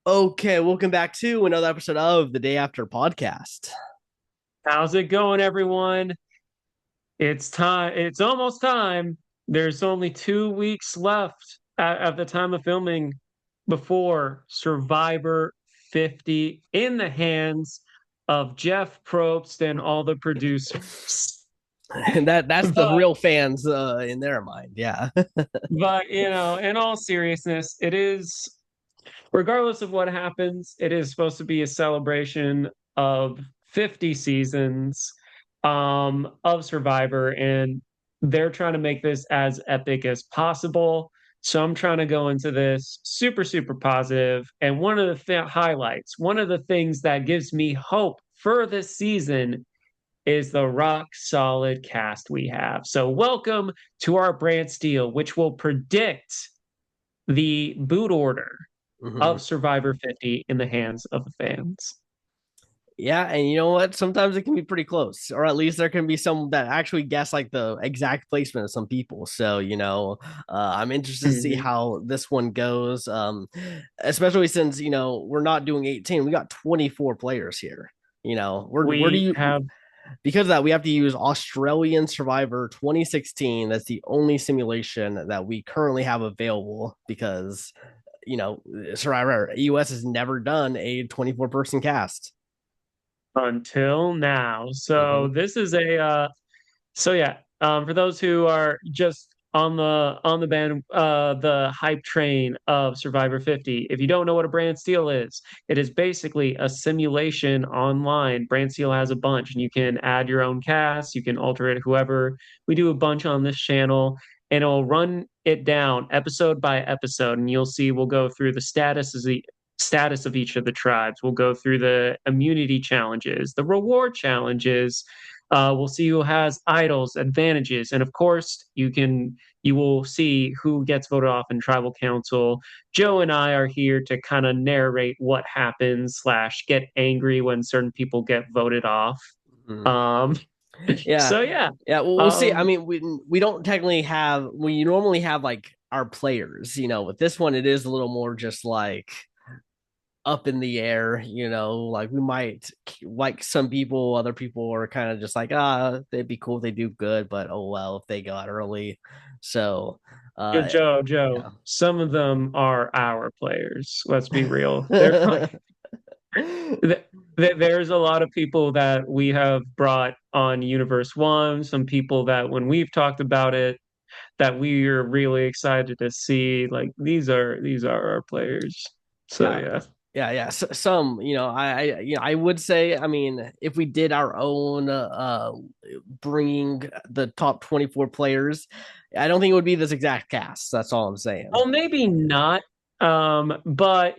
Okay, welcome back to another episode of the Day After Podcast. How's it going, everyone? It's time. It's almost time. There's only 2 weeks left at the time of filming before Survivor 50 in the hands of Jeff Probst and all the producers. And that's the But, real fans in their mind. Yeah. in all seriousness, it is, regardless of what happens, it is supposed to be a celebration of 50 seasons of Survivor, and they're trying to make this as epic as possible. So I'm trying to go into this super, super positive. And one of the highlights, one of the things that gives me hope for this season is the rock solid cast we have. So welcome to our Brantsteele, which will predict the boot order Mhm. of Survivor 50 in the hands of the fans. Yeah, and you know what? Sometimes it can be pretty close, or at least there can be some that actually guess like the exact placement of some people. So, I'm interested to see Mhm. how this one goes. Especially since, we're not doing 18, we got 24 players here. Where do We you have because of that, we have to use Australian Survivor 2016. That's the only simulation that we currently have available because, Survivor US has never done a 24-person cast. until now. Mm-hmm. So this is for those who are just on the band the hype train of Survivor 50. If you don't know what a brand steel is, it is basically a simulation online. Brand steel has a bunch and you can add your own cast, you can alter it whoever. We do a bunch on this channel and it'll run it down episode by episode, and you'll see we'll go through the status of each of the tribes. We'll go through the immunity challenges, the reward challenges. We'll see who has idols, advantages, and of course, you will see who gets voted off in tribal council. Joe and I are here to kind of narrate what happens slash get angry when certain people get voted off. Mm-hmm. Um, Yeah, so yeah, yeah. Well, we'll see. I um, mean, we don't technically have. We normally have like our players. With this one, it is a little more just like up in the air, like we might like some people, other people are kind of just like, they'd be cool if they do good, but oh well if they got early. So uh Joe, yeah. some of them are our players. Let's be real. They're fine. There's a lot of people that we have brought on Universe One, some people that when we've talked about it, that we are really excited to see. Like these are our players. So Yeah. yeah. Yeah. Some, I would say, I mean, if we did our own, bringing the top 24 players, I don't think it would be this exact cast. That's all I'm saying. Well, maybe not. But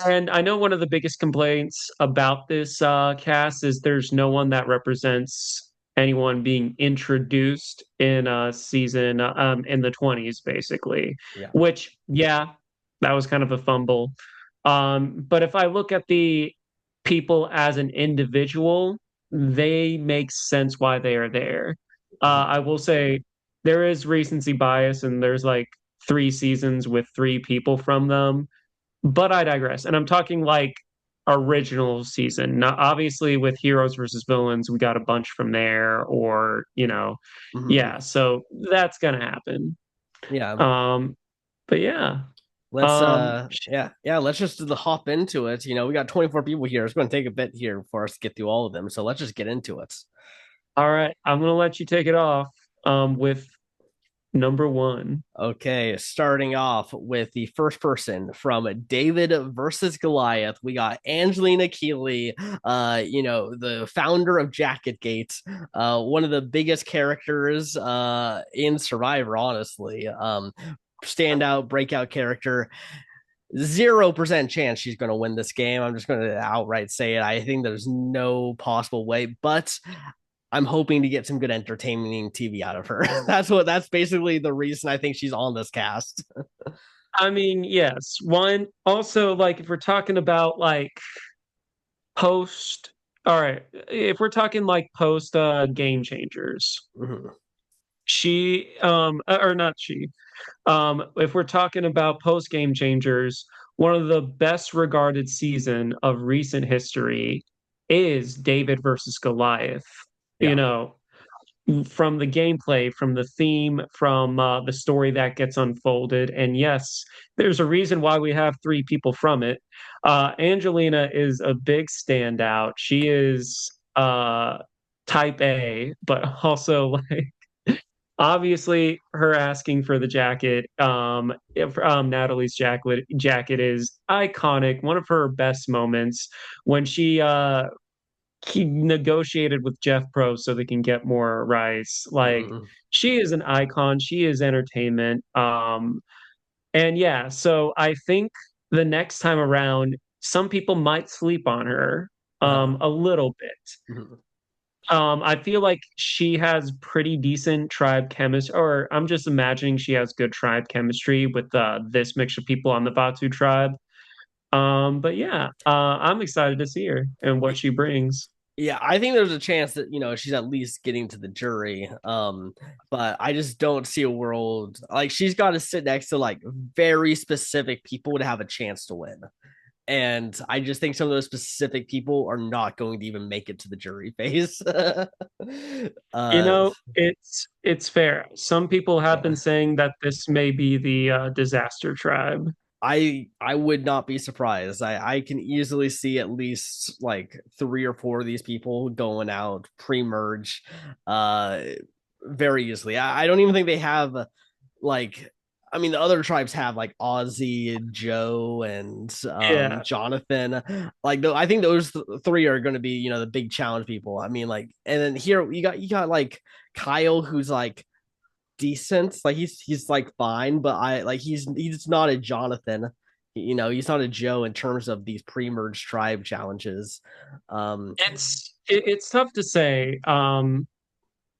and I know one of the biggest complaints about this cast is there's no one that represents anyone being introduced in a season in the 20s, basically. Yeah. Which, yeah, that was kind of a fumble. But if I look at the people as an individual, they make sense why they are there. I will say there is recency bias, and there's like 3 seasons with 3 people from them, but I digress. And I'm talking like original season. Now, obviously, with heroes versus villains, we got a bunch from there, or, Mhm. yeah, so that's gonna happen. Yeah. Um, but yeah. Let's Um, let's just hop into it. We got 24 people here. It's going to take a bit here for us to get through all of them. So let's just get into it. all right, I'm gonna let you take it off with number one. Okay, starting off with the first person from David versus Goliath, we got Angelina Keeley, the founder of Jacket Gate, one of the biggest characters in Survivor, honestly. Standout breakout character. 0% chance she's going to win this game. I'm just going to outright say it. I think there's no possible way, but I'm hoping to get some good entertaining TV out of her. That's basically the reason I think she's on this cast. I mean, yes. One also, like, if we're talking about like post, all right, if we're talking like post game changers, Mhm. she or not she, if we're talking about post game changers, one of the best regarded season of recent history is David versus Goliath. You Yeah. know, from the gameplay, from the theme, from the story that gets unfolded. And yes, there's a reason why we have three people from it. Angelina is a big standout. She is type A, but also like obviously her asking for the jacket. Natalie's jacket is iconic. One of her best moments when she negotiated with Jeff Pro so they can get more rice. Like Mm, she is an icon. She is entertainment. And yeah, so I think the next time around, some people might sleep on her uh, a little bit. mhm. I feel like she has pretty decent tribe chemistry, or I'm just imagining she has good tribe chemistry with this mix of people on the Batu tribe. But yeah, I'm excited to see her and what she brings. Yeah, I think there's a chance that she's at least getting to the jury. But I just don't see a world like she's got to sit next to like very specific people to have a chance to win. And I just think some of those specific people are not going to even make it to the jury phase. You uh, know, it's fair. Some people have yeah. been saying that this may be the disaster tribe. I would not be surprised. I can easily see at least like three or four of these people going out pre-merge uh very easily. I don't even think they have like I mean the other tribes have like Ozzy and Joe and Yeah, Jonathan. Like I think those three are going to be, the big challenge people. I mean like and then here you got like Kyle who's like decent. Like he's like fine, but I like he's not a Jonathan. He's not a Joe in terms of these pre-merge tribe challenges. Um, it's tough to say.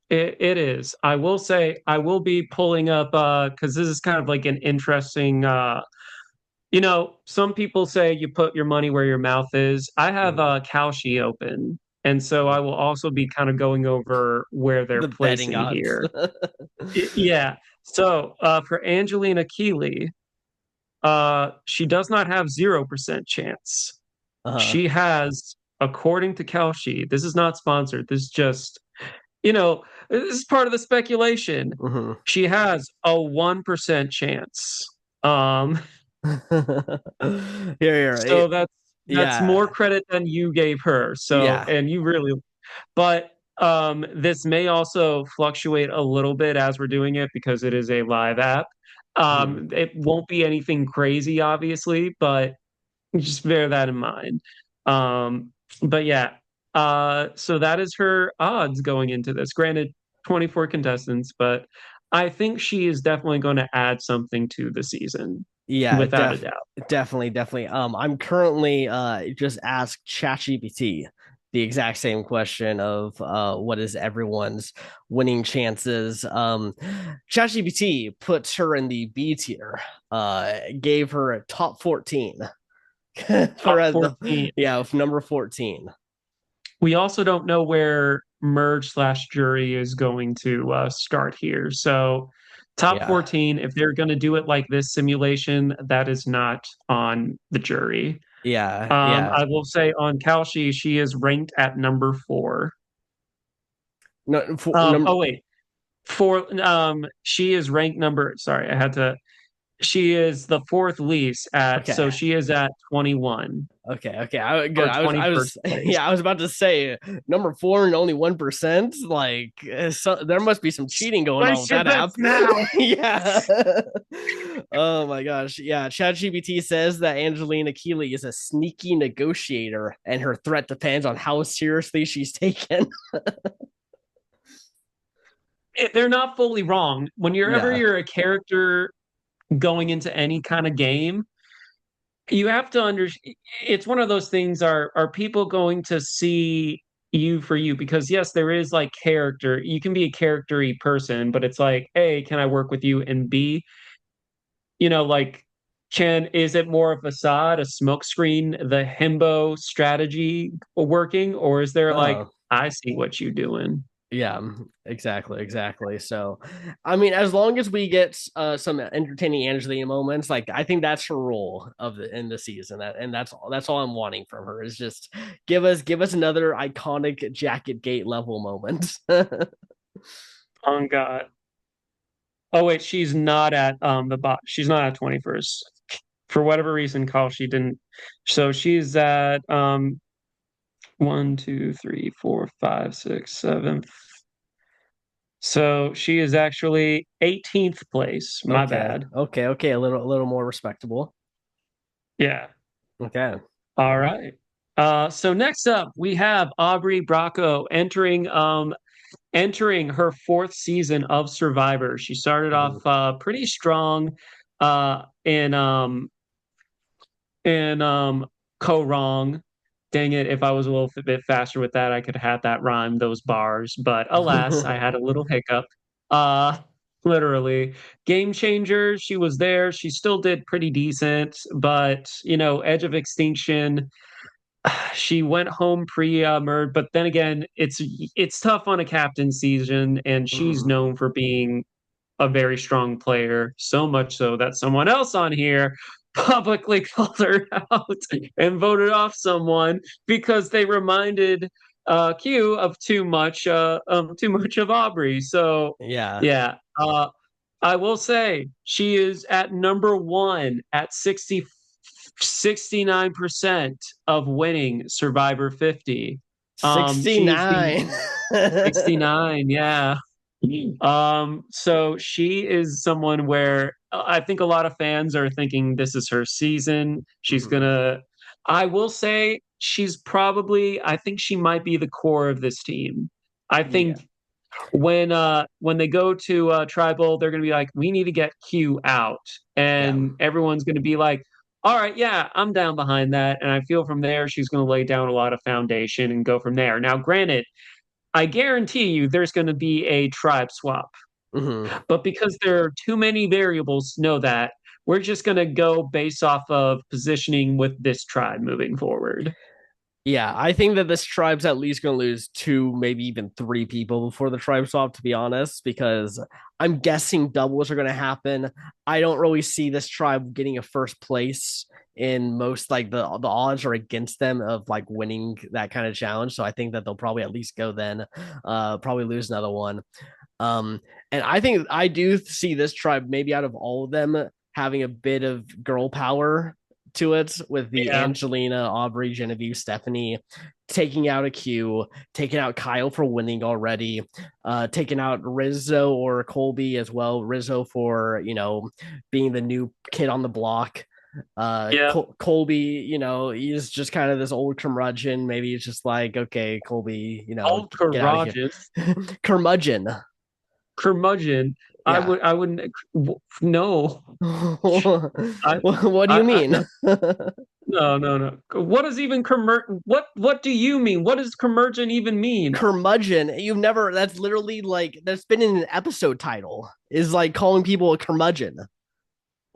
It is. I will say I will be pulling up because this is kind of like an interesting some people say you put your money where your mouth is. I have Kalshi open, and so I will also be kind of going over where they're the betting placing odds. here. Yeah. So for Angelina Keeley, she does not have 0% chance. uh-huh. She has, according to Kalshi, this is not sponsored. This is just, this is part of the speculation. Mhm. She has a 1% chance. Um, Here. so that's more Yeah. credit than you gave her. So, Yeah. and you really, but this may also fluctuate a little bit as we're doing it because it is a live app. Mhm. It won't be anything crazy, obviously, but just bear that in mind. Um, but yeah, so that is her odds going into this. Granted, 24 contestants, but I think she is definitely going to add something to the season, Yeah, without a doubt. definitely. I'm currently just asked ChatGPT the exact same question of what is everyone's winning chances. ChatGPT puts her in the B tier, gave her a top 14 for Top 14. number 14. We also don't know where merge slash jury is going to start here. So, top Yeah. 14, if they're going to do it like this simulation, that is not on the jury. Yeah. I will say on Kalshi, she is ranked at number 4. No, for, number Oh, wait. She is ranked number, sorry, she is the fourth least so okay. she is at 21 Okay. Good. or I 21st was, place. yeah. I was about to say number four and only 1%. Like, there must be some cheating going on Place with your that app. bets now. Yeah. Oh my gosh. Yeah. ChatGPT says that Angelina Keeley is a sneaky negotiator, and her threat depends on how seriously she's taken. They're not fully wrong. Whenever Yeah. you're a character going into any kind of game, you have to understand. It's one of those things. Are people going to see you for you? Because yes, there is like character. You can be a charactery person, but it's like, A, can I work with you? And B, like, can is it more a facade, a smokescreen, the himbo strategy working, or is there like, Oh. I see what you doing? Yeah, exactly. So, I mean, as long as we get some entertaining Angelina moments, like I think that's her role of the in the season, and that's all I'm wanting from her is just give us another iconic Jacket Gate level moment. On God. Oh wait, she's not at the bot. She's not at 21st for whatever reason. Call she didn't. So she's at one, two, three, four, five, six, seven. So she is actually 18th place. My Okay, bad. okay, a little more respectable. Yeah. Okay. All right. So next up we have Aubrey Bracco entering her fourth season of Survivor. She started off Mhm. pretty strong in Co Wrong. Dang it, if I was a little bit faster with that, I could have that rhyme, those bars. But alas, I had a little hiccup. Uh literally. Game Changer, she was there. She still did pretty decent, but Edge of Extinction, she went home pre-merge, but then again, it's tough on a captain season, and she's Mhm. known for being a very strong player, so much so that someone else on here publicly called her out and voted off someone because they reminded Q of too much of Aubrey. So Yeah. yeah, I will say she is at number one at 69% of winning Survivor 50. She is the 69. 69, yeah. So she is someone where I think a lot of fans are thinking this is her season. She's Mhm. gonna, I will say I think she might be the core of this team. I Yeah. think when they go to tribal, they're gonna be like, we need to get Q out, Yeah. and everyone's gonna be like, all right, yeah, I'm down behind that. And I feel from there she's gonna lay down a lot of foundation and go from there. Now, granted, I guarantee you there's going to be a tribe swap. Mhm. But because there are too many variables to know that, we're just going to go based off of positioning with this tribe moving forward. Yeah, I think that this tribe's at least going to lose two, maybe even three people before the tribe swap, to be honest, because I'm guessing doubles are going to happen. I don't really see this tribe getting a first place in most, like the odds are against them of like winning that kind of challenge. So I think that they'll probably at least go then, probably lose another one. Um, and I think I do see this tribe maybe out of all of them having a bit of girl power to it with the Yeah. Angelina, Aubrey, Genevieve, Stephanie taking out a Q, taking out Kyle for winning already, taking out Rizzo or Colby as well. Rizzo for being the new kid on the block. Yeah. Colby, he's just kind of this old curmudgeon. Maybe it's just like, okay, Colby, Old get out of here. Karajas, Curmudgeon. curmudgeon. Yeah. I wouldn't, no. I, What do you mean? no, no, no, no. What does even what do you mean? What does curmudgeon even mean? Curmudgeon. You've never, that's literally like, that's been in an episode title, is like calling people a curmudgeon.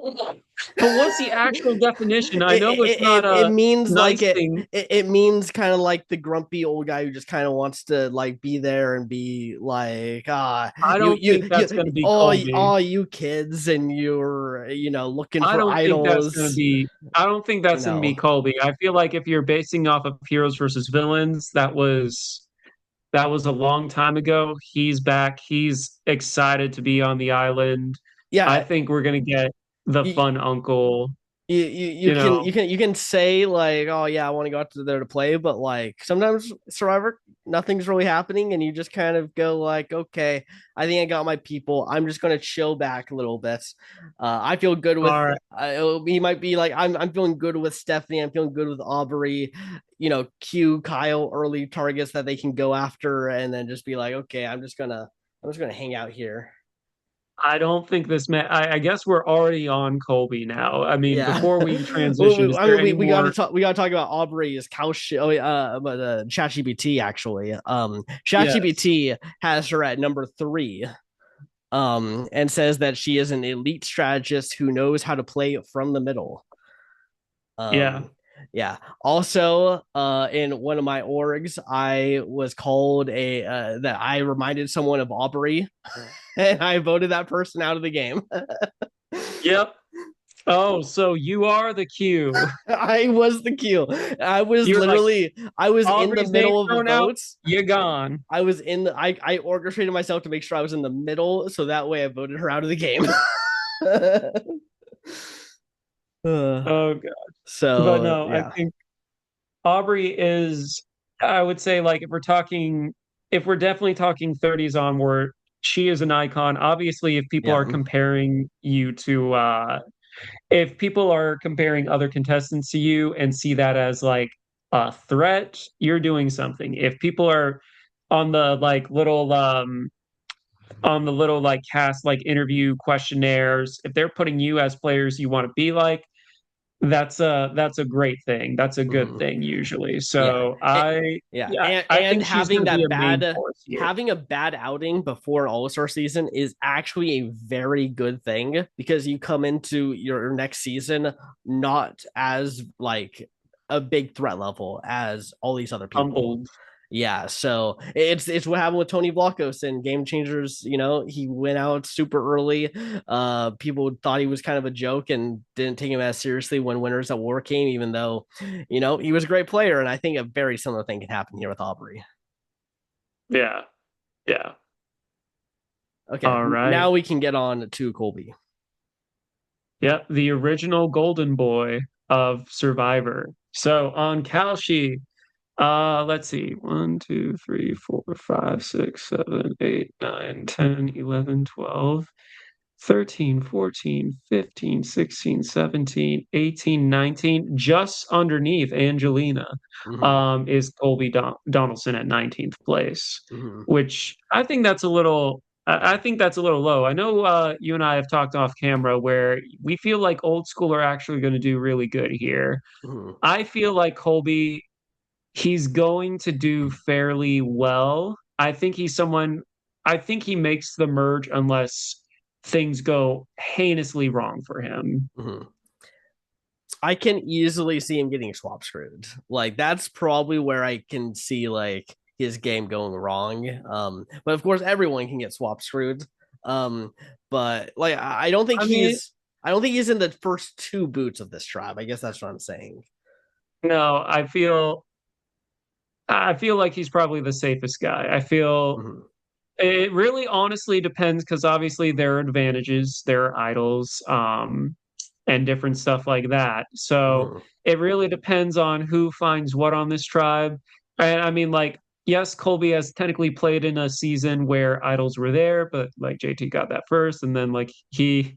But what's the actual definition? I it, know it's it, not it, it a means like nice it thing. it, it means kind of like the grumpy old guy who just kind of wants to like be there and be like I you don't you think that's you going to be Colby. all you kids and you're looking I for don't think that's going to idols. be. I don't think that's going to be No. Colby. I feel like if you're basing off of heroes versus villains, that was a long time ago. He's back. He's excited to be on the island. I Yeah. think we're going to get the you, fun uncle. you You can know, you can say like, oh yeah, I want to go out to there to play, but like sometimes Survivor, nothing's really happening, and you just kind of go like, okay, I think I got my people. I'm just gonna chill back a little bit. I feel good with. all right, He might be like, I'm feeling good with Stephanie. I'm feeling good with Aubrey. Q, Kyle, early targets that they can go after, and then just be like, okay, I'm just gonna hang out here. I don't think this man. I guess we're already on Colby now. I mean, Yeah. before we Well, transition, is I there mean, any we got to more? talk. We got to talk about Aubrey's couch. Oh, but ChatGPT actually. Yes. ChatGPT has her at number three. And says that she is an elite strategist who knows how to play from the middle. Yeah. Um, Yeah. Also, in one of my orgs, I was called a that I reminded someone of Aubrey, and I voted that person out of the game. Yep. Oh, so you are the Q. I was the Q. I was You're like literally I was in the Aubrey's name middle of the thrown out, votes. you're gone. I was in the I orchestrated myself to make sure I was in the middle, so that way I voted her out of the game. Uh, Oh God. But so no, I yeah. think Aubrey is, I would say, like, if we're definitely talking 30s onward, she is an icon. Obviously, Yeah. if people are comparing other contestants to you and see that as like a threat, you're doing something. If people are on the like little on the little like cast like interview questionnaires, if they're putting you as players you want to be like, that's a great thing. That's a good Mhm. thing usually. Yeah. So Yeah. yeah, I And think she's going having to be that a main bad force here. having a bad outing before an All-Star season is actually a very good thing because you come into your next season not as like a big threat level as all these other people. Humbled. Yeah, so it's what happened with Tony Vlachos and Game Changers. You know, he went out super early. People thought he was kind of a joke and didn't take him as seriously when Winners at War came, even though, he was a great player. And I think a very similar thing can happen here with Aubrey. Yeah. Yeah. Okay, All right. now we can get on to Colby. Yep, the original Golden Boy of Survivor. So on Kalshi, let's see, 1, 2, 3, 4, 5, 6, 7, 8, 9, 10, 11, 12, 13, 14, 15, 16, 17, 18, 19. Just underneath Angelina, Mm-hmm. is Colby Donaldson at 19th place, Mm-hmm. which I think that's a little low. I know you and I have talked off camera where we feel like old school are actually going to do really good here. Mm-hmm. I feel like Colby, he's going to do fairly well. I think he makes the merge unless things go heinously wrong for him. Mm-hmm. I can easily see him getting swap screwed. Like that's probably where I can see like his game going wrong. But of course everyone can get swap screwed. Um, but like I mean, I don't think he's in the first two boots of this tribe. I guess that's what I'm saying. no, I feel like he's probably the safest guy. I feel Mm-hmm. it really honestly depends because obviously there are advantages, there are idols, and different stuff like that. So Mm-hmm. it really depends on who finds what on this tribe. And I mean, like, yes, Colby has technically played in a season where idols were there, but like JT got that first, and then like he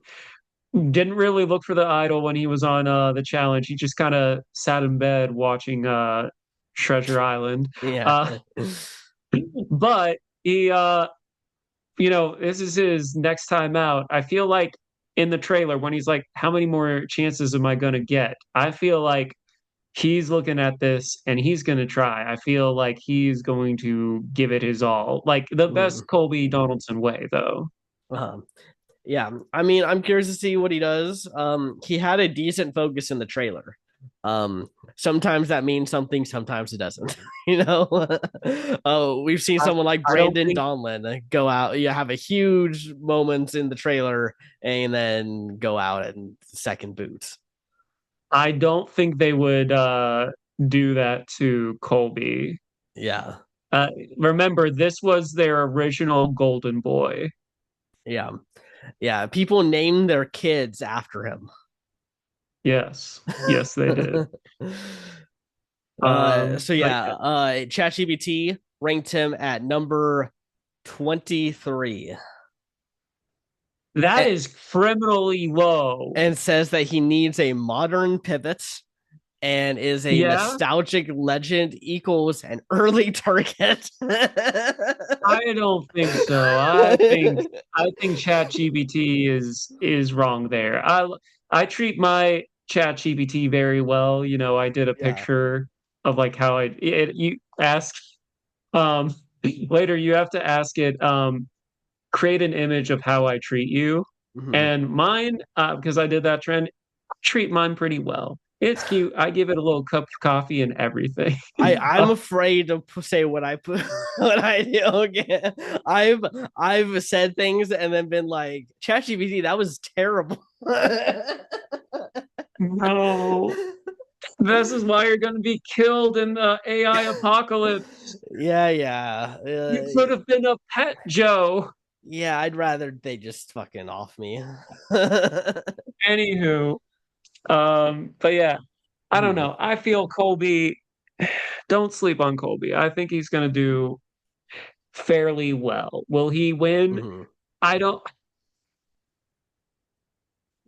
didn't really look for the idol when he was on the challenge. He just kind of sat in bed watching Treasure Island. Yeah. Uh, but he this is his next time out. I feel like in the trailer when he's like, how many more chances am I going to get? I feel like he's looking at this and he's going to try. I feel like he's going to give it his all. Like the Mm-hmm. best Colby Donaldson way, though. Um, yeah, I mean, I'm curious to see what he does. He had a decent focus in the trailer. Sometimes that means something, sometimes it doesn't. Oh, we've seen I, someone like I don't Brandon think Donlin go out, you have a huge moment in the trailer and then go out and second boot. I don't think they would do that to Colby. Yeah, Uh, Remember, this was their original Golden Boy. yeah, yeah. People name their kids after him. Yes, yes, they did. So But yeah, ChatGPT ranked him at number 23 that and, is criminally low. and says that he needs a modern pivot and is a Yeah, nostalgic legend equals an early target. I don't think so. I think ChatGPT is wrong there. I treat my ChatGPT very well. You know, I did a Yeah. picture of like how you ask um later you have to ask it create an image of how I treat you. Mhm. And mine because I did that trend, I treat mine pretty well. It's cute. I give it a little cup of coffee and everything. I'm afraid to say what I put what I do. Okay. I've said things and then been like, ChatGPT, that was terrible. No, this is why you're going to be killed in the AI apocalypse. Yeah, yeah. You could have been a pet, Joe. Yeah, I'd rather they just fucking off me. Anywho, but yeah, I don't Mhm, know. I feel Colby. Don't sleep on Colby. I think he's going to do fairly well. Will he win? mhm. I don't.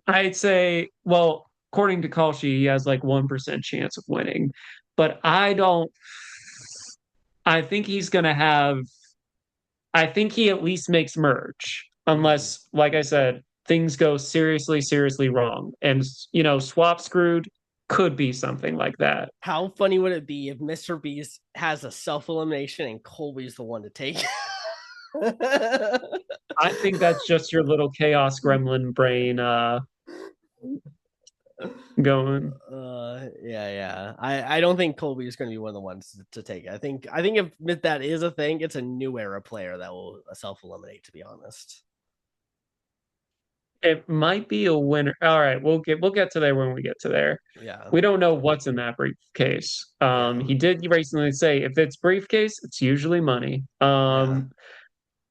I'd say, well, according to Kalshi, he has like 1% chance of winning, but I don't. I think he's going to have. I think he at least makes merge, Mhm. unless, like I said, things go seriously, seriously wrong. And, swap screwed could be something like that. How funny would it be if Mr. Beast has a self elimination and Colby's the one to take it? I think that's just your little chaos gremlin brain Yeah, yeah. I don't think Colby is going to be one of the ones to take it. I think if that is a thing, it's a new era player that will self eliminate. To be honest, It might be a winner. All right, we'll get to there when we get to there. yeah, We don't know what's in that briefcase. yeah, He did recently say if it's briefcase, it's usually money. yeah.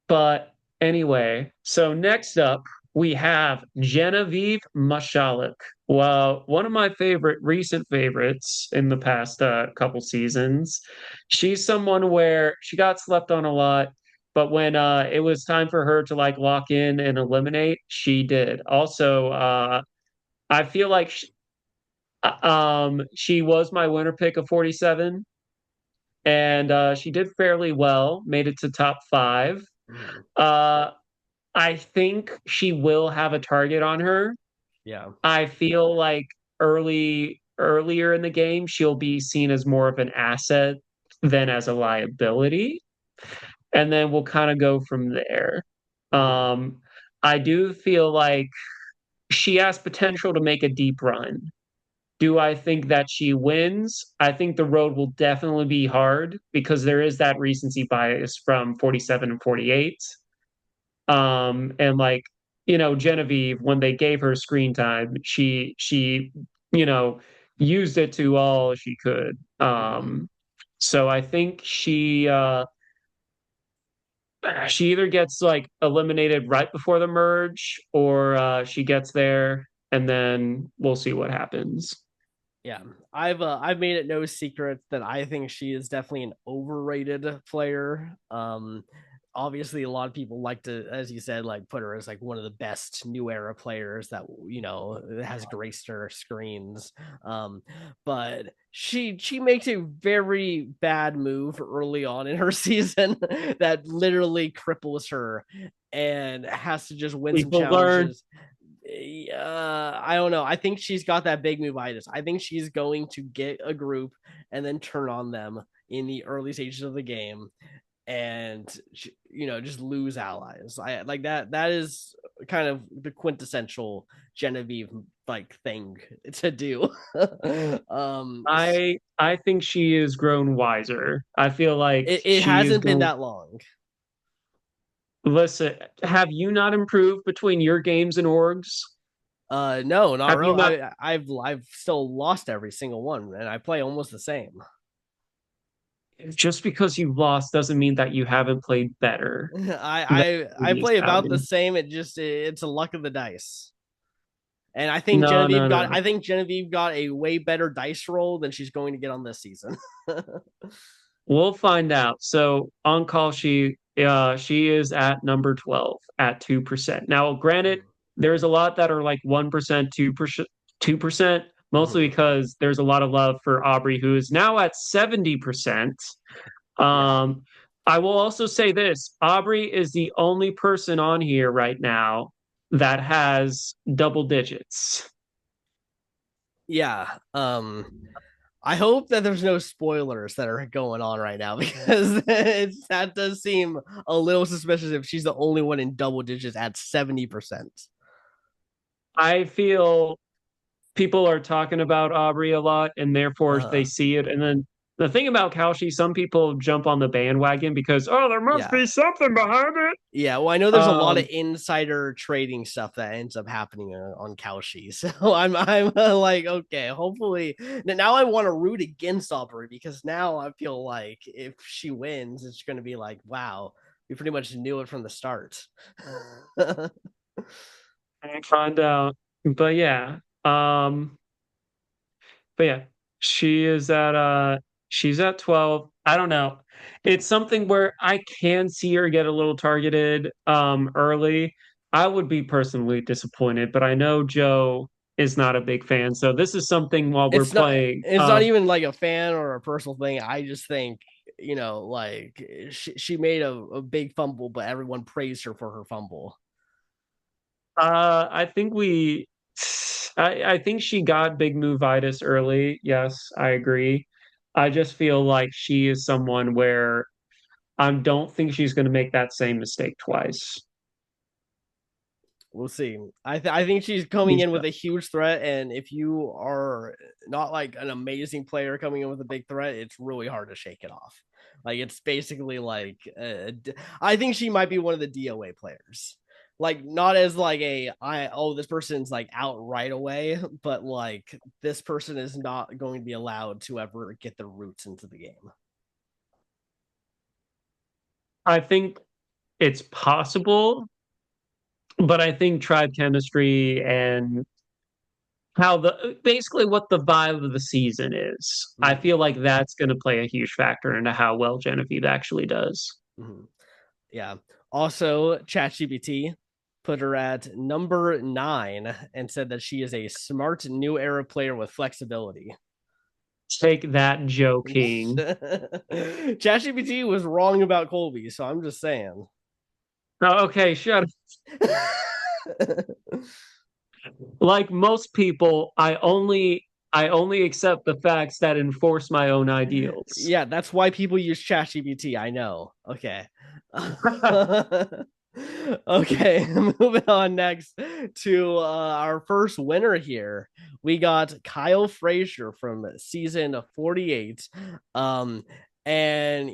But anyway, so next up we have Genevieve Mashalik. Well, one of my recent favorites in the past couple seasons. She's someone where she got slept on a lot, but when it was time for her to like lock in and eliminate, she did. Also, I feel like she was my winner pick of 47, and she did fairly well, made it to top five. Mhm. Uh, I think she will have a target on her. Yeah. I feel like earlier in the game, she'll be seen as more of an asset than as a liability. And then we'll kind of go from there. Mhm. Um, I do feel like she has potential to make a deep run. Do I think that she wins? I think the road will definitely be hard because there is that recency bias from 47 and 48. And like, Genevieve, when they gave her screen time, she, you know, used it to all she could. Mhm. So I think she either gets like eliminated right before the merge or she gets there and then we'll see what happens. Yeah, I've made it no secret that I think she is definitely an overrated player. Obviously a lot of people like to, as you said, like put her as like one of the best new era players that has graced her screens. Um, but she makes a very bad move early on in her season that literally cripples her and has to just win some People learn. challenges. I don't know. I think she's got that big move-itis. I think she's going to get a group and then turn on them in the early stages of the game and just lose allies. I like that. That is kind of the quintessential Genevieve like thing to do. um, I think she has grown wiser. I feel like it she is hasn't been going. that long. Listen, have you not improved between your games and orgs? No, not Have you really. not? I've still lost every single one, and I play almost the same. Just because you lost doesn't mean that you haven't played better than I previous play about the outing. same. It's a luck of the dice. And No, no, no. I think Genevieve got a way better dice roll than she's going to get on this season. We'll find out. So on call, she is at number 12 at 2%. Now, granted, there's a lot that are like 1%, 2%, 2%, mostly because there's a lot of love for Aubrey, who is now at 70%. Yeah. Um, I will also say this: Aubrey is the only person on here right now that has double digits. Yeah. I hope that there's no spoilers that are going on right now because that does seem a little suspicious if she's the only one in double digits at 70%. I feel people are talking about Aubrey a lot, and therefore they Uh, see it. And then the thing about Kalshi, some people jump on the bandwagon because, oh, there must yeah. be something behind it. Yeah, well, I know there's a lot of Um, insider trading stuff that ends up happening on Kalshi, so I'm like, okay, hopefully now I want to root against Aubrey because now I feel like if she wins, it's going to be like, wow, we pretty much knew it from the start. I find out, but yeah, um, but yeah, she is at she's at 12. I don't know. It's something where I can see her get a little targeted early. I would be personally disappointed, but I know Joe is not a big fan. So this is something while we're it's not playing. it's not even like a fan or a personal thing. I just think like she made a big fumble, but everyone praised her for her fumble. I think I think she got big movitis early. Yes, I agree. I just feel like she is someone where I don't think she's going to make that same mistake twice. We'll see. I think she's coming in with a huge threat, and if you are not like an amazing player coming in with a big threat, it's really hard to shake it off. Like it's basically like I think she might be one of the DOA players. Like not as like a I oh this person's like out right away, but like this person is not going to be allowed to ever get their roots into the game. I think it's possible, but I think tribe chemistry and how the basically what the vibe of the season is. I Mm-hmm. feel like that's going to play a huge factor into how well Genevieve actually does. Mm-hmm. Yeah. Also, ChatGPT put her at number 9 and said that she is a smart new era player with flexibility. Take that, Joe King. ChatGPT was wrong about Colby, so I'm just saying. Oh, okay, shut up. Like most people, I only accept the facts that enforce my own ideals. Yeah, that's why people use ChatGPT. I know. Okay. Okay, moving on next to our first winner here. We got Kyle Frazier from season 48. Um, and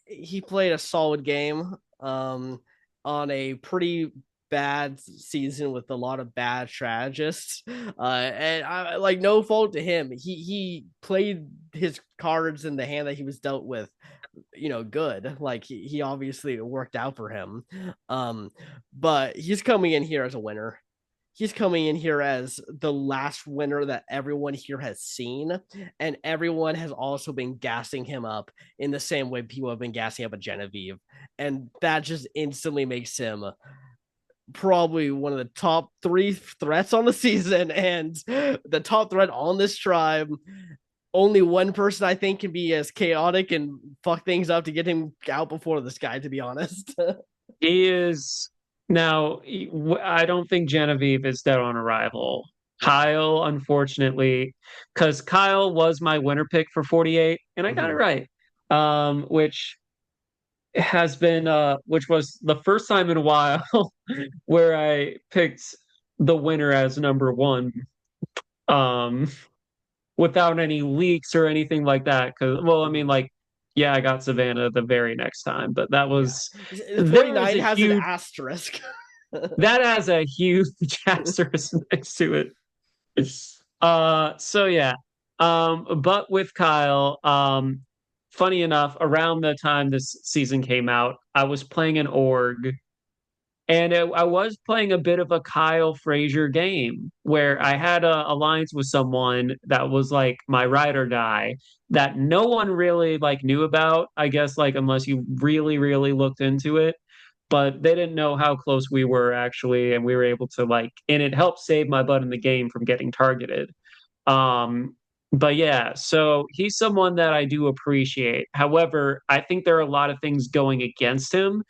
he played a solid game on a pretty bad season with a lot of bad strategists. And I like no fault to him. He played his cards in the hand that he was dealt with good. Like he obviously worked out for him. um but he's coming in here as a winner. He's coming in here as the last winner that everyone here has seen, and everyone has also been gassing him up in the same way people have been gassing up a Genevieve, and that just instantly makes him probably one of the top 3 threats on the season and the top threat on this tribe. Only one person I think can be as chaotic and fuck things up to get him out before this guy, to be honest. He is now. I don't think Genevieve is dead on arrival. Kyle, unfortunately, because Kyle was my winner pick for 48, and I got it Mm-hmm. right. Which has been which was the first time in a while where I picked the winner as number one. Um, without any leaks or anything like that. Because, well, I mean, Mm-hmm. like, yeah, I got Savannah the very next time, but that Yeah. was there is 49 a has an huge asterisk. that has a huge asterisk next to it. So yeah. But with Kyle, funny enough, around the time this season came out, I was playing an org and I was playing a bit of a Kyle Frazier game where I had a alliance with someone that was like my ride or die that no one really like knew about, I guess, like unless you really, really looked into it. But they didn't know how close we were actually, and we were able to like, and it helped save my butt in the game from getting targeted. Um, but yeah, so he's someone that I do appreciate. However, I think there are a lot of things going against him,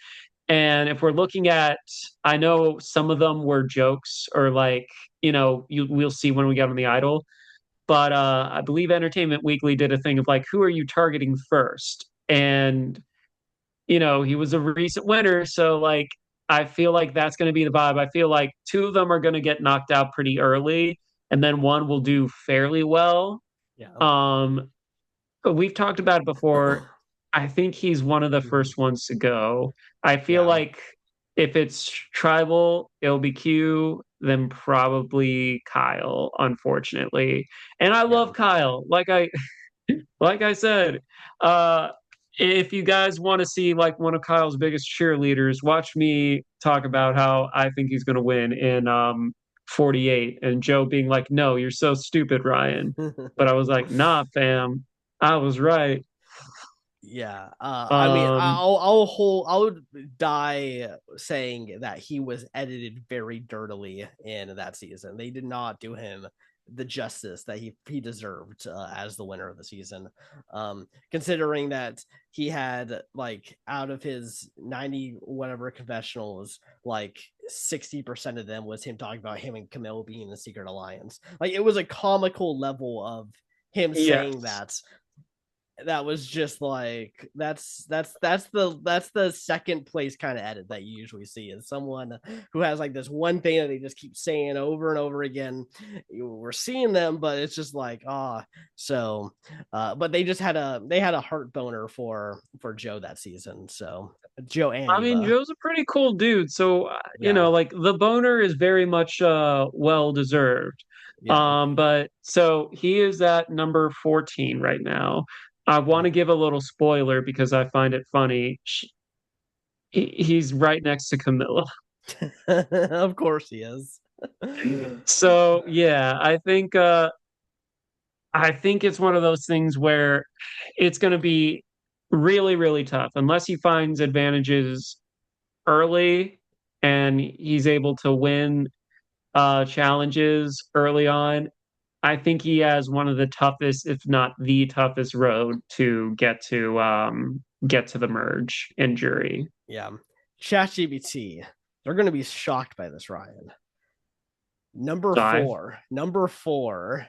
and if we're looking at, I know some of them were jokes or like, we'll see when we get on the idol. But I believe Entertainment Weekly did a thing of like, who are you targeting first? And, he was a recent winner. So like, I feel like that's going to be the vibe. I feel like two of them are going to get knocked out pretty early. and then one will do fairly well. Yeah. Um, but we've talked about it before. I think he's one of the Mhm. first ones to go. I feel Yeah. like if it's tribal, it'll be Q, then probably Kyle, unfortunately. And I Yeah. love Kyle. Like I said, uh, if you guys want to see like one of Kyle's biggest cheerleaders, watch me talk about how I think he's going to win in 48, and Joe being like, "No, you're so stupid, Ryan." But I was like, "Nah, fam, I was right." Yeah. I mean, Um, I would die saying that he was edited very dirtily in that season. They did not do him the justice that he deserved as the winner of the season. Considering that he had like out of his 90 whatever confessionals, like 60% of them was him talking about him and Camille being in the secret alliance. Like it was a comical level of him saying yes. that was just like that's the second place kind of edit that you usually see is someone who has like this one thing that they just keep saying over and over again. We're seeing them, but it's just like so but they had a heart boner for Joe that season. So Joe and I mean, Eva. Joe's a pretty cool dude, so Yeah. like the boner is very much well deserved. Yeah. But so he is at number 14 right now. I want to give a little spoiler because I find it funny. He's right next to Camilla. Of course he is. So yeah, I think it's one of those things where it's going to be really, really tough unless he finds advantages early and he's able to win challenges early on. I think he has one of the toughest, if not the toughest, road to get to the merge in jury. Yeah. ChatGPT. They're going to be shocked by this, Ryan. Number Dive. four. Number four.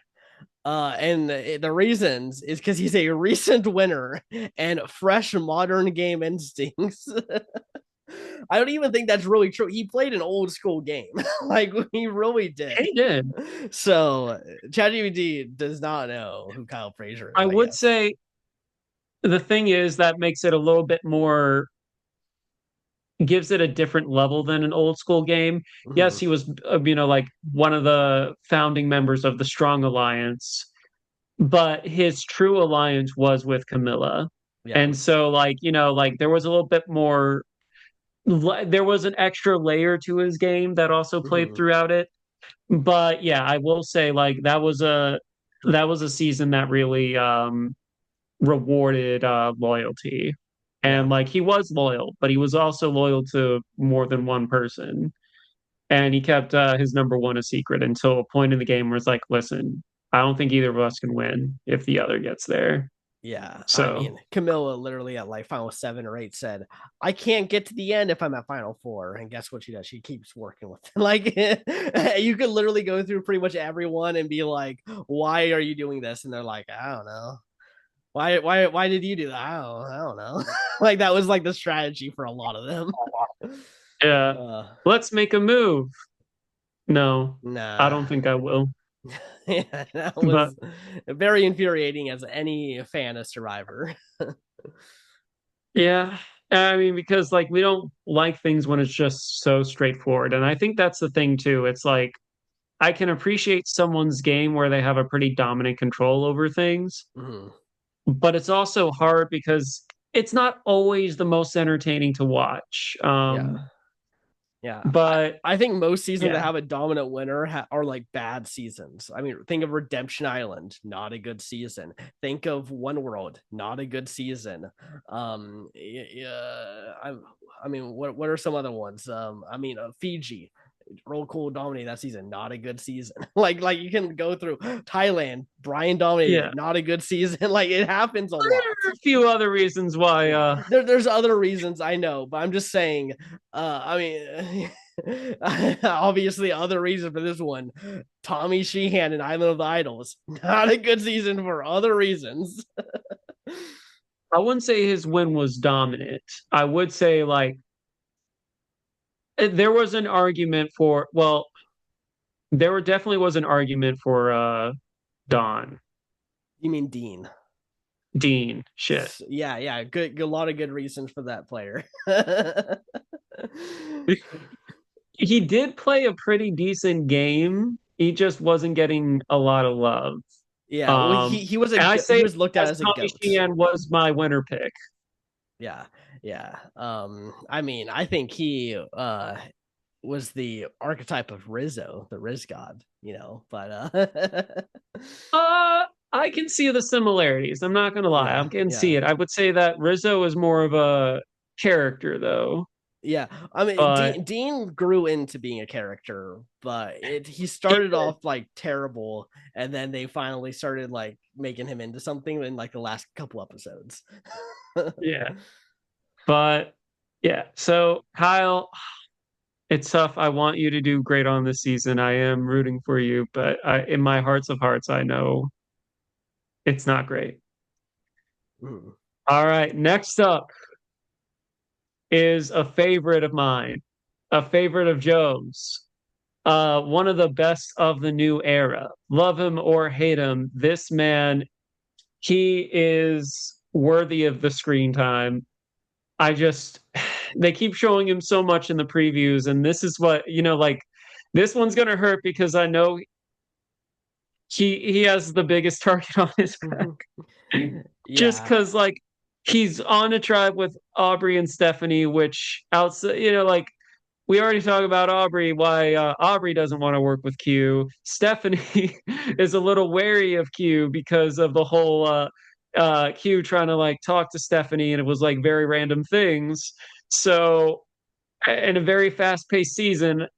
And the reasons is because he's a recent winner and fresh modern game instincts. I don't even think that's really true. He played an old school game, like he really did. He did. So ChatGPT does not know who Kyle Frazier is, I I would guess. say the thing is that makes it a little bit more gives it a different level than an old school game. Yes, Mm-hmm. he was, like one of the founding members of the Strong Alliance, but his true alliance was with Camilla. Yeah. And so, like there was a little bit more, there was an extra layer to his game that also played Mm-hmm. throughout it. But yeah, I will say, like, that was a season that really rewarded loyalty. Yeah. And like he was loyal, but he was also loyal to more than one person. And he kept his number one a secret until a point in the game where it's like, listen, I don't think either of us can win if the other gets there. Yeah, I So mean, Camilla literally at like final 7 or 8 said, "I can't get to the end if I'm at final 4." And guess what she does? She keeps working with it. Like you could literally go through pretty much everyone and be like, "Why are you doing this?" And they're like, "I don't know. Why did you do that? I don't know." Like that was like the strategy for a lot of them. yeah, Uh, let's make a move. No, I nah. don't think I will. Yeah, that But was very infuriating as any fan of Survivor. yeah, I mean, because like we don't like things when it's just so straightforward. And I think that's the thing too. It's like I can appreciate someone's game where they have a pretty dominant control over things, Mhm. but it's also hard because it's not always the most entertaining to watch. Yeah. Yeah, I, But I think most seasons that yeah, have a dominant winner are like bad seasons. I mean, think of Redemption Island, not a good season. Think of One World, not a good season. Yeah, I mean, what are some other ones? I mean, Fiji, real cool dominated that season, not a good season. like you can go through Thailand, Brian dominated yeah. it, not a good season. Like it happens a lot. There are a few other reasons why Yeah, there's other reasons I know, but I'm just saying. I mean, obviously, other reason for this one, Tommy Sheehan and Island of the Idols, not a good season for other reasons. I wouldn't say his win was dominant. I would say like there was an argument for, well, there definitely was an argument for Don You mean Dean? Dean. Shit. Yeah, yeah, a lot of good reasons for that player. He did play a pretty decent game. He just wasn't getting a lot of love. Yeah, well, And I he say was looked at as as a Tommy goat. Sheehan was my winner pick. Yeah, yeah. I mean, I think he was the archetype of Rizzo, the Riz God, but I can see the similarities. I'm not gonna lie. I yeah, can see yeah. it. I would say that Rizzo is more of a character though. Yeah, I mean, But Dean grew into being a character, but he he started did. off like terrible, and then they finally started like making him into something in like the last couple episodes. Yeah. But yeah. So Kyle, it's tough. I want you to do great on this season. I am rooting for you, but in my hearts of hearts, I know it's not great. Mm. All right. Next up is a favorite of mine, a favorite of Joe's. One of the best of the new era. Love him or hate him, this man, he is worthy of the screen time. I just, they keep showing him so much in the previews, and this is what, like, this one's gonna hurt because I know he has the biggest target on his back. Just Yeah, because, like, he's on a tribe with Aubrey and Stephanie, which outside, like, we already talked about Aubrey, why Aubrey doesn't want to work with Q. Stephanie is a little wary of Q because of the whole Q trying to like talk to Stephanie, and it was like very random things. So, in a very fast paced season,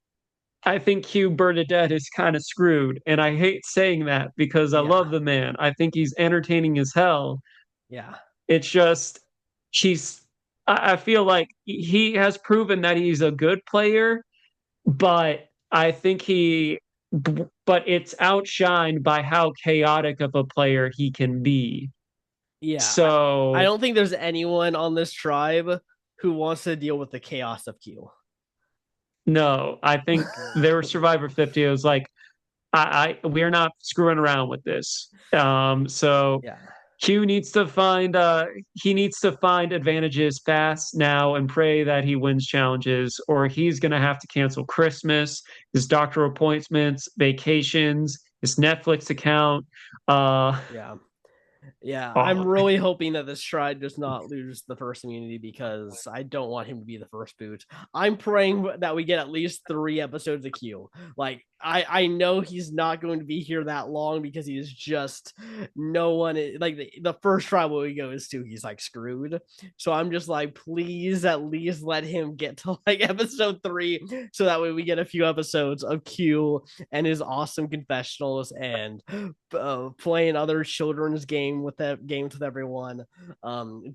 I think Q Bernadette is kind of screwed. And I hate saying that because I yeah, love the man. I think he's entertaining as hell. yeah, It's just, she's, I feel like he has proven that he's a good player, but I think but it's outshined by how chaotic of a player he can be. yeah. I So, don't think there's anyone on this tribe who wants to deal with the chaos of Q. no, I think there was Survivor 50. It was like, we're not screwing around with this. So Yeah, Q needs to find he needs to find advantages fast now and pray that he wins challenges, or he's gonna have to cancel Christmas, his doctor appointments, vacations, his Netflix account, uh yeah. Yeah, all I'm of it. really hoping that this stride does not lose the first immunity because I don't want him to be the first boot. I'm praying that we get at least 3 episodes of Q. Like I know he's not going to be here that long because he is just no one like the first tribal he goes to, he's like screwed. So I'm just like, please at least let him get to like episode 3 so that way we get a few episodes of Q and his awesome confessionals and playing other children's games with everyone,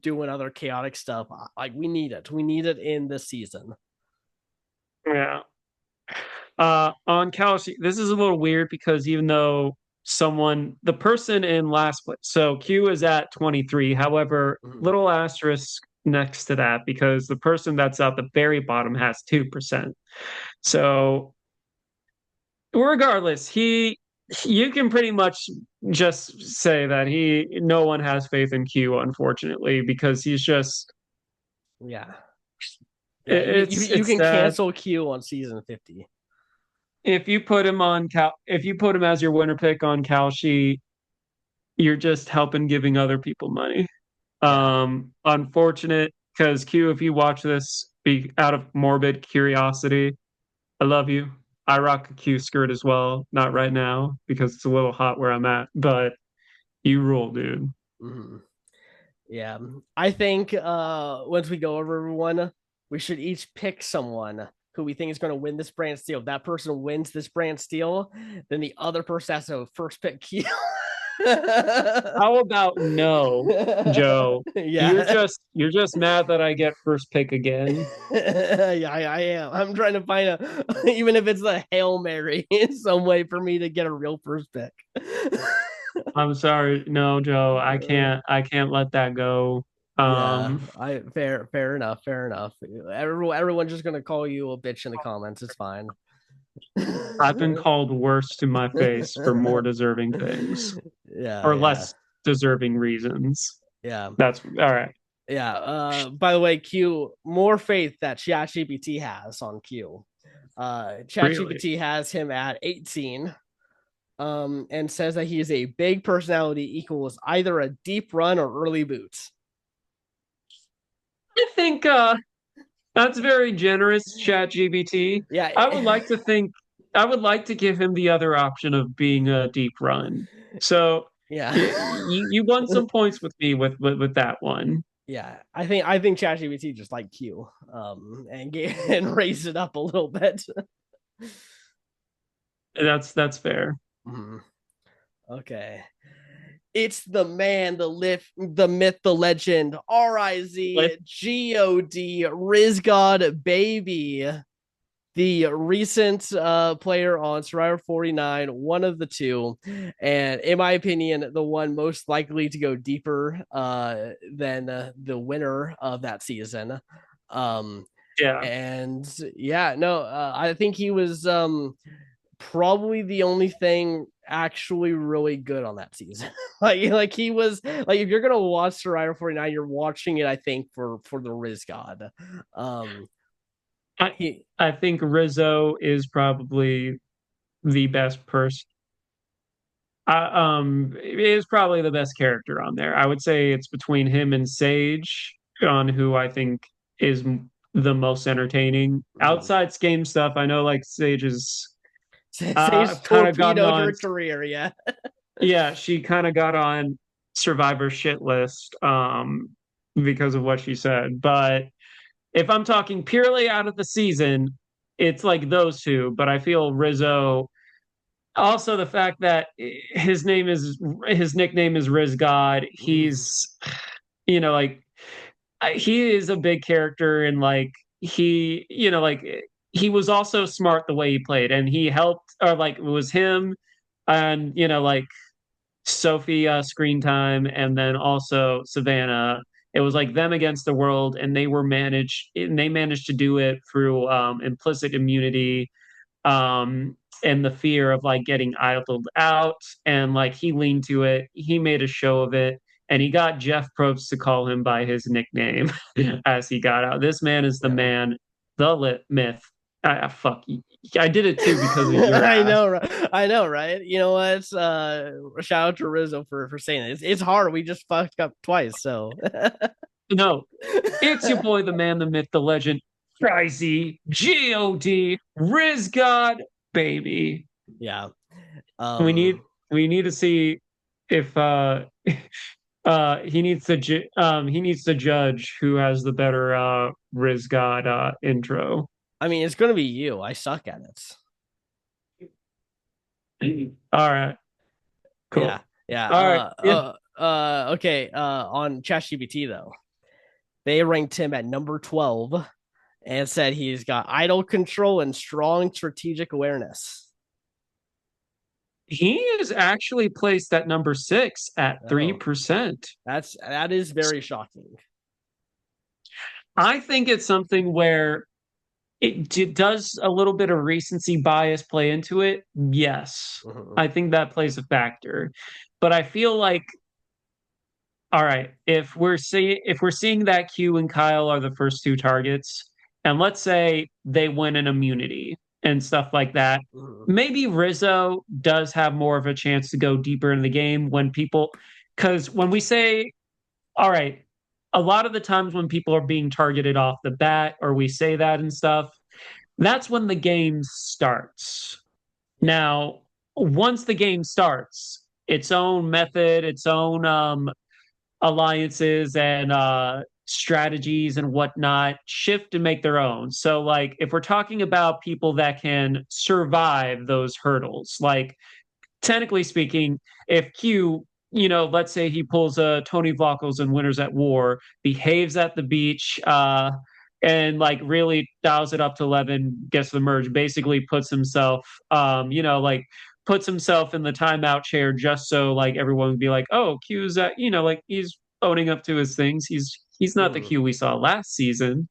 doing other chaotic stuff. Like we need it. We need it in this season. Yeah. On Kalashi, this is a little weird because even though the person in last place, so Q is at 23. However, Mhm. little asterisk next to that because the person that's at the very bottom has 2%. So, regardless, you can pretty much just say that no one has faith in Q, unfortunately, because he's just, Yeah, yeah. You it's can sad. cancel Q on season 50. If you put him as your winner pick on Kalshi, you're just helping giving other people money. Yeah. Unfortunate because Q, if you watch this, be out of morbid curiosity, I love you. I rock a Q skirt as well. Not right Mm-hmm. now because it's a little hot where I'm at, but you rule, dude. Mm-hmm. Yeah. I think once we go over everyone, we should each pick someone who we think is going to win this Brantsteele. If that person wins this Brantsteele, then the other person has to first pick Q. How about no, Joe? Yeah. You're just mad that I get first pick again. Yeah, I am. I'm trying to find even if it's a Hail Mary in some way for me to get a real first pick. I'm sorry, no, Joe. I can't let that go. Yeah, Um, I fair enough, fair enough. Everyone's just gonna call you a bitch in the comments. It's fine. I've been called worse to my face for more deserving things Yeah, or yeah, less deserving reasons. yeah. That's all right. Yeah. By the way, Q, more faith that ChatGPT has on Q. Really? ChatGPT has him at 18, and says that he is a big personality equals either a deep run or early boots. I think that's very generous, ChatGPT. Yeah. I would like to think I would like to give him the other option of being a deep run. So Yeah. you won some points with me with that one. Yeah. I think ChatGPT just like Q, and raised it up a little bit. That's fair. Mhm. Okay. It's the man, the myth, the legend, Like, Rizgod, Rizgod baby, the recent player on Survivor 49, one of the two, and in my opinion, the one most likely to go deeper than the winner of that season. Um, yeah. and yeah, no, I think he was probably the only thing actually really good on that season. like he was like if you're gonna watch Survivor 49, you're watching it, I think, for the Riz God. Um I he I think Rizzo is probably the best person. Is probably the best character on there. I would say it's between him and Sage on who I think is the most entertaining. mhm. Outside game stuff, I know like Sage is Sage kind of gotten torpedoed on. her career, yeah. Yeah, she kind of got on Survivor shit list because of what she said. But if I'm talking purely out of the season, it's like those two. But I feel Rizzo. Also, the fact that his nickname is Riz God. Mhm. Like he is a big character, and like like he was also smart the way he played, and he helped, or like it was him, and like Sophie screen time, and then also Savannah. It was like them against the world, and they managed to do it through implicit immunity, and the fear of like getting idled out, and like he leaned to it, he made a show of it, and he got Jeff Probst to call him by his nickname as he got out. This man is the Yeah. man, the lit myth. Fuck, I did it too because of your I ass. know, right? I know, right? You know what? Shout out to Rizzo for saying it. It's hard. We just fucked up twice, so No, it's your boy, the man, the myth, the legend, Crazy God, Riz God, baby. yeah. We need Um, we need to see if he needs to judge who has the better Riz God intro. I mean, it's gonna be you. I suck at it. All right, Yeah, cool. yeah. All right, yeah. Okay. On ChatGPT though, they ranked him at number 12 and said he's got idle control and strong strategic awareness. He is actually placed at number 6 at Oh, 3%. that is very shocking. I think it's something where does a little bit of recency bias play into it? Yes. Mhm. I think that plays a factor. But I feel like, all right, if we're seeing that Q and Kyle are the first two targets, and let's say they win an immunity and stuff like that, Mhm. maybe Rizzo does have more of a chance to go deeper in the game when people, because when we say, all right, a lot of the times when people are being targeted off the bat, or we say that and stuff, that's when the game starts. Yeah. Now, once the game starts, its own method, its own alliances and strategies and whatnot shift and make their own. So, like, if we're talking about people that can survive those hurdles, like, technically speaking, if Q, let's say he pulls a Tony Vlockels and Winners at War, behaves at the beach, and like really dials it up to 11, gets the merge, basically puts himself, like puts himself in the timeout chair just so like everyone would be like, oh, Q's that, like he's owning up to his things. He's not the Mhm. Q we saw last season.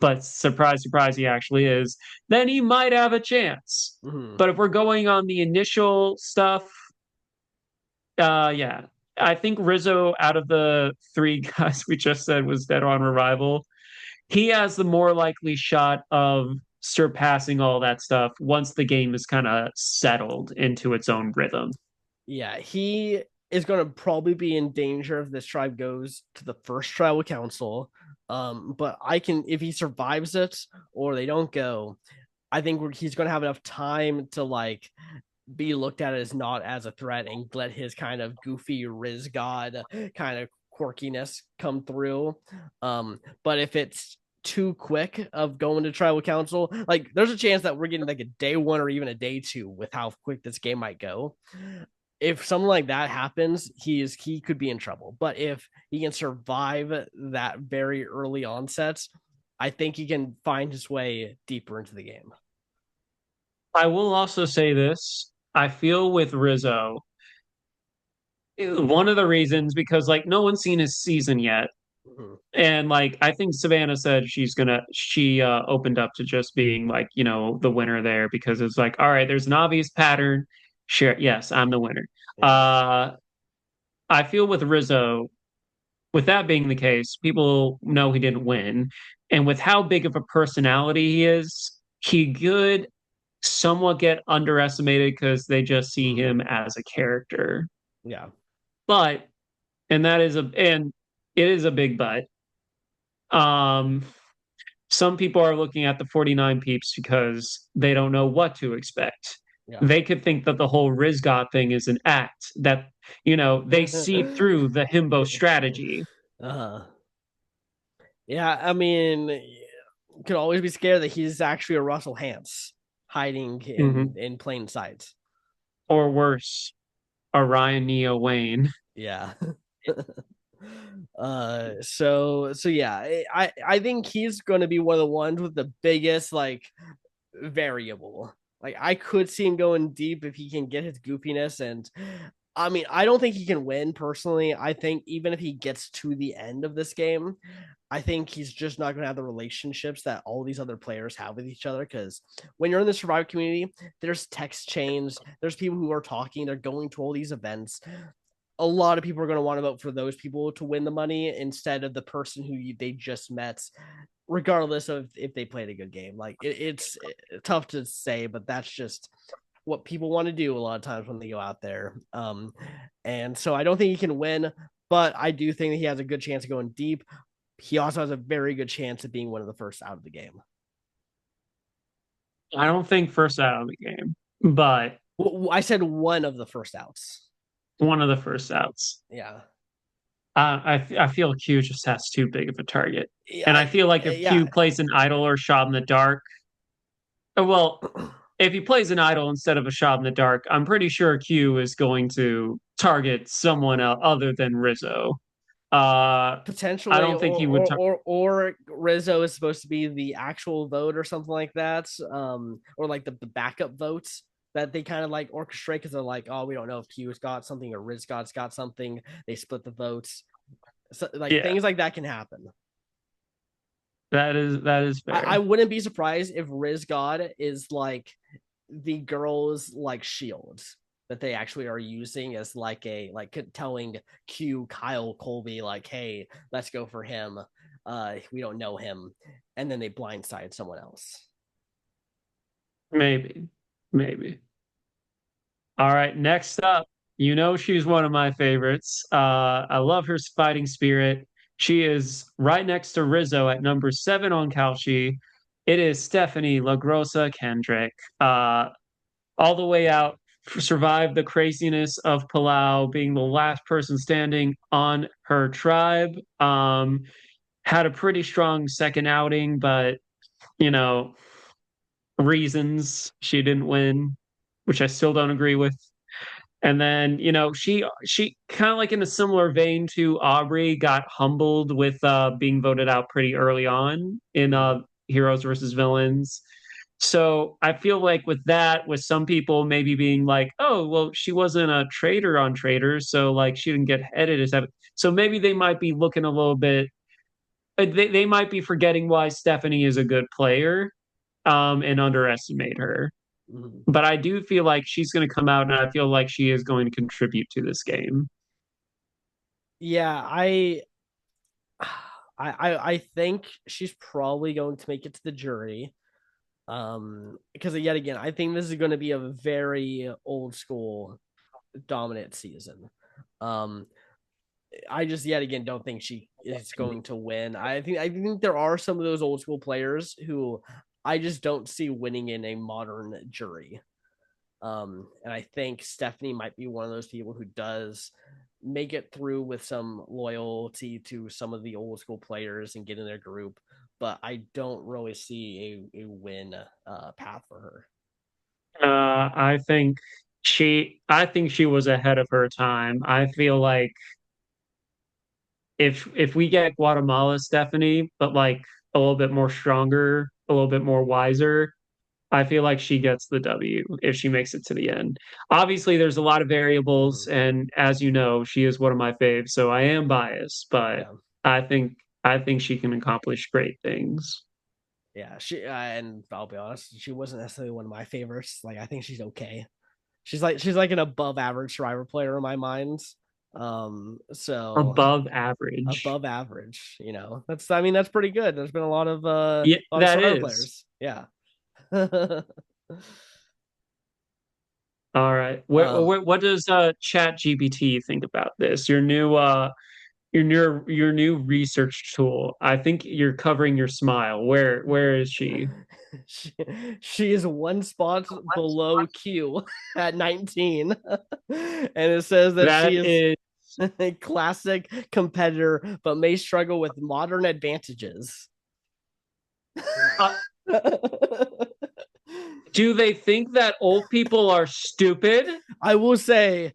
but surprise, surprise, he actually is, then he might have a chance. Mhm. But if we're going on the initial stuff, yeah, I think Rizzo, out of the three guys we just said was dead on arrival, he has the more likely shot of surpassing all that stuff once the game is kind of settled into its own rhythm. Yeah, he is going to probably be in danger if this tribe goes to the first tribal council. But I can, if he survives it or they don't go, I think he's going to have enough time to like be looked at as not as a threat and let his kind of goofy Riz God kind of quirkiness come through. But if it's too quick of going to tribal council, like there's a chance that we're getting like a day one or even a day two with how quick this game might go. If something like that happens, he could be in trouble. But if he can survive that very early onset, I think he can find his way deeper into the game. I will also say this. I feel with Rizzo, one of the reasons because like no one's seen his season yet. Mhm. And like I think Savannah said she opened up to just being like, the winner there because it's like, all right, there's an obvious pattern. Sure, yes, I'm the winner. Yeah. Uh I feel with Rizzo, with that being the case, people know he didn't win. And with how big of a personality he is, he could somewhat get underestimated because they just see Mhm. him as a character. Yeah. But and it is a big but. Um some people are looking at the 49 peeps because they don't know what to expect. Yeah. They could think that the whole Rizgod thing is an act, that, they see through the himbo strategy. uh Yeah, I mean, could always be scared that he's actually a Russell Hance hiding in Mhm. plain sight. Or worse, Orion Neo Wayne. Yeah. So yeah, I think he's going to be one of the ones with the biggest like variable. Like I could see him going deep if he can get his goofiness, and I mean, I don't think he can win personally. I think even if he gets to the end of this game, I think he's just not going to have the relationships that all these other players have with each other. Because when you're in the survivor community, there's text chains, there's people who are talking, they're going to all these events. A lot of people are going to want to vote for those people to win the money instead of the person they just met, regardless of if they played a good game. Like it's tough to say, but that's just what people want to do a lot of times when they go out there. And so I don't think he can win, but I do think that he has a good chance of going deep. He also has a very good chance of being one of the first out of the game. I don't think first out of the game, but Well, I said one of the first outs. one of the first outs. Yeah. I feel Q just has too big of a target. And Yeah. I feel like if Yeah. Q plays an idol or shot in the dark, well, if he plays an idol instead of a shot in the dark, I'm pretty sure Q is going to target someone else other than Rizzo. Uh, I Potentially, don't think he would. or Rizzo is supposed to be the actual vote or something like that, or like the backup votes that they kind of like orchestrate because they're like, oh, we don't know if Q's got something or Riz got something. They split the votes, so like Yeah, things like that can happen. that is I fair. wouldn't be surprised if Riz God is like the girls like shields that they actually are using as like a like telling Q Kyle Colby like, hey, let's go for him. We don't know him, and then they blindside someone else. Maybe, maybe. All right, next up, she's one of my favorites. I love her fighting spirit. She is right next to Rizzo at number 7 on Calci. It is Stephanie LaGrossa Kendrick. All the way out, survived the craziness of Palau, being the last person standing on her tribe. Had a pretty strong second outing, but you know, reasons she didn't win, which I still don't agree with. And then, she kind of like in a similar vein to Aubrey, got humbled with being voted out pretty early on in Mm-hmm. Heroes versus Villains. So I feel like with that, with some people maybe being like, oh, well, she wasn't a traitor on Traitors, so like she didn't get edited as that. So maybe they might be looking a little bit they might be forgetting why Stephanie is a good player, and underestimate her. Mhm. But I do feel like she's going to come out, and I feel like she is going to contribute to this game. Yeah, I think she's probably going to make it to the jury. Because yet again, I think this is going to be a very old school dominant season. Um, I just yet again don't think she is going to win. I think there are some of those old school players who I just don't see winning in a modern jury. And I think Stephanie might be one of those people who does make it through with some loyalty to some of the old school players and get in their group. But I don't really see a win path for her. I think she was ahead of her time. I feel like if we get Guatemala Stephanie, but like a little bit more stronger, a little bit more wiser, I feel like she gets the W if she makes it to the end. Obviously, there's a lot of variables, Mhm. and as you know, she is one of my faves, so I am biased, but Yeah. I think I think she can accomplish great things. Yeah, and I'll be honest, she wasn't necessarily one of my favorites. Like I think she's okay. She's like an above average Survivor player in my mind. So Above average. above average, That's I mean that's pretty good. There's been Yeah, a lot of that Survivor is. players. Yeah. All right. um What does Chat GPT think about this? Your new research tool. I think you're covering your smile. Where is she? she, she is one spot below Q at 19. And it says that she That is is a classic competitor but may struggle with modern advantages. uh, do they think that old people are stupid? I will say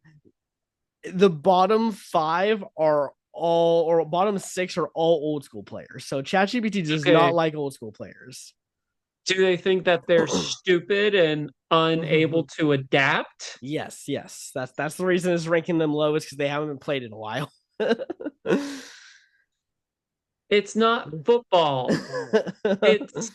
the bottom five are all, or bottom six are all old school players. So ChatGPT does not Okay. like old school players. Do they think that they're stupid and unable to adapt? Yes, yes. That's the reason it's ranking them low is because they haven't been played in a while. It's not football. It's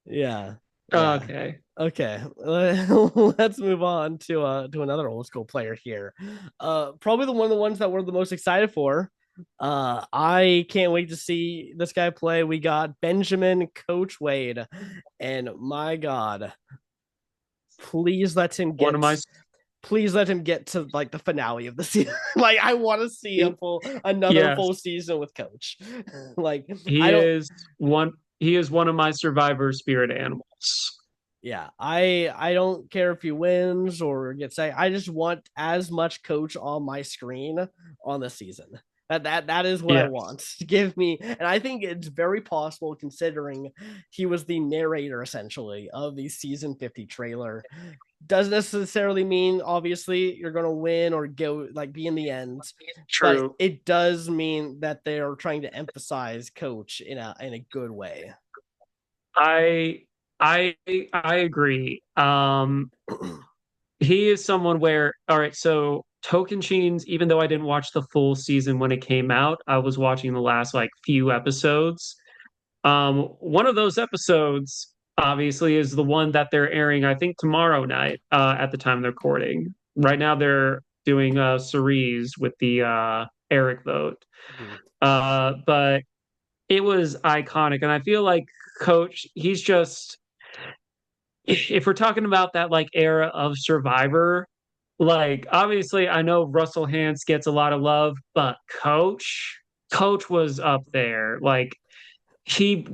Yeah, yeah. okay. Okay, let's move on to another old school player here. Probably the one of the ones that we're the most excited for. I can't wait to see this guy play. We got Benjamin Coach Wade, and my God, please let him One of get my please let him get to like the finale of the season. Like I want to see another yes, full season with Coach. Like he I don't is one he is one of my survivor spirit animals. Yeah, I don't care if he wins or gets say. I just want as much Coach on my screen on the season. That is what I Yes. want. Give me, and I think it's very possible considering he was the narrator essentially of the season 50 trailer. Doesn't necessarily mean obviously you're gonna win or go like be in the end, but True. it does mean that they are trying to emphasize Coach in a good way. I I agree. He is someone where, all right, so Tokenshiens, even though I didn't watch the full season when it came out, I was watching the last like few episodes. One of those episodes, obviously, is the one that they're airing, I think, tomorrow night, at the time of the recording. Right now, they're doing Cerise with the Eric vote. But it was iconic. And I feel like Coach, he's just, if we're talking about that like era of Survivor, like obviously I know Russell Hantz gets a lot of love, but Coach was up there. Like he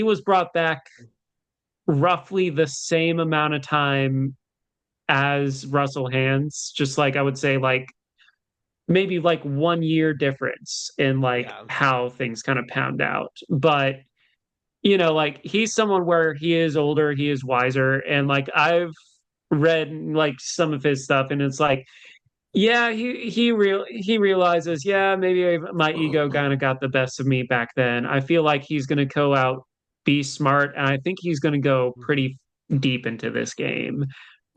was brought back roughly the same amount of time as Russell Hantz, just like I would say like maybe like 1 year difference in like Yeah. how things kind of pound out. But like he's someone where he is older, he is wiser, and like I've read like some of his stuff, and it's like, yeah, he realizes, yeah, maybe my ego kind of got the best of me back then. I feel like he's gonna go out, be smart, and I think he's gonna go pretty deep into this game.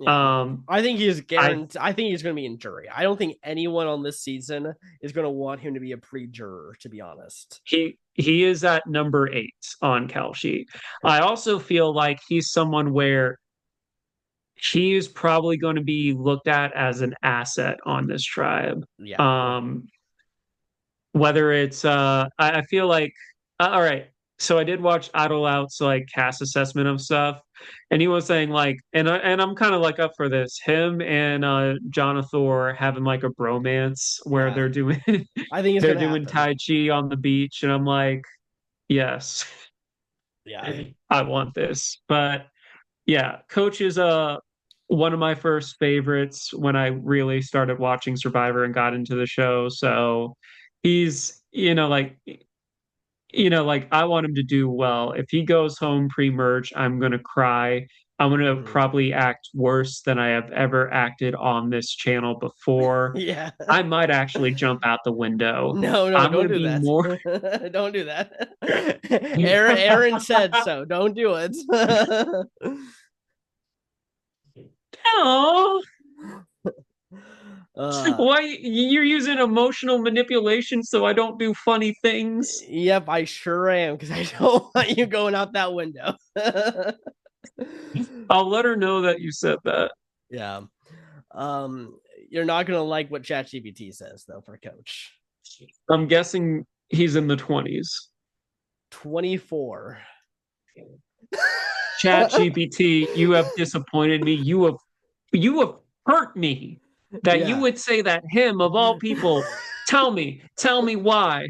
Yeah. Um, I think he's I guaranteed. I think he's going to be in jury. I don't think anyone on this season is going to want him to be a pre-juror, to be honest. he is at number 8 on Cal Sheet. I also feel like he's someone where he is probably going to be looked at as an asset on this tribe. Yeah. Um, whether it's I feel like all right. So I did watch Idle Out's like cast assessment of stuff, and he was saying like, I'm kind of like up for this. Him and Jonathan having like a bromance where Yeah. they're doing I think it's they're going to doing happen. Tai Chi on the beach, and I'm like, yes, Yeah. I want this. But yeah, Coach is one of my first favorites when I really started watching Survivor and got into the show. So he's, like I want him to do well. If he goes home pre-merge, I'm gonna cry. I'm gonna Mhm. probably act worse than I have ever acted on this channel before. Yeah. I might actually jump out the window. No, no, I'm don't gonna do be that. more. Don't do that. Aaron said so. Don't do it. Oh, uh, why you're using emotional manipulation so I don't do funny things? yep, I sure am because I don't want you going out that window. I'll let her know that you said that. Yeah. Um, you're not gonna like what ChatGPT says though for coach. I'm guessing he's in the 20s. 24. Chat GPT, you have disappointed me. You have hurt me. That you Yeah. would say that him of all people. Tell me why.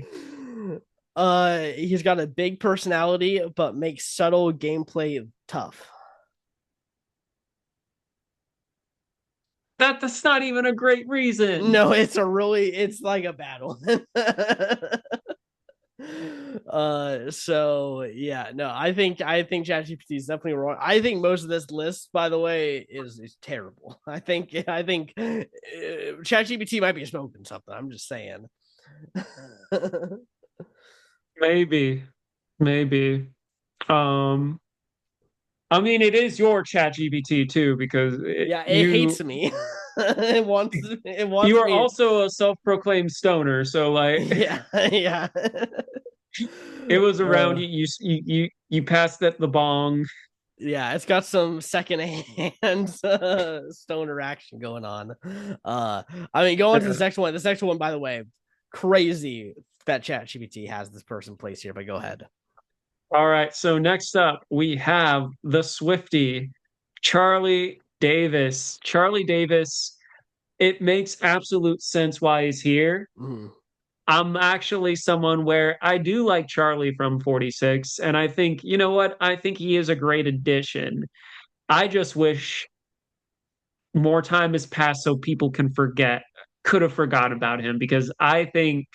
He's got a big personality, but makes subtle gameplay tough. That's not even a great reason. No, it's like a battle. So yeah, no, I think ChatGPT is definitely wrong. I think most of this list, by the way, is terrible. I think ChatGPT might be smoking something. I'm just saying. Maybe. Maybe. Um I mean it is your chat GPT too, because Yeah, it you hates me. it wants you are me. also a self-proclaimed stoner, so like Yeah, yeah. it was around uh, you. You passed at the bong. yeah, it's got some secondhand stoner action going on. Uh, I mean, go on to this next one. This next one, by the way, crazy that ChatGPT has this person placed here. But go ahead. All right. So next up, we have the Swifty, Charlie Davis. Charlie Davis. It makes absolute sense why he's here. Mm, I'm actually someone where I do like Charlie from 46, and I think, you know what? I think he is a great addition. I just wish more time has passed so people could have forgotten about him, because I think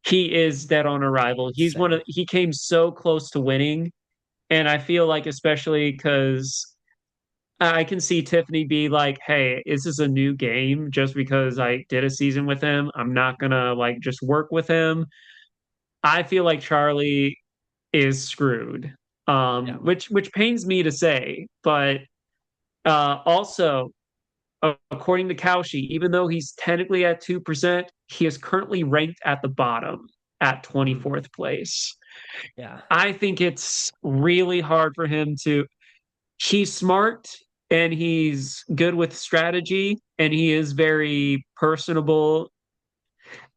he is dead on arrival. same. He came so close to winning, and I feel like especially because I can see Tiffany be like, "Hey, this is a new game. Just because I did a season with him, I'm not gonna like just work with him." I feel like Charlie is screwed, Yeah. which pains me to say, but also according to Cauchy, even though he's technically at 2%, he is currently ranked at the bottom at Mm, 24th place. yeah. I think it's really hard for him to. He's smart and he's good with strategy and he is very personable.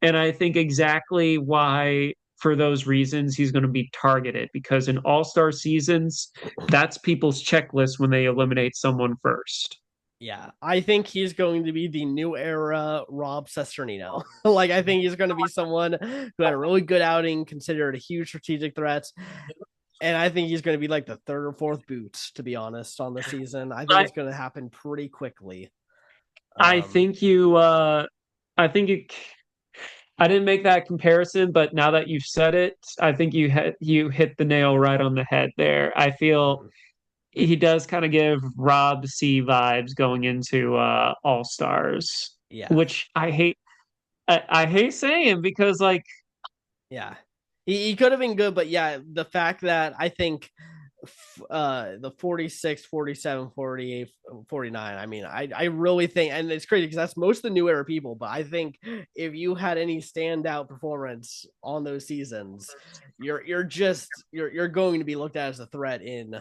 And I think exactly why, for those reasons, he's going to be targeted, because in all star seasons, that's people's checklist when they eliminate someone first. Yeah, I think he's going to be the new era Rob Cesternino. Like, I think he's going to be someone who had a really good outing, considered a huge strategic threat, and I think he's going to be like the third or fourth boot, to be honest, on the season. I think I, it's going to happen pretty quickly. I Um, think I think you, I didn't make that comparison, but now that you've said it, I think you hit the nail right on the head there. I feel he does kind of give Rob C vibes going into All Stars, yeah, which I hate saying, because like yeah, he could have been good, but yeah, the fact that I think the 46, 47, 48, 49. I mean, I really think, and it's crazy because that's most of the new era people, but I think if you had any standout performance on those seasons, you're going to be looked at as a threat in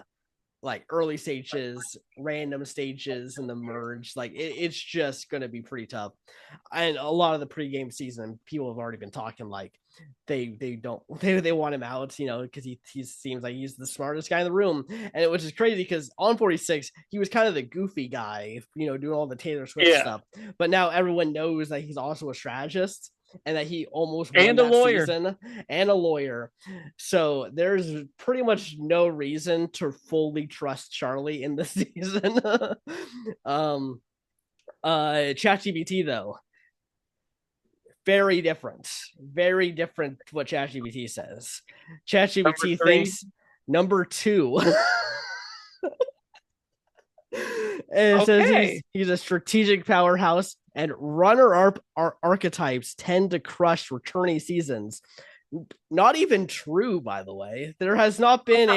like early stages, random stages in the merge. Like it's just going to be pretty tough. And a lot of the pregame season, people have already been talking like they don't they want him out, because he seems like he's the smartest guy in the room, and it which is crazy because on 46 he was kind of the goofy guy, doing all the Taylor Swift Yeah. stuff, but now everyone knows that he's also a strategist and that he almost won And a that lawyer. season and a lawyer. So there's pretty much no reason to fully trust Charlie in this season. um ChatGPT though, very different what ChatGPT says. Number ChatGPT three. thinks number two. And it says Okay. he's a strategic powerhouse, and runner-up archetypes tend to crush returning seasons. Not even true, by the way. There has not been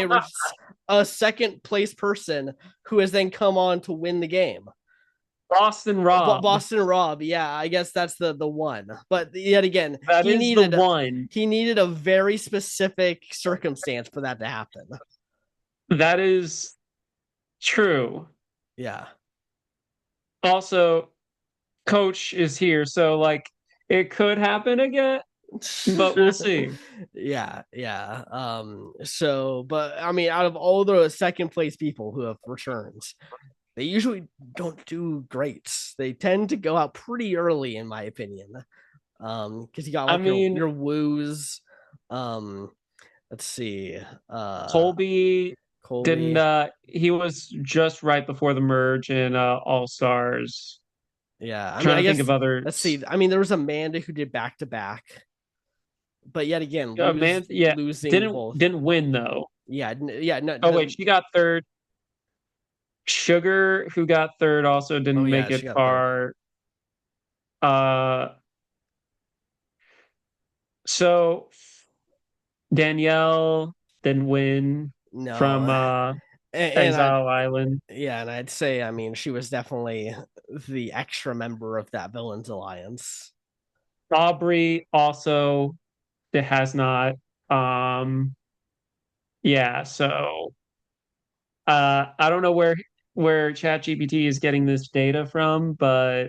a second place person who has then come on to win the game. Boston Rob. Boston Rob, yeah, I guess that's the one. But yet again, That is the one. he needed a very specific circumstance for that to happen. That is true. Yeah. Also, coach is here, so like it could happen again, but we'll see. Yeah. So, but I mean, out of all the second place people who have returns, they usually don't do great. They tend to go out pretty early, in my opinion. Because you got I like mean, your woos. Um, let's see. Colby didn't Colby. he was just right before the merge in All Stars. Yeah, I mean, Trying I to think of guess let's others. see. I mean, there was Amanda who did back to back, but yet again, Man, yeah, losing didn't both. didn't win though. Yeah, no, Oh wait, she got third. Sugar, who got third, also oh didn't yeah, make she it got third. far. Uh, so Danielle didn't win from No, and I Exile Island. yeah, and I'd say, I mean, she was definitely the extra member of that villains alliance. Aubrey also that has not. Um, yeah, so I don't know where ChatGPT is getting this data from, but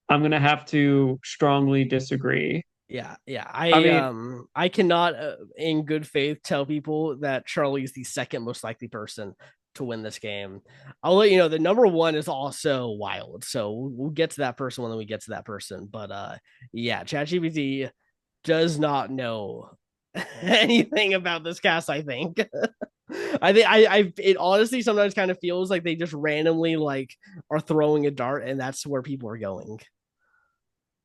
I'm gonna have to strongly disagree. Yeah. I mean, I cannot, in good faith, tell people that Charlie is the second most likely person to win this game. I'll let you know the number one is also wild, so we'll get to that person when we get to that person. But yeah, ChatGPT does not know anything about this cast. I think. I think it honestly sometimes kind of feels like they just randomly like are throwing a dart, and that's where people are going.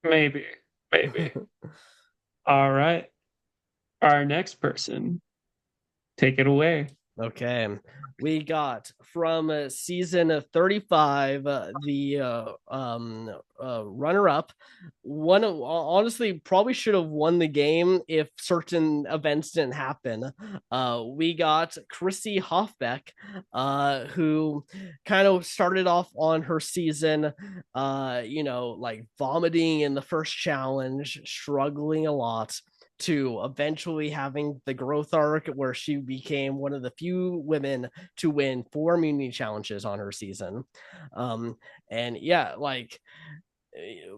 maybe, maybe. All right. Our next person, take it away. Okay. We got from season 35, the runner up. One honestly probably should have won the game if certain events didn't happen. We got Chrissy Hoffbeck, who kind of started off on her season, like vomiting in the first challenge, struggling a lot, to eventually having the growth arc where she became one of the few women to win 4 immunity challenges on her season. Um, and yeah, like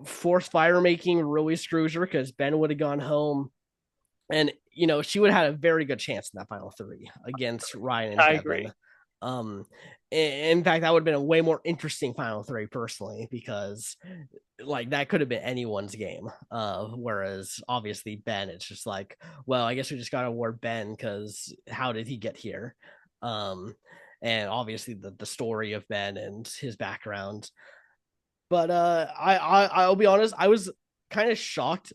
forced fire making really screws her because Ben would have gone home. And she would have had a very good chance in that final three against Ryan and I Devin. agree. Um, in fact, that would have been a way more interesting final three personally, because like that could have been anyone's game. Whereas obviously Ben, it's just like, well, I guess we just got to award Ben because how did he get here? Um, and obviously the story of Ben and his background. But I'll be honest, I was kind of shocked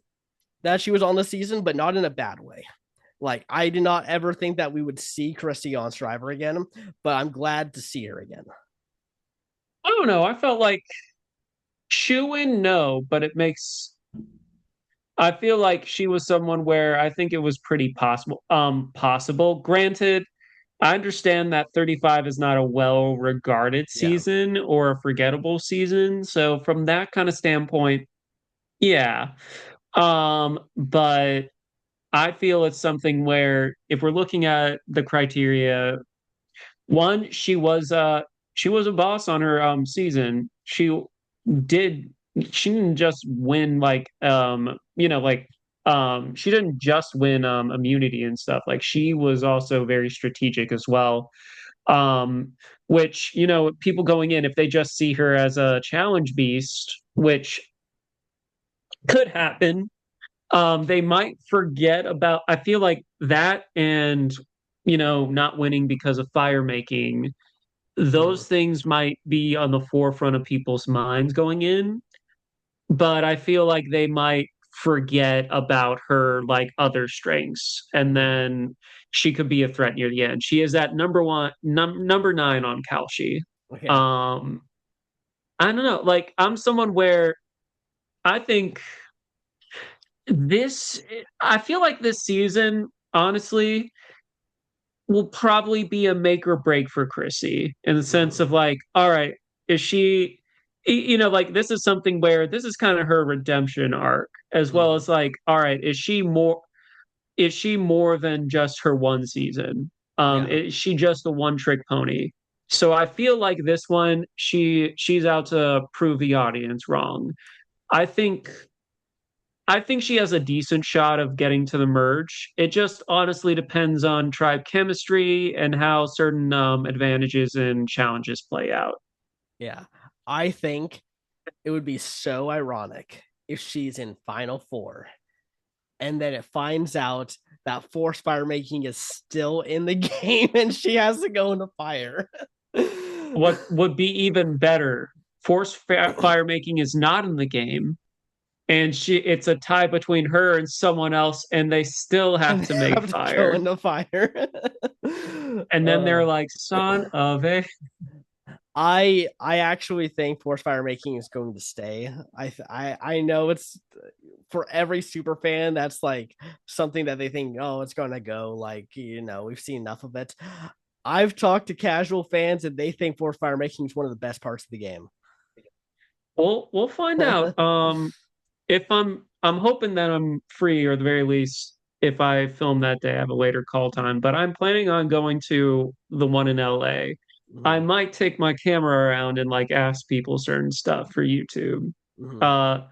that she was on the season, but not in a bad way. Like I did not ever think that we would see Christy on Striver again, but I'm glad to see her again. I don't know. I felt like Chewin, no, but it makes. I feel like she was someone where I think it was pretty possible. Possible. Granted, I understand that 35 is not a well-regarded Yeah. season or a forgettable season. So from that kind of standpoint, yeah. But I feel it's something where if we're looking at the criteria, one, she was a boss on her season. Did she didn't just win like she didn't just win immunity and stuff. Like she was also very strategic as well. Um which, people going in, if they just see her as a challenge beast, which could happen, they might forget about, I feel like that, and not winning because of fire making, Mhm. those things might be on the forefront of people's minds going in, but I feel like they might forget about her like other strengths, and Mhm. then she could be a threat near the end. She is at number 9 on Kalshi. Okay. um I don't know, like I'm someone where I think this I feel like this season, honestly, will probably be a make or break for Chrissy, in the sense Mhm. of like, all right, is she, like this is something where this is kind of her redemption arc, as well Mhm. as like, all right, is she more than just her one season? Yeah. Is she just a one trick pony? So I feel like this one, she's out to prove the audience wrong. I think I think she has a decent shot of getting to the merge. It just honestly depends on tribe chemistry and how certain advantages and challenges play out. Yeah. I think it would be so ironic if she's in Final Four and then it finds out that force fire making is still in the game and she has to go into fire. What would be even better, fire making is not in the game, and it's a tie between her and someone else, and they still have And to make have to go fire. into fire. And then uh, they're like, son of a. I actually think force fire making is going to stay. I know it's for every super fan that's like something that they think, oh, it's gonna go. Like, we've seen enough of it. I've talked to casual fans and they think force fire making is one of the best parts of the game. We'll find out. If I'm hoping that I'm free, or at the very least, if I film that day, I have a later call time. But I'm planning on going to the one in LA. I Mhm. might take my camera around and like ask people certain stuff for YouTube. Mhm. Uh,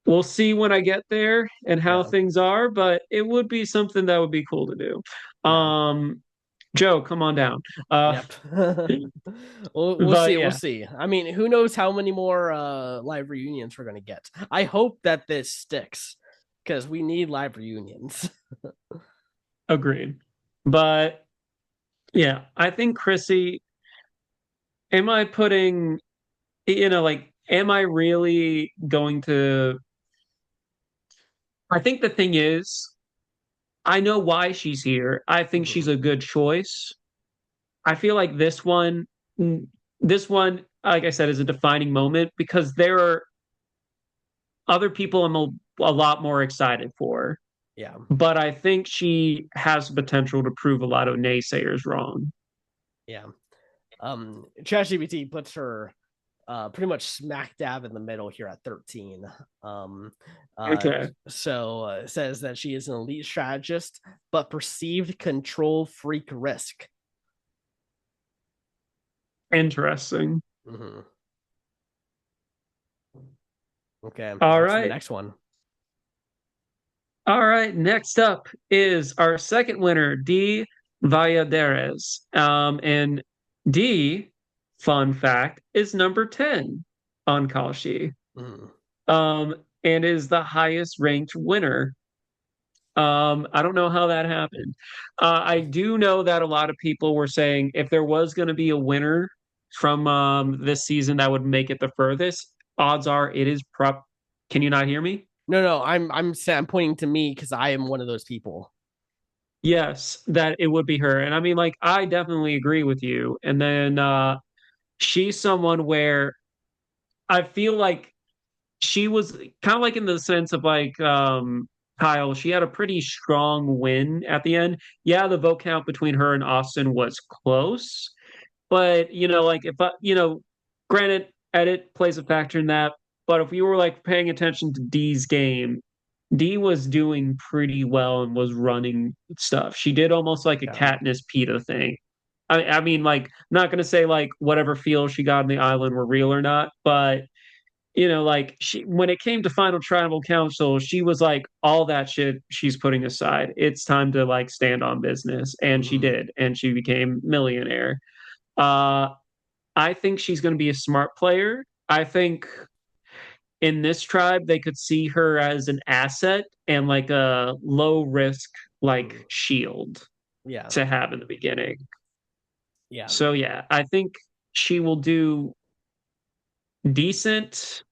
we'll see when I get there and how Yeah. things are, but it would be something that would be cool to do. Yeah. Joe, come on down. Uh, Yep. We'll but see. We'll yeah, see. I mean, who knows how many more live reunions we're gonna get. I hope that this sticks because we need live reunions. agreed. But yeah, I think Chrissy, am I putting, like, am I really going to? I think the thing is, I know why she's here. I think she's Mhm. a good choice. I feel like mm, this one, like I said, is a defining moment because there are other people a lot more excited for. Yeah. But I think she has the potential to prove a lot of naysayers wrong. Yeah. ChatGPT puts her pretty much smack dab in the middle here at 13. Um, uh, Okay, it says that she is an elite strategist, but perceived control freak risk. interesting. Mm-hmm. Okay, All on to the right. next one. All right, next up is our second winner, D. Valladares. And D, fun fact, is number 10 on Kalshi. Mm-hmm. And is the highest ranked winner. I don't know how that happened. I do know that a lot of people were saying if there was going to be a winner from this season that would make it the furthest, odds are it is prop. Can you not hear me? No, no, I'm pointing to me because I am one of those people. Yes, that it would be her. And I mean, like, I definitely agree with you. And then she's someone where I feel like she was kind of like in the sense of like Kyle, she had a pretty strong win at the end. Yeah, the vote count between her and Austin was close, but like if granted, edit plays a factor in that. But if you were like paying attention to Dee's game, Dee was doing pretty well and was running stuff. She did almost like a Yeah. Katniss Peta thing. I mean, like, not gonna say like whatever feels she got on the island were real or not, but like she when it came to final tribal council, she was like, all that shit she's putting aside. It's time to like stand on business. And she Hmm. did, and she became millionaire. Uh I think she's gonna be a smart player. I think in this tribe they could see her as an asset and like a low risk Hmm. like shield Yeah. to have in the beginning. Yeah. So yeah, I think she will do decent,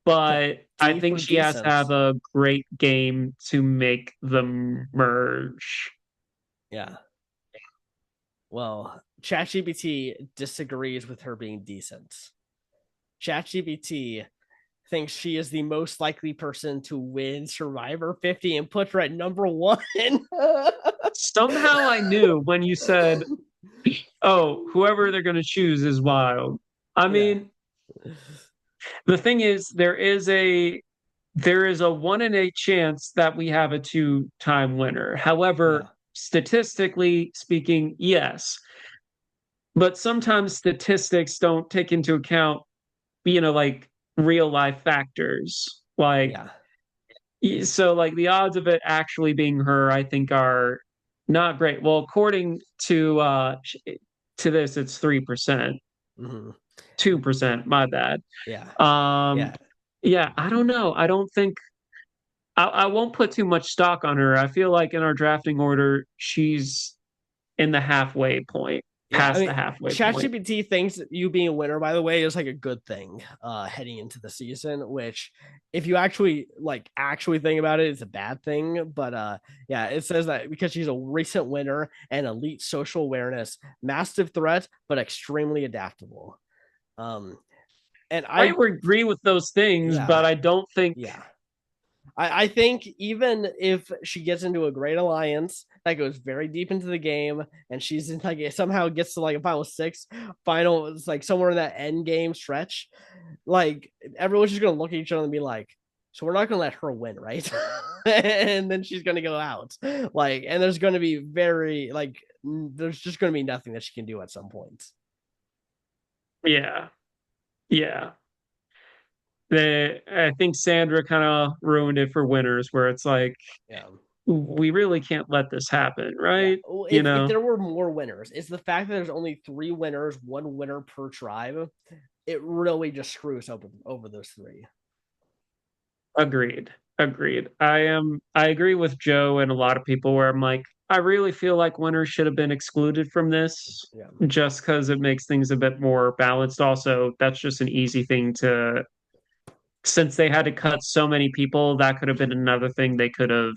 but I D think for she has to decent. have a great game to make them merge. Yeah. Well, ChatGPT disagrees with her being decent. ChatGPT thinks she is the most likely person to win Survivor 50 and puts her at number one. Somehow I knew when you said, "Oh, whoever they're going to choose is wild." I Yeah. mean, the thing is, there is a 1 in 8 chance that we have a two-time winner. However, Yeah. statistically speaking, yes. But sometimes statistics don't take into account, like real life factors. Like, Yeah. so like the odds of it actually being her, I think, are not great. Well, according to this, it's 3%, Hmm. 2%, my bad. Yeah. Um, Yeah. yeah, I don't know. I don't think I won't put too much stock on her. I feel like in our drafting order, she's in the halfway point, Yeah. I past mean, the halfway point. ChatGPT thinks you being a winner, by the way, is like a good thing heading into the season, which if you actually think about it, it's a bad thing. But yeah, it says that because she's a recent winner and elite social awareness, massive threat, but extremely adaptable. Um, and I I agree with those things, yeah, but I don't think. yeah. I think even if she gets into a great alliance that goes very deep into the game and she's in like somehow gets to like a final six, final it's like somewhere in that end game stretch, like everyone's just gonna look at each other and be like, so we're not gonna let her win, right? And then she's gonna go out. Like, and there's gonna be very like there's just gonna be nothing that she can do at some point. Yeah, yeah. I think Sandra kind of ruined it for winners, where it's like Yeah. we really can't let this happen, Yeah. right? Well, You if know, there were more winners, it's the fact that there's only three winners, one winner per tribe. It really just screws over those three. agreed, agreed. I agree with Joe and a lot of people where I'm like, I really feel like winners should have been excluded from this Yeah. just because it makes things a bit more balanced. Also, that's just an easy thing to, since they had to cut so many people, that could have been another thing they could have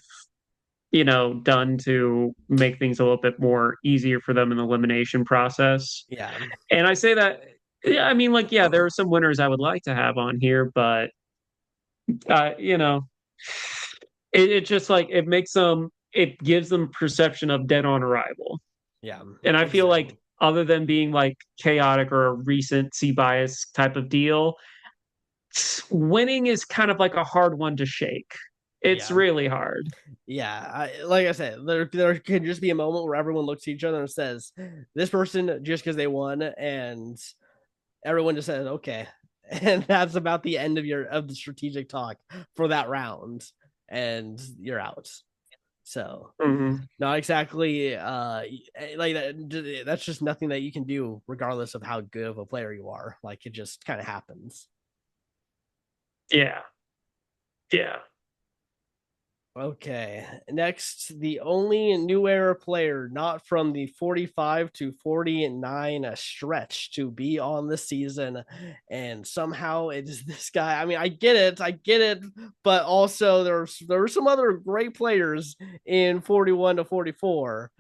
done to make things a little bit more easier for them in the elimination process. Yeah. And I say that, yeah, I mean, like, yeah, there are some winners I would like to have on here, but uh, you know, it just like it gives them perception of dead on arrival. Yeah. And I feel like Exactly. other than being like chaotic or a recency bias type of deal, winning is kind of like a hard one to shake. It's Yeah. really hard. Yeah. Like I said, there could just be a moment where everyone looks at each other and says, "This person just because they won," and everyone just says, "Okay," and that's about the end of the strategic talk for that round, and you're out. So Mhm. not exactly like that. That's just nothing that you can do, regardless of how good of a player you are. Like it just kind of happens. Yeah. Yeah. Okay. Next, the only new era player not from the 45 to 49 stretch to be on the season. And somehow it is this guy. I mean, I get it, but also there were some other great players in 41 to 44.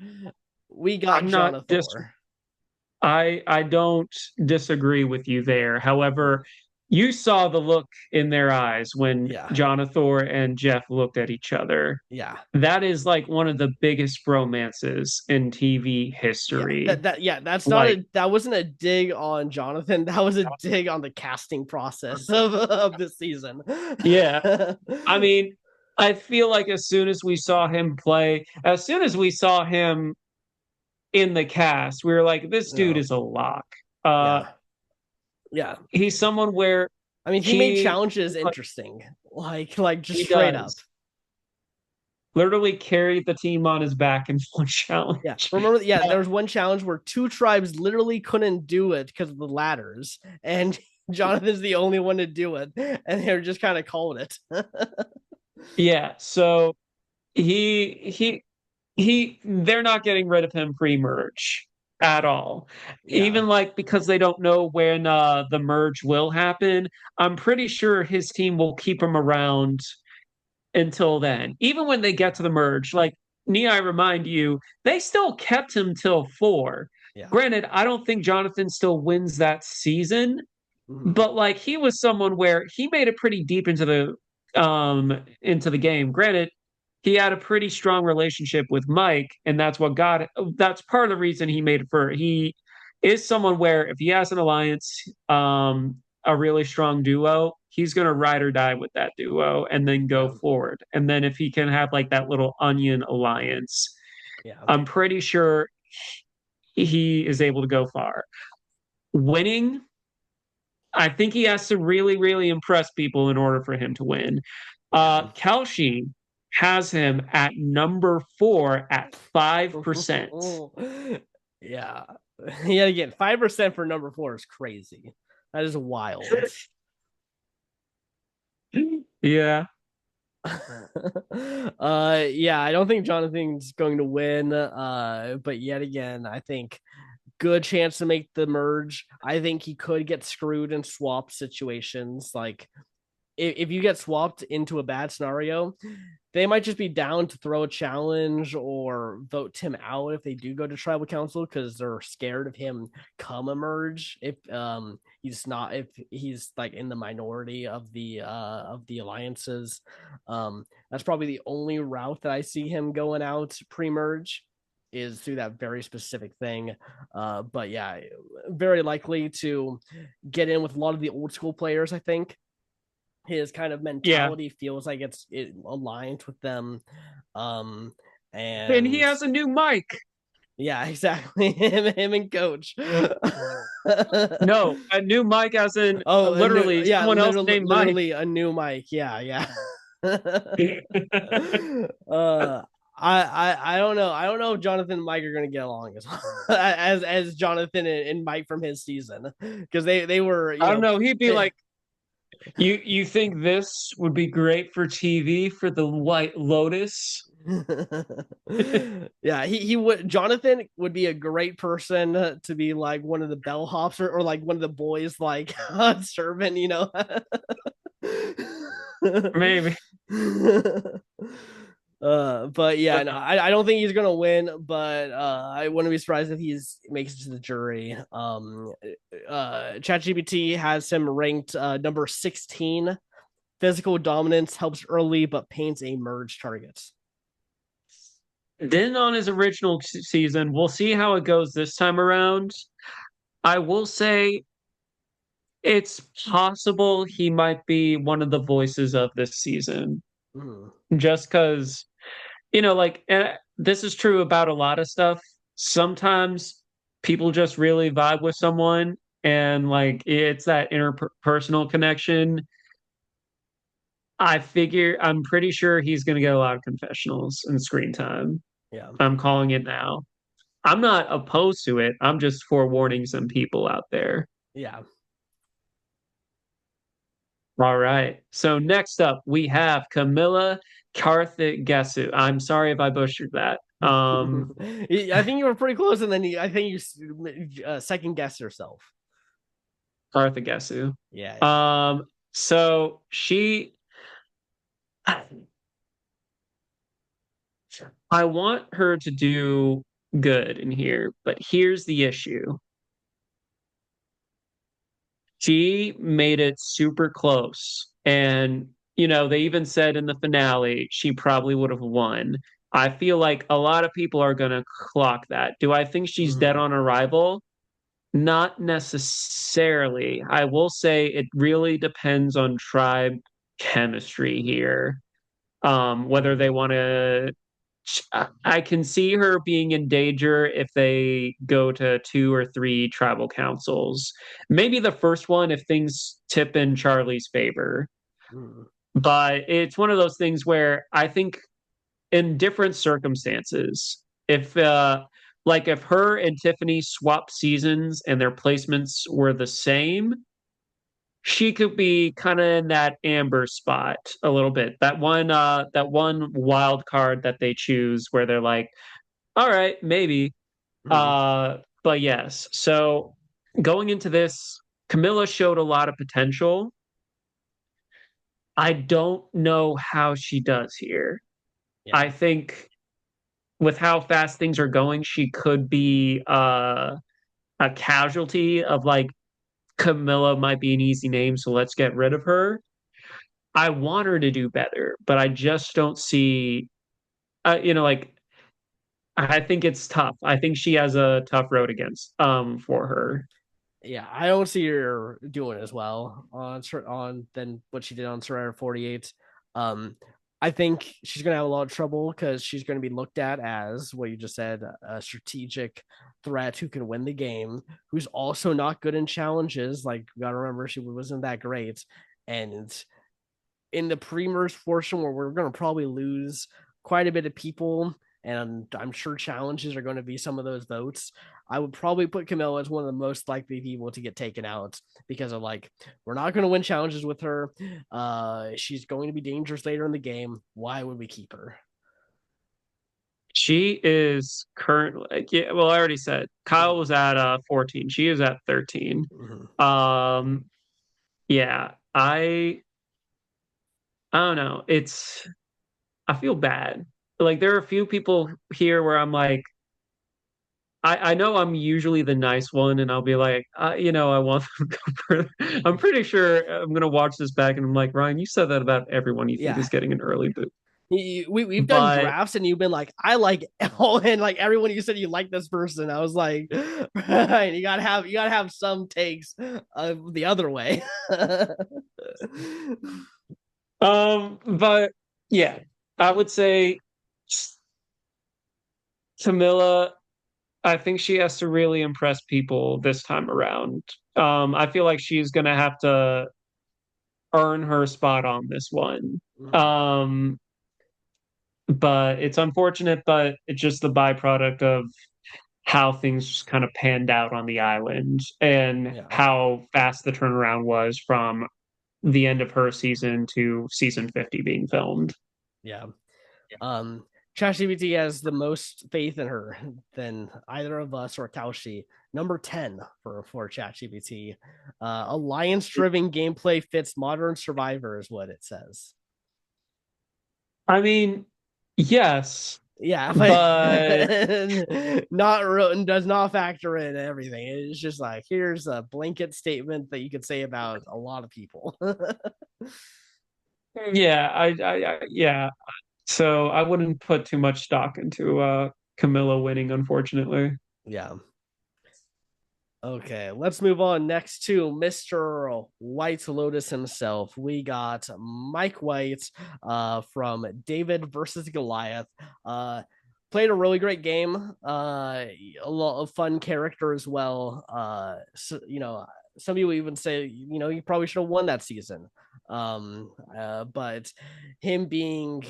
We got I'm not dis Jonathan. I don't disagree with you there. However, you saw the look in their eyes when Yeah. Jonathan and Jeff looked at each other. Yeah. That is like one of the biggest romances in TV Yeah. history. That's not Like, a that wasn't a dig on Jonathan. That was a dig on the casting process of this season. yeah. I mean, I feel like as soon as we saw him play, as soon as we saw him in the cast, we were like, this dude No. is a lock. Uh, Yeah. Yeah. he's someone where I mean, he made he challenges interesting. Like just he straight up. does literally carried the team on his back in one Yeah. challenge. Remember, yeah, there was one challenge where two tribes literally couldn't do it because of the ladders, and Jonathan's the only one to do it, and they're just kind of calling it. Yeah, so they're not getting rid of him pre-merge at all. Yeah. Even like because they don't know when the merge will happen, I'm pretty sure his team will keep him around until then. Even when they get to the merge, like I remind you, they still kept him till 4. Yeah. Granted, I don't think Jonathan still wins that season, Mhm. but like he was someone where he made it pretty deep into the game. Granted, he had a pretty strong relationship with Mike, and that's part of the reason he made it for he is someone where if he has an alliance, a really strong duo, he's gonna ride or die with that duo and then go Yeah. forward. And then if he can have like that little onion alliance, Yeah. I'm pretty sure he is able to go far. Winning, I think he has to really, really impress people in order for him to win. Yeah. Kalshi has him at number 4 at 5%. Yeah. Yeah, again, 5% for number 4 is crazy. That is wild. Yeah. Yeah, I don't think Jonathan's going to win. But yet again, I think good chance to make the merge. I think he could get screwed in swap situations. Like if you get swapped into a bad scenario, they might just be down to throw a challenge or vote Tim out if they do go to tribal council because they're scared of him come emerge if he's like in the minority of the alliances. That's probably the only route that I see him going out pre-merge is through that very specific thing. But yeah, very likely to get in with a lot of the old school players, I think his kind of Yeah. mentality feels like it aligns with them. Um, And he and has a new mic. yeah, exactly. Him and Coach. No, a new mic as in Oh, a new, literally yeah, someone else named Mike. literally a new mic. Yeah, yeah. uh, I don't know. I don't know if Jonathan and Mike are gonna get along as well as Jonathan and Mike from his season because they were I don't know. He'd be like, you think this would be great for TV for the White Lotus? Yeah, he would Jonathan would be a great person to be like one of the bellhops or like one of the boys like servant, you know. Maybe. But yeah, no, Uh, I don't think he's gonna win, but I wouldn't be surprised if he's makes it to the jury. ChatGPT has him ranked number 16. Physical dominance helps early, but paints a merge target. then on his original season, we'll see how it goes this time around. I will say it's possible he might be one of the voices of this season, Mm, just because, like, this is true about a lot of stuff. Sometimes people just really vibe with someone, and like it's that interpersonal connection. I'm pretty sure he's going to get a lot of confessionals and screen time. yeah, I'm calling it now. I'm not opposed to it. I'm just forewarning some people out there. yeah. All right. So next up, we have Camilla Karthikesu. I'm sorry if I butchered that. I think you were pretty close, and then I think you second guessed yourself. Karthikesu. Yeah, yeah. So she, I want her to do good in here, but here's the issue. She made it super close. And, they even said in the finale she probably would have won. I feel like a lot of people are going to clock that. Do I think she's dead Mhm. on arrival? Not necessarily. I will say it really depends on tribe chemistry here. Whether they Mhm. want to. I can see her being in danger if they go to two or three tribal councils. Maybe the first one if things tip in Charlie's favor. Mhm. But it's one of those things where I think in different circumstances, if if her and Tiffany swap seasons and their placements were the same, she could be kind of in that amber spot a little bit. That one wild card that they choose where they're like, all right, maybe. Mhm. But yes. So going into this, Camilla showed a lot of potential. I don't know how she does here. Yeah. I think with how fast things are going, she could be a casualty of like Camilla might be an easy name, so let's get rid of her. I want her to do better, but I just don't see. Like I think it's tough. I think she has a tough road against for her. Yeah, I don't see her doing as well on than what she did on Survivor 48. Um, I think she's gonna have a lot of trouble because she's gonna be looked at as what you just said, a strategic threat who can win the game, who's also not good in challenges. Like, you gotta remember she wasn't that great, and in the pre-merge portion where we're going to probably lose quite a bit of people, and I'm sure challenges are going to be some of those votes. I would probably put Camilla as one of the most likely people to get taken out because of like we're not going to win challenges with her. She's going to be dangerous later in the game. Why would we keep her? She is currently, yeah, well, I already said Kyle was at 14. She is at 13. Mm-hmm. Um, yeah, I don't know. I feel bad. Like there are a few people here where I'm like, I know I'm usually the nice one, and I'll be like, I want them to go further. I'm pretty sure I'm gonna watch this back, and I'm like, Ryan, you said that about everyone you think Yeah, is getting an early boot. we've done But drafts and you've been like, I like oh, and like everyone you said you like this person. I was like, right, you gotta have some takes the other way. but yeah, I would say Camilla, I think she has to really impress people this time around. I feel like she's gonna have to earn her spot on this one. Um, but it's unfortunate, but it's just the byproduct of how things kind of panned out on the island and Yeah, how fast the turnaround was from the end of her season to season 50 being filmed. yeah. Um, ChatGPT has the most faith in her than either of us or Kaushi. Number 10 for ChatGPT. Alliance-driven gameplay fits modern Survivor is what it says. I mean, yes, Yeah, but but not written does not factor in everything. It's just like here's a blanket statement that you could say about a lot of people. yeah, yeah. So I wouldn't put too much stock into Camilla winning, unfortunately. Yeah. Okay, let's move on next to Mr. White Lotus himself. We got Mike White from David versus Goliath. Played a really great game. A lot of fun character as well. Some people even say, he probably should have won that season. But him being,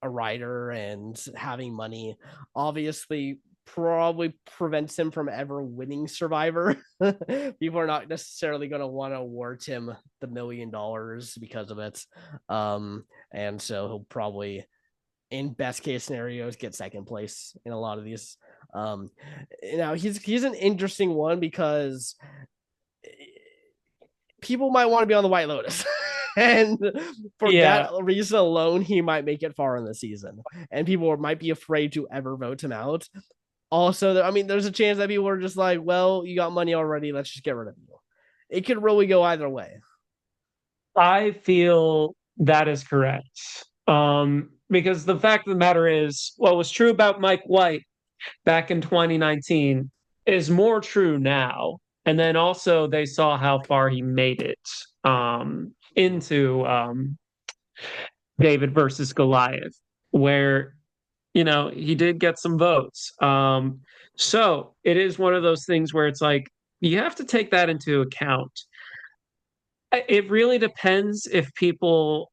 a writer and having money obviously probably prevents him from ever winning Survivor. People are not necessarily going to want to award him the $1 million because of it. And so he'll probably, in best case scenarios, get second place in a lot of these. Um, Now he's an interesting one because people might want to be on the White Lotus. And for that Yeah, reason alone, he might make it far in the season. And people might be afraid to ever vote him out. Also, I mean, there's a chance that people are just like, well, you got money already. Let's just get rid of you. it could really go either way. I feel that is correct. Because the fact of the matter is, what was true about Mike White back in 2019 is more true now. And then also they saw how far he made it into David versus Goliath, where he did get some votes. So it is one of those things where it's like you have to take that into account. It really depends if people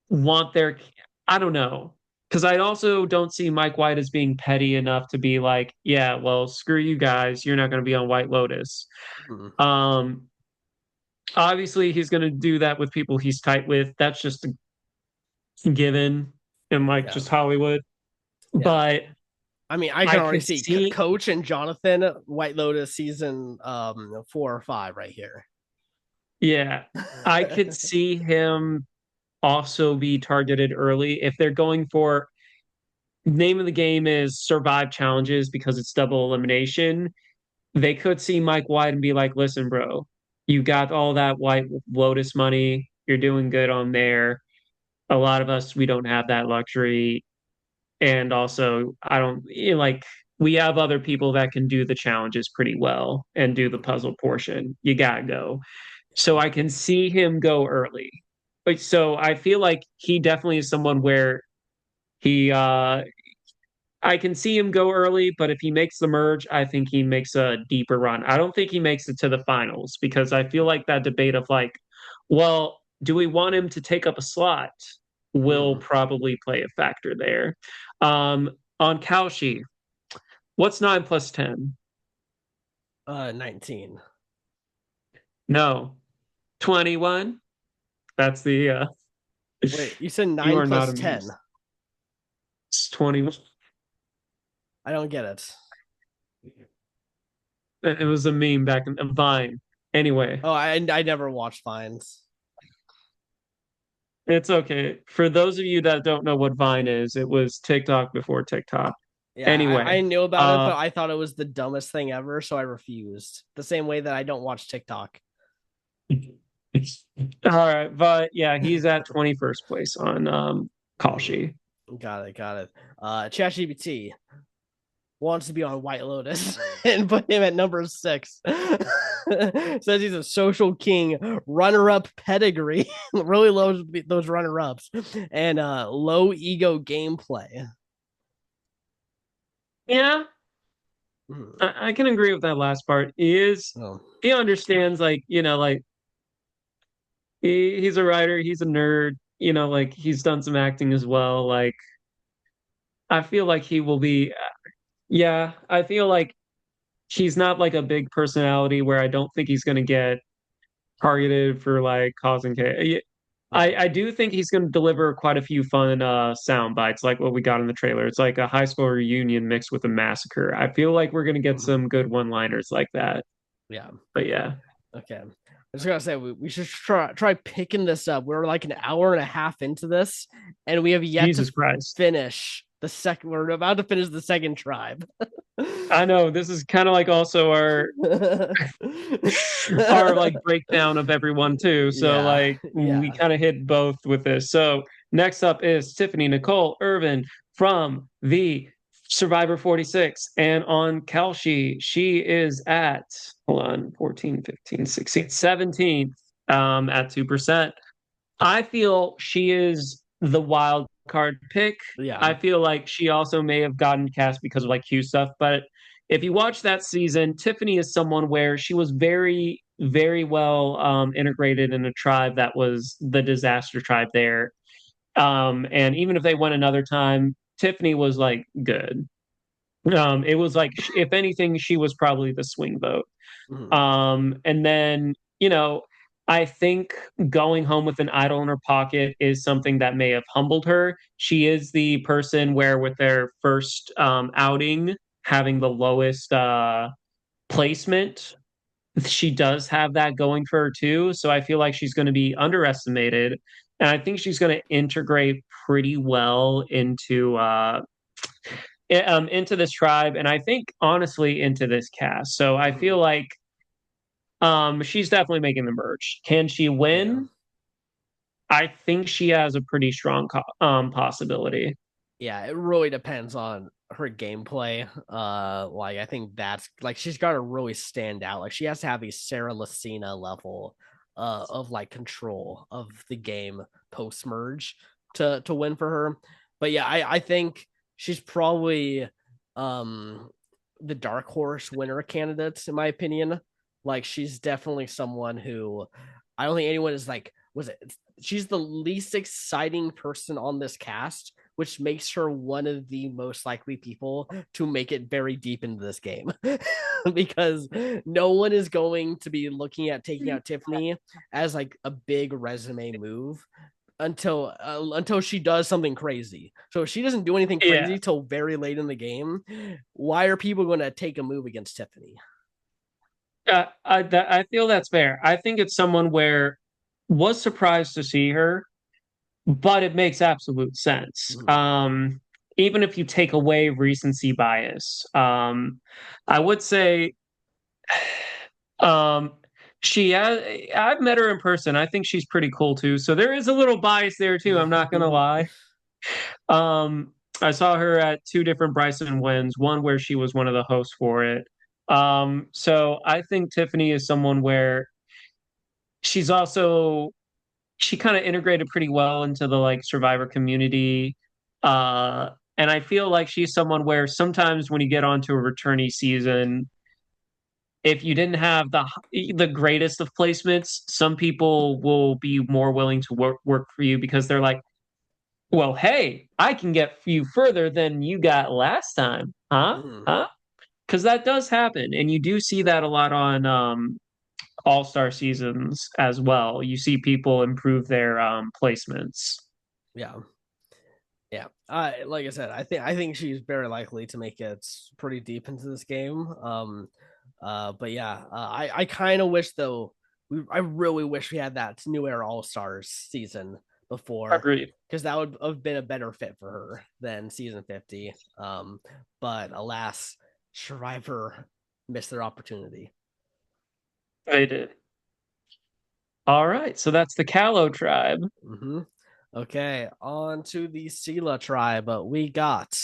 want their, I don't know. Because I also don't see Mike White as being petty enough to be like, yeah, well, screw you guys. You're not going to be on White Lotus. Mhm. Um, Obviously, he's going to do that with people he's tight with. That's just a given in like Yeah, just Hollywood. yeah. But I mean, I can I already could see see, Coach and Jonathan White Lotus season 4 or 5 right here. yeah, I could see him also be targeted early if they're going for name of the game is survive challenges because it's double elimination. They could see Mike White and be like, listen, bro, you got all that White Lotus money. You're doing good on there. A lot of us, we don't have that luxury. And also, I don't like, we have other people that can do the challenges pretty well and do the puzzle portion. You got to go. So I can see him go early. But so I feel like he definitely is someone where he I can see him go early, but if he makes the merge, I think he makes a deeper run. I don't think he makes it to the finals because I feel like that debate of like, well, do we want him to take up a slot will Mhm. probably play a factor there. Um, on Kalshi, what's 9 plus 10? 19. No, 21. That's the Wait, you said you 9 are not plus 10. amused. It's 21. I don't get it. It was a meme back in Vine. Anyway, Oh, I never watched Vines. it's okay. For those of you that don't know what Vine is, it was TikTok before TikTok. Yeah, I Anyway, knew about it, uh but I thought it was the dumbest thing ever, so I refused. The same way that I don't watch TikTok. all right, but yeah, he's at 21st place on Mhm. Kalshi. Got it, got it. ChatGPT wants to be on White Lotus and put him at number 6. Says he's a social king, runner-up pedigree, really loves those runner-ups, and low ego gameplay. Yeah, Hmm. I can agree with that last part. Oh. He understands like, like he's a writer, he's a nerd, like he's done some acting as well. Like I feel like he will be yeah, I feel like he's not like a big personality where I don't think he's going to get targeted for like causing chaos. Yeah. I do think he's going to deliver quite a few fun sound bites like what we got in the trailer. It's like a high school reunion mixed with a massacre. I feel like we're going to get Mhm. some good one-liners like that. Yeah. But yeah, Okay. I was gonna say we should try picking this up. We're like an hour and a half into this, and we have yet to Jesus Christ. finish the second. We're about to finish the second tribe. I know this is kind of like also our like breakdown of everyone too. So Yeah, like we yeah. kind of hit both with this. So next up is Tiffany Nicole Irvin from the Survivor 46. And on Kalshi, she is at hold on 14, 15, 16, 17 at 2%. I feel she is the wild card pick. Yeah. I feel like she also may have gotten cast because of like Q stuff, but if you watch that season, Tiffany is someone where she was very, very well integrated in a tribe that was the disaster tribe there. And even if they went another time, Tiffany was like good. It was like, if anything, she was probably the swing vote. Mhm. And then, I think going home with an idol in her pocket is something that may have humbled her. She is the person where, with their first outing, having the lowest placement, she does have that going for her too. So I feel like she's going to be underestimated. And I think she's going to integrate pretty well into this tribe. And I think, honestly, into this cast. So I feel Mhm. like She's definitely making the merge. Can she Yeah. win? I think she has a pretty strong possibility. Yeah, it really depends on her gameplay. Like I think that's like she's got to really stand out. Like she has to have a Sarah Lucina level of like control of the game post merge to win for her. But yeah, I think she's probably um the dark horse winner candidate in my opinion. Like she's definitely someone who I don't think anyone is like was it she's the least exciting person on this cast, which makes her one of the most likely people to make it very deep into this game. Because no one is going to be looking at taking out Tiffany as like a big resume move until she does something crazy. So if she doesn't do anything Yeah, crazy till very late in the game, why are people going to take a move against Tiffany? I feel that's fair. I think it's someone where was surprised to see her, but it makes absolute sense. Mm-hmm. Even if you take away recency bias, I would say um, she has. I've met her in person. I think she's pretty cool too. So there is a little bias there too. I'm not gonna lie. Um, I saw her at two different Bryson wins, one where she was one of the hosts for it. So I think Tiffany is someone where she's also she kind of integrated pretty well into the like survivor community. And I feel like she's someone where sometimes when you get onto a returnee season, if you didn't have the greatest of placements, some people will be more willing to work for you because they're like, well, hey, I can get you further than you got last time, huh? Mm-hmm. Huh? Because that does happen, and you do see that a lot on all-star seasons as well. You see people improve their placements. Yeah. Yeah, like I said, I think she's very likely to make it pretty deep into this game. But yeah, I kind of wish though. I really wish we had that new era All Stars season before, Agreed. because that would have been a better fit for her than season 50. But alas, Survivor missed their opportunity. They did. All right, so that's the Callow tribe. Mm-hmm. Okay, on to the Sela tribe. We got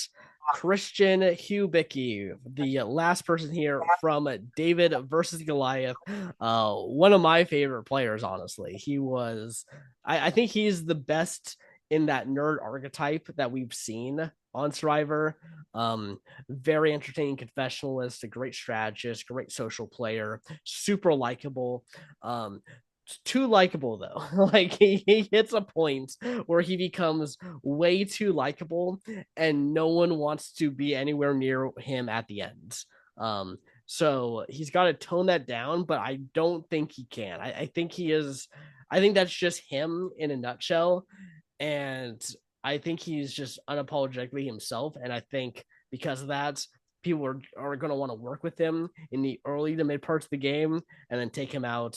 Christian Hubicki, the last person here from David versus Goliath. One of my favorite players, honestly. I think he's the best in that nerd archetype that we've seen on Survivor. Very entertaining confessionalist, a great strategist, great social player, super likable. Too likable though. Like he hits a point where he becomes way too likable and no one wants to be anywhere near him at the end. So he's got to tone that down, but I don't think he can. I think he is. I think that's just him in a nutshell, and I think he's just unapologetically himself. And I think because of that, people are going to want to work with him in the early to mid parts of the game and then take him out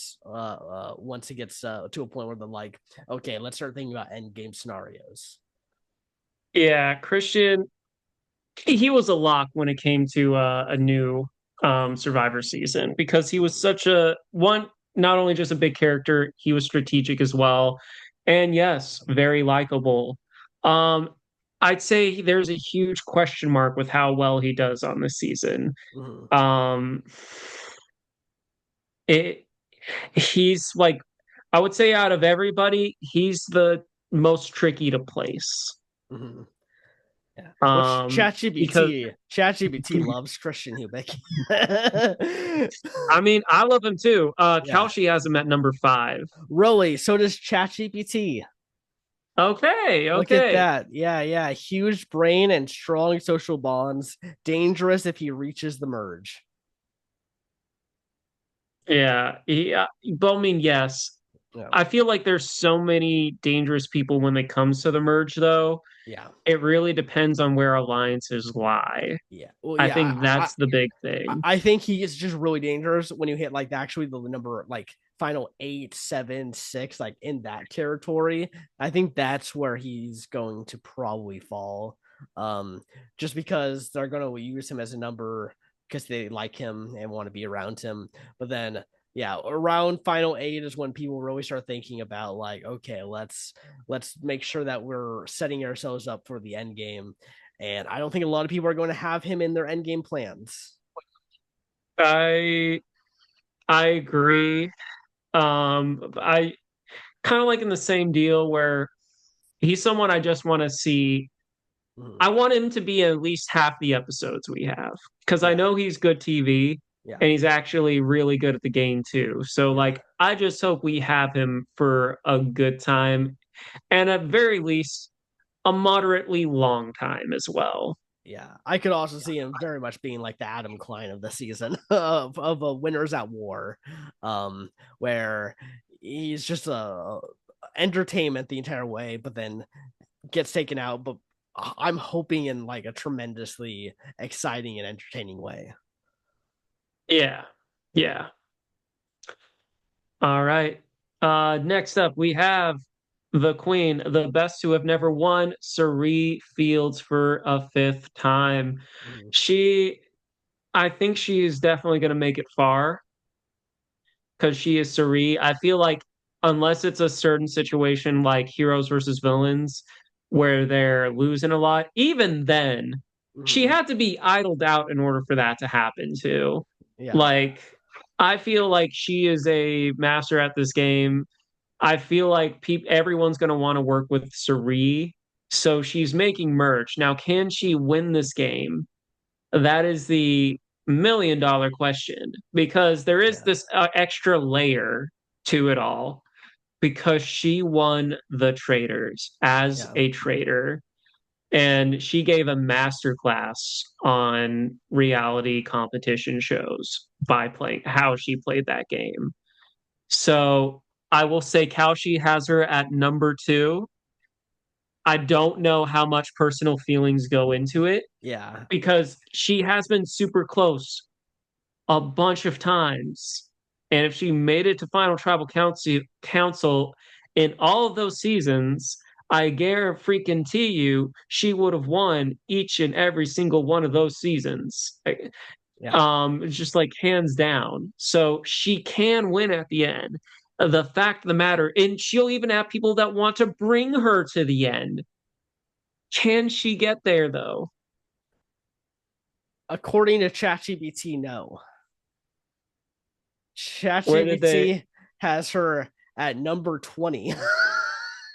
once he gets to a point where they're like, okay, let's start thinking about end game scenarios. Yeah, Christian, he was a lock when it came to a new Survivor season because he was such a one, not only just a big character, he was strategic as well. And yes, very likable. Um, I'd say there's a huge question mark with how well he does on this season. Mm-hmm. Um, it, he's like, I would say out of everybody, he's the most tricky to place. Mm-hmm. Yeah. Which Because ChatGPT loves Christian Hubick. I mean, I love him too. Yeah. Kalshi has him at number 5. Really? So does ChatGPT. Okay, Look at okay. that. Yeah, yeah. Huge brain and strong social bonds. Dangerous if he reaches the merge. Yeah, but I mean, yes. Yeah. I feel like there's so many dangerous people when it comes to the merge, though. Yeah. It really depends on where alliances lie. Yeah. Well, I yeah. think that's the big thing. I think he is just really dangerous when you hit like actually the number like final 8, 7, 6, like in that territory. I think that's where he's going to probably fall. Um, just because they're going to use him as a number because they like him and want to be around him. But then Yeah, around final eight is when people really start thinking about like, okay, let's make sure that we're setting ourselves up for the end game. And I don't think a lot of people are going to have him in their end game plans. I I agree. I kind of like in the same deal where he's someone I just want to see. Mhm. I want him to be at least half the episodes we have because I Yeah, know he's good TV yeah, and he's actually really good at the game too. So yeah, like I just hope we have him for a good time and at very least a moderately long time as well. yeah. I could also see him very much being like the Adam Klein of the season of a Winners at War, where he's just a entertainment the entire way, but then gets taken out. But I'm hoping in like a tremendously exciting and entertaining way. Yeah. Yeah. All right. Next up, we have the Queen, the best to have never won, Sari Fields for a fifth time. Mhm. She, I think she is definitely going to make it far because she is Sari. I feel like unless it's a certain situation like heroes versus villains where they're losing a lot, even then, she Mhm. had to be idled out in order for that to happen too. Yeah, Like, I feel like she is a master at this game. I feel like everyone's going to want to work with Sari. So she's making merch. Now, can she win this game? That is the $1 million question because there is yeah, this extra layer to it all because she won the traders as yeah, a trader and she gave a master class on reality competition shows by playing how she played that game. So I will say Kalshi has her at number two. I don't know how much personal feelings go into it yeah, because she has been super close a bunch of times. And if she made it to Final Tribal Council in all of those seasons, I guarantee you she would have won each and every single one of those seasons. yeah. It's just like hands down. So she can win at the end. The fact of the matter, and she'll even have people that want to bring her to the end. Can she get there though? According to ChatGPT, no. Where did they? ChatGPT has her at number 20.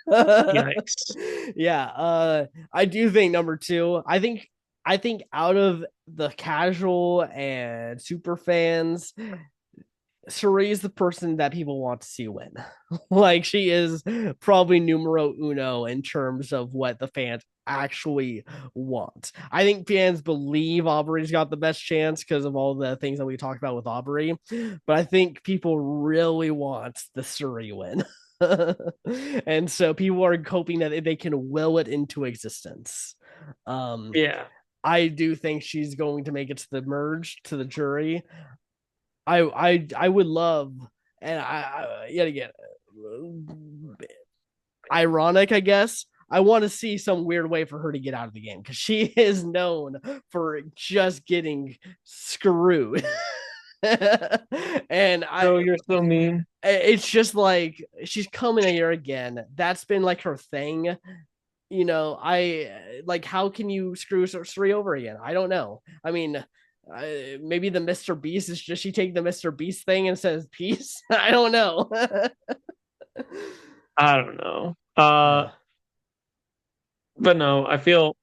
Yikes. Yeah, I do think number two. I think out of the casual and super fans, Suri is the person that people want to see win. Like she is probably numero uno in terms of what the fans actually want. I think fans believe Aubrey's got the best chance because of all the things that we talked about with Aubrey, but I think people really want the Suri win. And so people are hoping that they can will it into existence. Um, Yeah. I do think she's going to make it to the merge to the jury. I would love, and yet again, ironic, I guess. I want to see some weird way for her to get out of the game because she is known for just getting screwed. And Oh, you're so mean. it's just like she's coming here again. That's been like her thing. I like how can you screw Suri over again? I don't know. I mean, maybe the Mr. Beast is just she take the Mr. Beast thing and says peace. I don't know. I don't know. Yeah, But no, I feel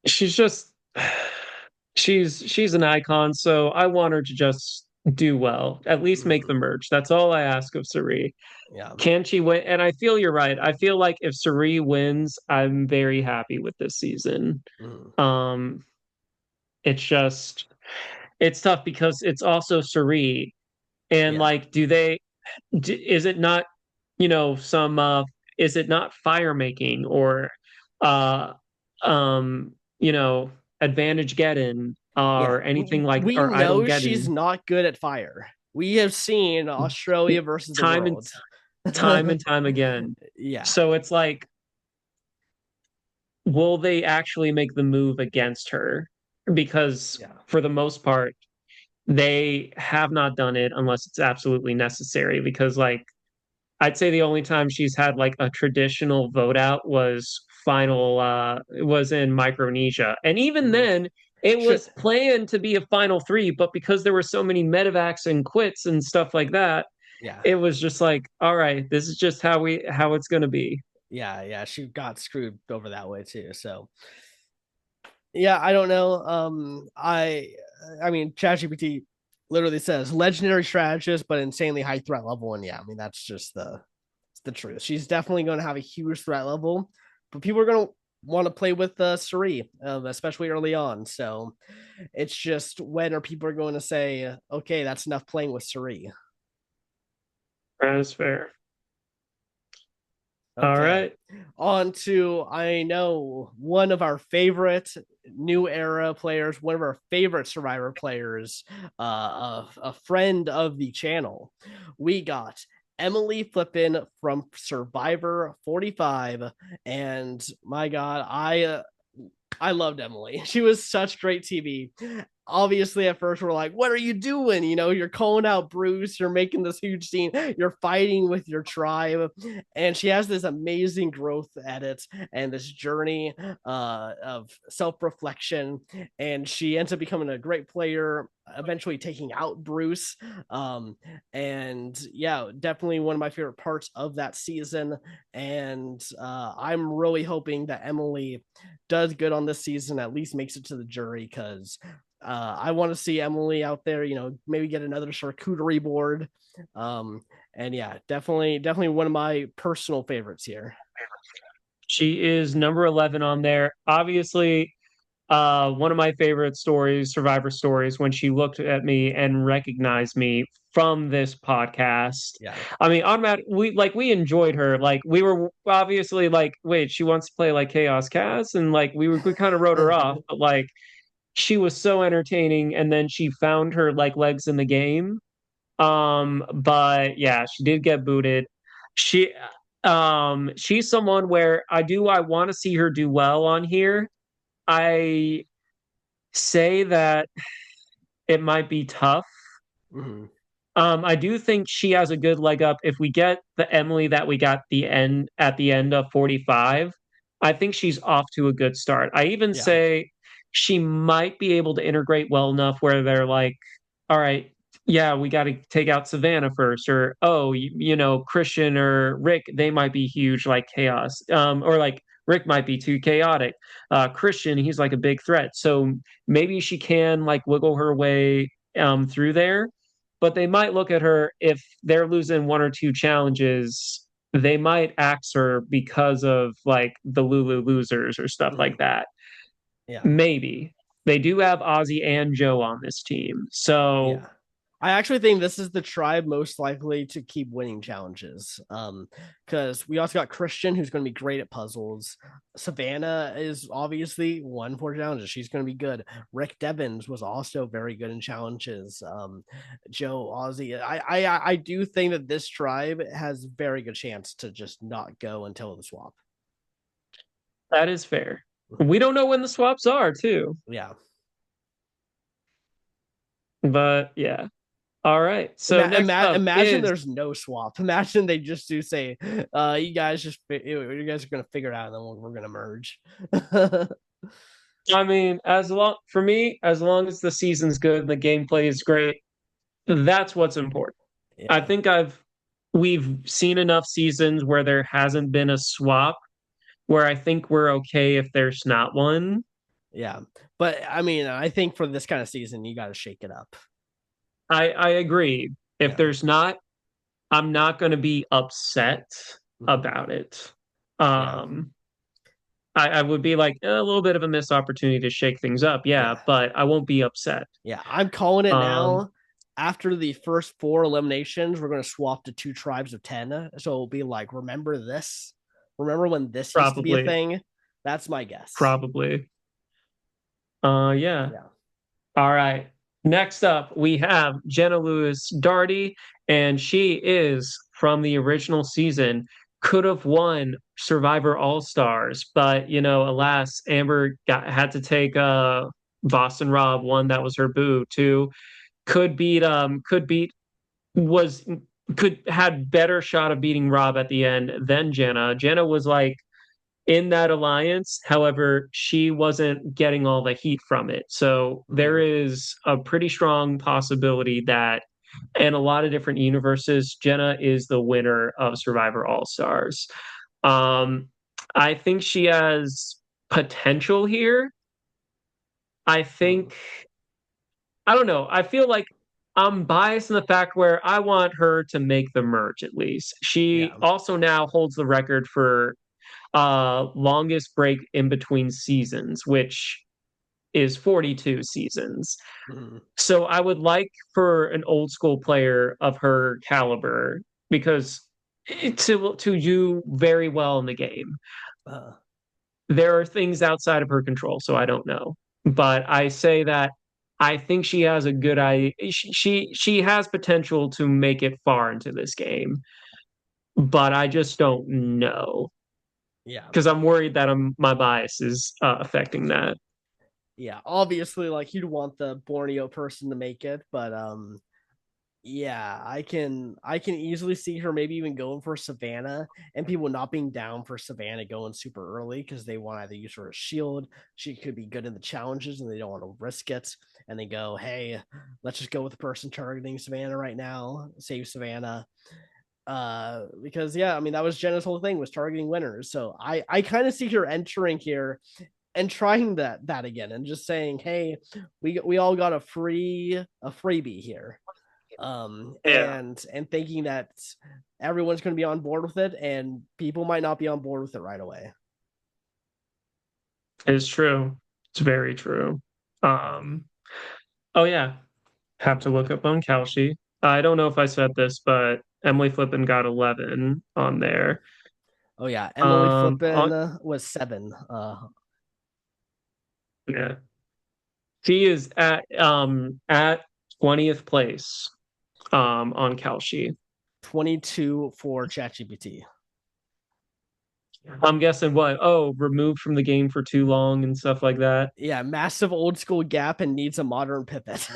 she's just she's an icon, so I want her to just do well. At least make the mm, merch. That's all I ask of Sari. yeah, Can she win? And I feel you're right. I feel like if Sari wins, I'm very happy with this season. mm, Um, it's just it's tough because it's also Sari. And yeah, like, is it not, some is it not fire making or uh um, you know, advantage getting yeah. or anything like We or idle know she's getting not good at fire. We have seen Australia versus the time and world. time and time again. Yeah, So it's like, will they actually make the move against her? Because yeah, for the most part, they have not done it unless it's absolutely necessary because like I'd say the only time she's had like a traditional vote out was in Micronesia. And even Mhm. then it Should was planned to be a final three, but because there were so many medevacs and quits and stuff like that, yeah. it was just like, all right, this is just how it's gonna be. Yeah, she got screwed over that way too. So yeah, I don't know. I mean, ChatGPT literally says legendary strategist, but insanely high threat level. And yeah, I mean that's just the truth. She's definitely going to have a huge threat level, but people are going to want to play with Suri, especially early on. So it's just when are people going to say, okay, that's enough playing with Suri? That is fair. All Okay. right. On to, I know, one of our favorite new era players, one of our favorite Survivor players, a friend of the channel. We got Emily Flippin from Survivor 45. And my God, I loved Emily. She was such great TV. Obviously, at first, we're like, what are you doing? You know, you're calling out Bruce, you're making this huge scene, you're fighting with your tribe. And she has this amazing growth edit and this journey of self reflection. And she ends up becoming a great player, eventually taking out Bruce. And yeah, definitely one of my favorite parts of that season. And I'm really hoping that Emily does good on this season, at least makes it to the jury, because I want to see Emily out there, you know, maybe get another charcuterie board. Um, and yeah, definitely one of my personal favorites here. She is number 11 on there. Obviously, one of my favorite stories, Survivor stories, when she looked at me and recognized me from this podcast. Yeah. I mean, automatic. We enjoyed her. Like we were obviously like, wait, she wants to play like Chaos Cast, and like we kind of wrote her off, but like she was so entertaining, and then she found her like legs in the game. But yeah, she did get booted. She she's someone where I want to see her do well on here. I say that it might be tough. Mhm. I do think she has a good leg up. If we get the Emily that we got at the end of 45, I think she's off to a good start. I even Yeah. say she might be able to integrate well enough where they're like, all right, yeah, we got to take out Savannah first, or oh, you know, Christian or Rick, they might be huge like chaos, or like Rick might be too chaotic. Christian, he's like a big threat, so maybe she can like wiggle her way through there, but they might look at her if they're losing one or two challenges. They might axe her because of like the Lulu losers or stuff like Mhm. that. Yeah. Maybe they do have Ozzy and Joe on this team, so Yeah. I actually think this is the tribe most likely to keep winning challenges. Because we also got Christian, who's going to be great at puzzles. Savannah is obviously one for challenges. She's going to be good. Rick Devins was also very good in challenges. Joe Ozzy. I do think that this tribe has very good chance to just not go until the swap. that is fair. Mhm. We don't know when the swaps are, too, Yeah. but yeah. All right. So next up Imagine is there's no swap. Imagine they just do say, you guys you guys are gonna figure it out, and then we're gonna merge." I mean, as long as the season's good and the gameplay is great, that's what's important. I Yeah, think we've seen enough seasons where there hasn't been a swap where I think we're okay if there's not one. yeah. But I mean, I think for this kind of season, you got to shake it up. I agree. If Yeah. there's not, I'm not going to be upset Mhm. about it. Yeah. Um, I would be like a little bit of a missed opportunity to shake things up, yeah, Yeah. but I won't be upset. Yeah. I'm calling it Um, now. After the first four eliminations, we're gonna swap to two tribes of 10. So it'll be like, remember this? Remember when this used to be a probably, thing? That's my guess. probably. Yeah. Yeah. All right. Next up, we have Jenna Lewis Darty, and she is from the original season. Could have won Survivor All Stars, but you know, alas, Amber had to take Boston Rob one that was her boo too. could beat was could had better shot of beating Rob at the end than Jenna. Jenna was like in that alliance. However, she wasn't getting all the heat from it. So there Mhm. is a pretty strong possibility that in a lot of different universes, Jenna is the winner of Survivor All Stars. Um, I think she has potential here. I Mhm. think I don't know. I feel like I'm biased in the fact where I want her to make the merge at least. She Yeah. also now holds the record for longest break in between seasons, which is 42 seasons. Mhm. So I would like for an old school player of her caliber because to do very well in the game. Uh, There are things outside of her control, so I don't know. But I say that I think she has a good idea. She has potential to make it far into this game, but I just don't know yeah. because I'm worried that my bias is affecting that. Yeah. Obviously, like you'd want the Borneo person to make it, but yeah, I can easily see her maybe even going for Savannah and people not being down for Savannah going super early because they want to either use her as shield. She could be good in the challenges and they don't want to risk it. And they go, hey, let's just go with the person targeting Savannah right now, save Savannah. Because yeah, I mean that was Jenna's whole thing was targeting winners. So I kind of see her entering here and trying that again and just saying, hey, we all got a freebie here, Yeah, and thinking that everyone's going to be on board with it and people might not be on board with it right away. it's true. It's very true. Um, oh yeah, have to look up on Kalshi. I don't know if I said this, but Emily Flippin got 11 on there. Oh yeah, Emily Flippin On was 7, yeah, she is at 20th place on Kalshi. 22 for ChatGPT. I'm guessing what? Oh, removed from the game for too long and stuff like that. Yeah, massive old school gap and needs a modern pivot.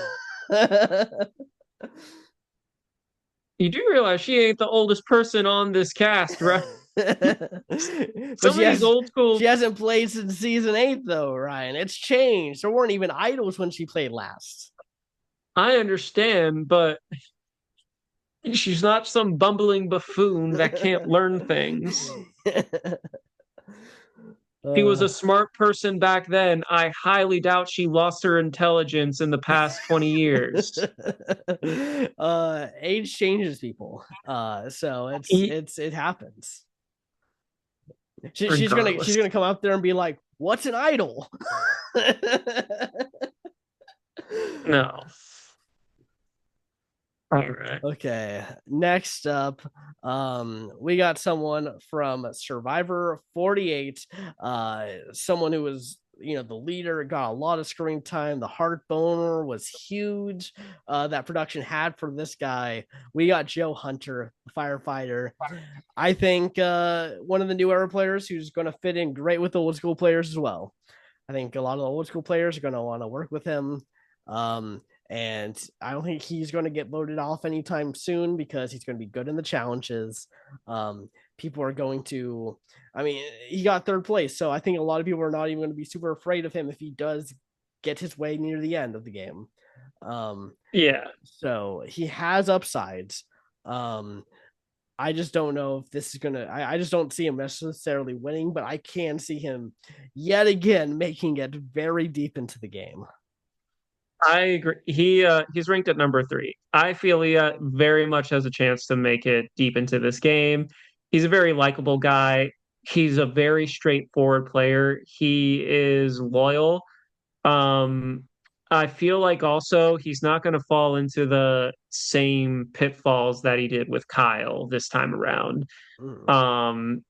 You do realize she ain't the oldest person on this cast, right? But Some of these old she school. hasn't played since season 8 though, Ryan. It's changed. There weren't even idols when she played last. I understand, but she's not some bumbling buffoon that can't learn things. She was uh, a smart person back then. I highly doubt she lost her intelligence in the past 20 years. age changes people. So E- it happens. She's Regardless. gonna come out there and be like, "What's an idol?" No. All right. Okay, next up, we got someone from Survivor 48, someone who was, the leader, got a lot of screen time. The heart boner was huge, that production had for this guy. We got Joe Hunter, firefighter. I think one of the new era players who's going to fit in great with the old school players as well. I think a lot of the old school players are going to want to work with him. Um, and I don't think he's going to get voted off anytime soon because he's going to be good in the challenges. People are going to, I mean, he got third place. So I think a lot of people are not even going to be super afraid of him if he does get his way near the end of the game. Um, Yeah. so he has upsides. Um, I just don't know if this is gonna. I just don't see him necessarily winning, but I can see him yet again making it very deep into the game. I agree. He's ranked at number 3. I feel he very much has a chance to make it deep into this game. He's a very likable guy. He's a very straightforward player. He is loyal. Um, I feel like also he's not going to fall into the same pitfalls that he did with Kyle this time around. Mm, Um,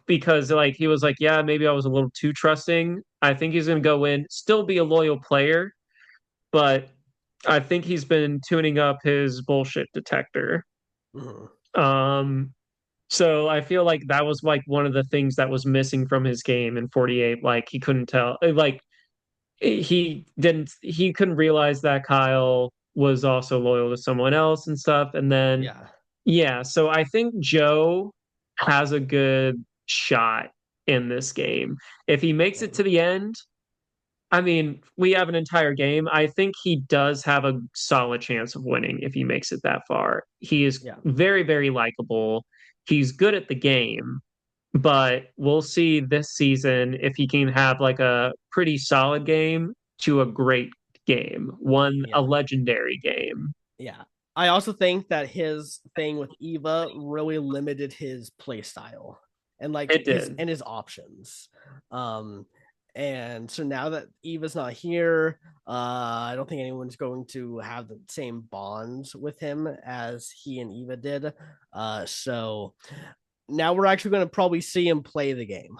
because like he was like, yeah, maybe I was a little too trusting. I think he's going to go in, still be a loyal player, but I think he's been tuning up his bullshit detector. mm, Um, so I feel like that was like one of the things that was missing from his game in 48. Like he couldn't tell, like he couldn't realize that Kyle was also loyal to someone else and stuff. And then, Yeah. yeah, so I think Joe has a good shot in this game. If he makes it Yeah. to the end, I mean, we have an entire game. I think he does have a solid chance of winning if he makes it that far. He is Yeah. very, very likable. He's good at the game, but we'll see this season if he can have like a pretty solid game to a great game, a Yeah. legendary game. Yeah. I also think that his thing with Eva really limited his play style and like It did. his options. Um and so now that Eva's not here, I don't think anyone's going to have the same bonds with him as he and Eva did. So now we're actually going to probably see him play the game.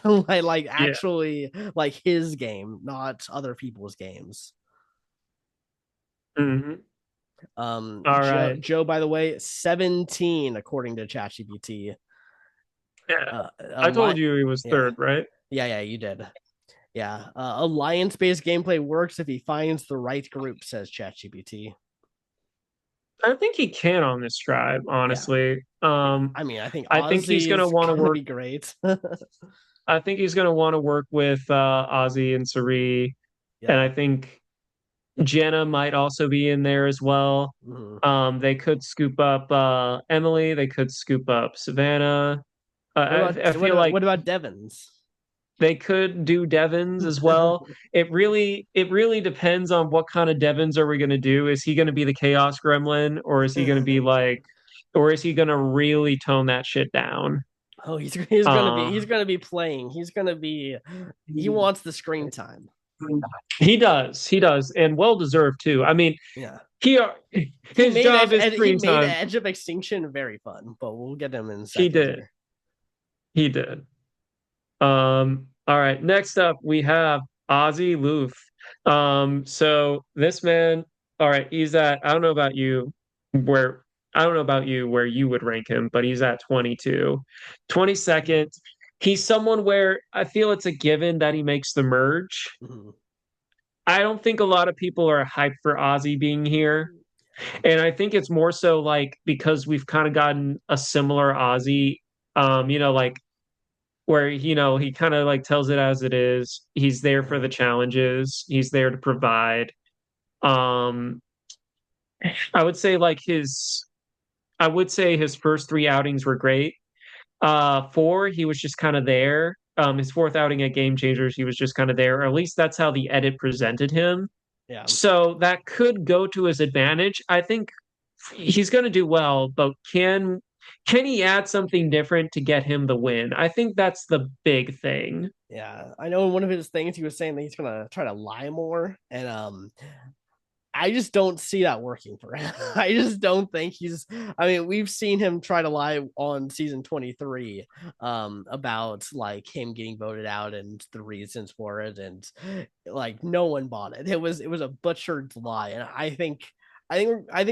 like Yeah. actually like his game, not other people's games. Hmm. All right. Joe, by the way, 17 according to ChatGPT. Yeah. A I told lot. you he was Yeah, third, right? yeah, you did. Yeah, alliance-based gameplay works if he finds the right group, says ChatGPT. I think he can on this drive, Yeah, honestly. I mean, I think I think he's gonna Ozzy's want to gonna work. be great. I think he's gonna want to work with Ozzy and Sari, and I Yeah. think Jenna might also be in there as well. Mhm. They could scoop up Emily. They could scoop up Savannah. I feel like What about Devons? they could do Devons as well. It really depends on what kind of Devons are we going to do. Is he going to be the Chaos Gremlin, or is he going to be like, or is he going to really tone that shit down? Oh, Uh, he's gonna be playing. He wants the screen time. he does, and well deserved too. I mean, Yeah. he his job is He screen made time. Edge of Extinction very fun, but we'll get him in a He second did, here. he did. All right. Next up, we have Ozzy Loof. So this man, all right, he's at, where, I don't know about you where you would rank him, but he's at 22. 22nd. He's someone where I feel it's a given that he makes the merge. Mhm. I don't think a lot of people are hyped for Ozzy being here. And I think it's more so like because we've kind of gotten a similar Ozzy, like where he kind of like tells it as it is. He's there for the Mhm. challenges. He's there to provide. Um, I would say like I would say his first three outings were great. Four, he was just kind of there. His fourth outing at Game Changers, he was just kind of there, or at least that's how the edit presented him. Yeah. So that could go to his advantage. I think he's going to do well, but can he add something different to get him the win? I think that's the big thing. Yeah. I know in one of his things he was saying that he's gonna try to lie more. And I just don't see that working for him. I just don't think I mean, we've seen him try to lie on season 23 about like him getting voted out and the reasons for it, and like no one bought it. It was a butchered lie. And I think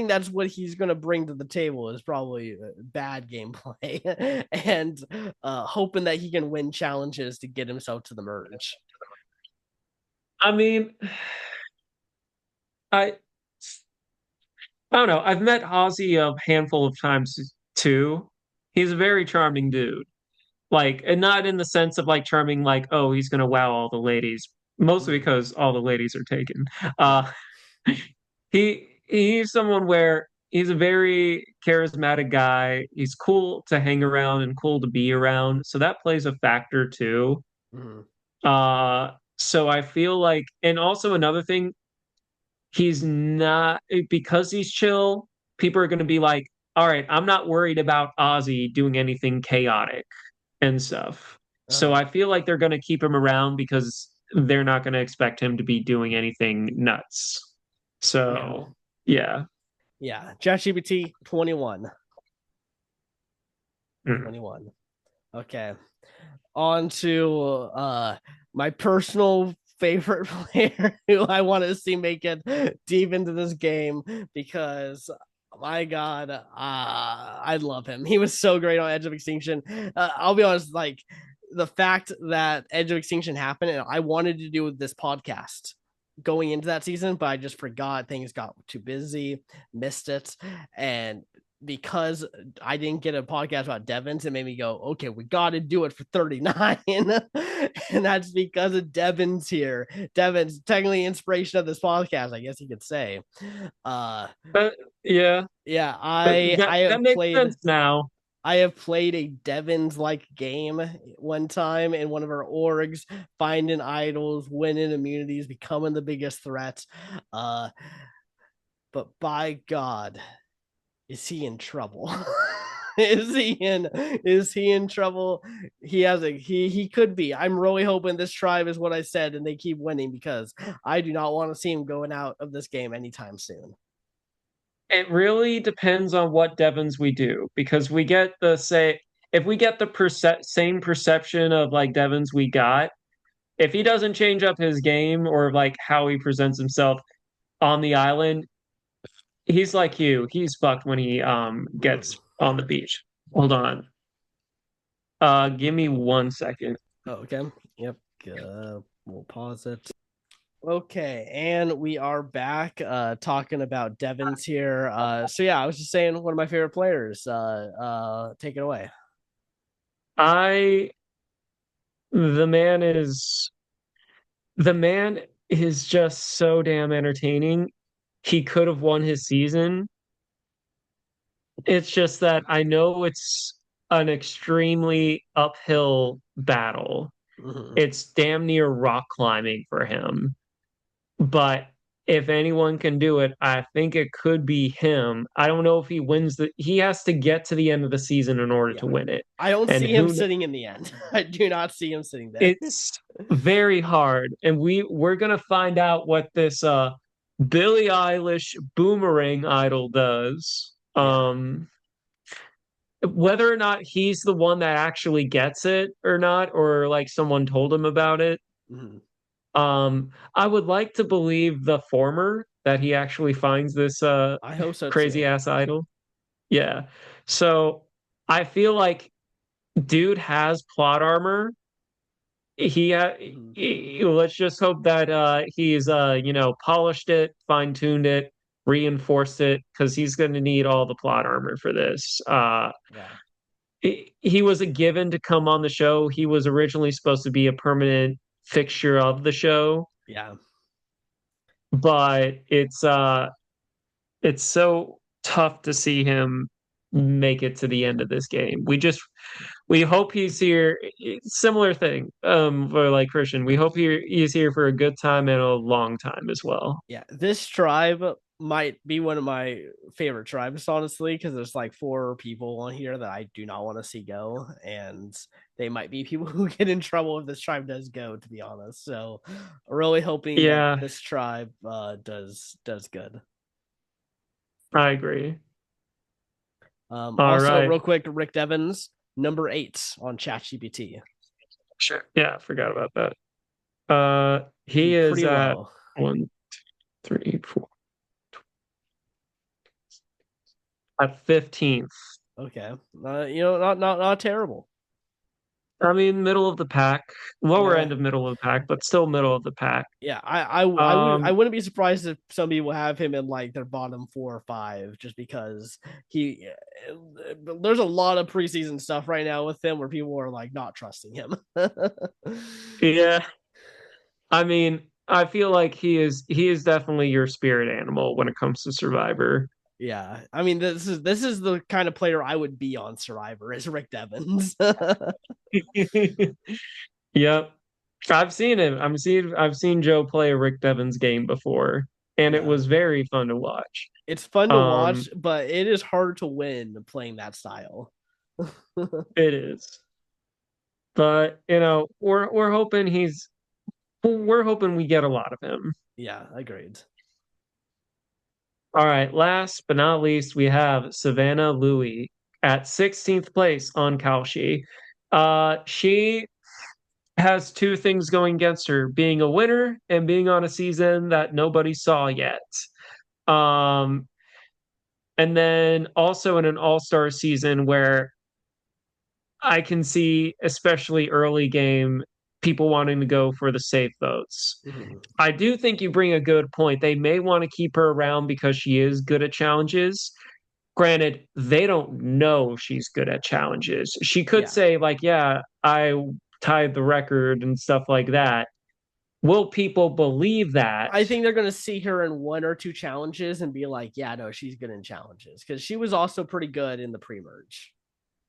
that's what he's going to bring to the table is probably bad gameplay and hoping that he can win challenges to get himself to the merge. I mean, I I don't know. I've met Ozzy a handful of times too. He's a very charming dude. Like, and not in the sense of like charming, like, oh, he's gonna wow all the ladies. Mostly Mm-hmm. because all the ladies are taken. Yeah. Uh, he's someone where he's a very charismatic guy. He's cool to hang around and cool to be around. So that plays a factor too. Mm-hmm. So I feel like, and also another thing, he's not because he's chill. People are going to be like, all right, I'm not worried about Ozzy doing anything chaotic and stuff. So Uh-huh. I feel like they're going to keep him around because they're not going to expect him to be doing anything nuts. Yeah. So yeah. Yeah. ChatGPT 21. Mm. 21. Okay. On to my personal favorite player who I want to see make it deep into this game because my god, I love him. He was so great on Edge of Extinction. I'll be honest, like the fact that Edge of Extinction happened and I wanted to do this podcast going into that season, but I just forgot. Things got too busy, missed it. And because I didn't get a podcast about Devins, it made me go, okay, we got to do it for 39. And that's because of Devins here. Devins, technically inspiration of this podcast, I guess you could say. Uh, But yeah, yeah, but I that have makes played sense now. I have played a Devons like game one time in one of our orgs, finding idols, winning immunities, becoming the biggest threat. Uh, but by God, is he in trouble? Is he in trouble? He could be. I'm really hoping this tribe is what I said and they keep winning because I do not want to see him going out of this game anytime soon. It really depends on what Devons we do because we get the say if we get the same perception of like Devons we got, if he doesn't change up his game or like how he presents himself on the island, he's like you. He's fucked when he Mm. gets on the beach. Hold on. Give me 1 second. Oh, okay. Yep. We'll pause it. Okay, and we are back talking about Devons here. So yeah, I was just saying one of my favorite players. Take it away. I the man is the man is just so damn entertaining. He could have won his season. It's just that I know it's an extremely uphill battle. Hmm. It's damn near rock climbing for him. But if anyone can do it, I think it could be him. I don't know if he wins he has to get to the end of the season in order Yeah, to win it. I don't And see him who sitting in the end. I do not see him sitting there. it's very hard. And we're gonna find out what this Billie Eilish boomerang idol does. Yeah. Whether or not he's the one that actually gets it or not, or like someone told him about it. Hmm. I would like to believe the former that he actually finds this I hope so crazy too. ass idol. Yeah. So I feel like dude has plot armor. Hmm. Let's just hope that he's polished it, fine-tuned it, reinforced it, because he's gonna need all the plot armor for this. Yeah. He was a given to come on the show. He was originally supposed to be a permanent fixture of the show, Yeah. but it's so tough to see him make it to the end of this game. We hope he's here. Similar thing, for like Christian. We hope he's here for a good time and a long time as well. Yeah. This tribe might be one of my favorite tribes, honestly, because there's like four people on here that I do not want to see go, and they might be people who get in trouble if this tribe does go, to be honest. So really hoping that Yeah, this tribe does good. I agree. All Also, right. real quick, Rick Devens, number 8 on ChatGPT. Sure. Yeah, I forgot about that. He is Pretty at low. 1, 3, 4 at 15th. Okay. Not terrible. I mean, middle of the pack, lower Yeah. end of middle of the pack, but still middle of the pack. Yeah, I Um, wouldn't be surprised if some people have him in like their bottom 4 or 5 just because he there's a lot of preseason stuff right now with him where people are like not trusting him. yeah, I mean, I feel like he is definitely your spirit animal when it comes to Survivor. Yeah, I mean this is the kind of player I would be on Survivor is Rick Devens. Yep. I've seen Joe play a Rick Devens game before, and it Yeah, was very fun to watch. it's fun to Um, watch, but it is hard to win playing that style. it is. But we're hoping we get a lot of him. Yeah, agreed. All right, last but not least, we have Savannah Louie at 16th place on Kalshi. She has two things going against her, being a winner and being on a season that nobody saw yet. Um, and then also in an all-star season where I can see, especially early game, people wanting to go for the safe votes. Mhm. I do think you bring a good point. They may want to keep her around because she is good at challenges. Granted, they don't know she's good at challenges. She could Yeah. say, like, yeah, I tied the record and stuff like that. Will people believe that? I think they're going to see her in one or two challenges and be like, yeah, no, she's good in challenges because she was also pretty good in the pre merge.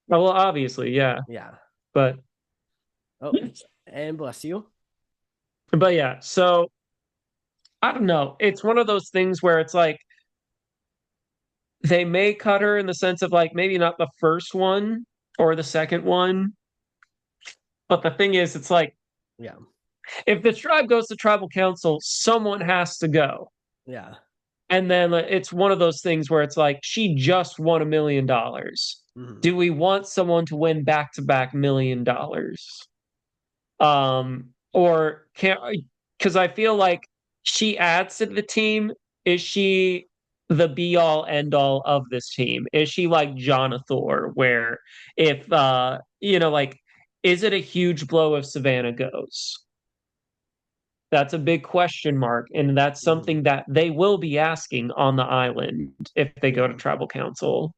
Well, obviously, yeah. Yeah. But Oh, and bless you. but yeah, so I don't know. It's one of those things where it's like they may cut her in the sense of like maybe not the first one or the second one. But the thing is, it's like Yeah. if the tribe goes to tribal council, someone has to go. Yeah. And then it's one of those things where it's like she just won $1 million. Mhm. Do we want someone to win back to back $1 million? Or can't, because I feel like she adds to the team. Is she the be all end all of this team? Is she like Jonathor, where if like, is it a huge blow if Savannah goes? That's a big question mark, and that's Mhm. something that they will be asking on the island if they go to Yeah. tribal council.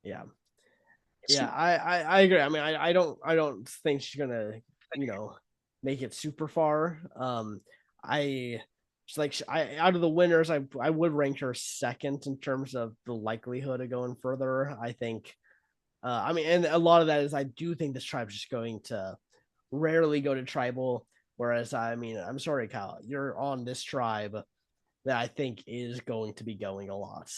Yeah. Yeah. I agree. I mean, I don't think she's gonna, you know, make it super far. I it's like I out of the winners, I would rank her second in terms of the likelihood of going further. I think I mean, and a lot of that is I do think this tribe's just going to rarely go to tribal. Whereas, I mean, I'm sorry, Kyle, you're on this tribe that I think is going to be going a lot.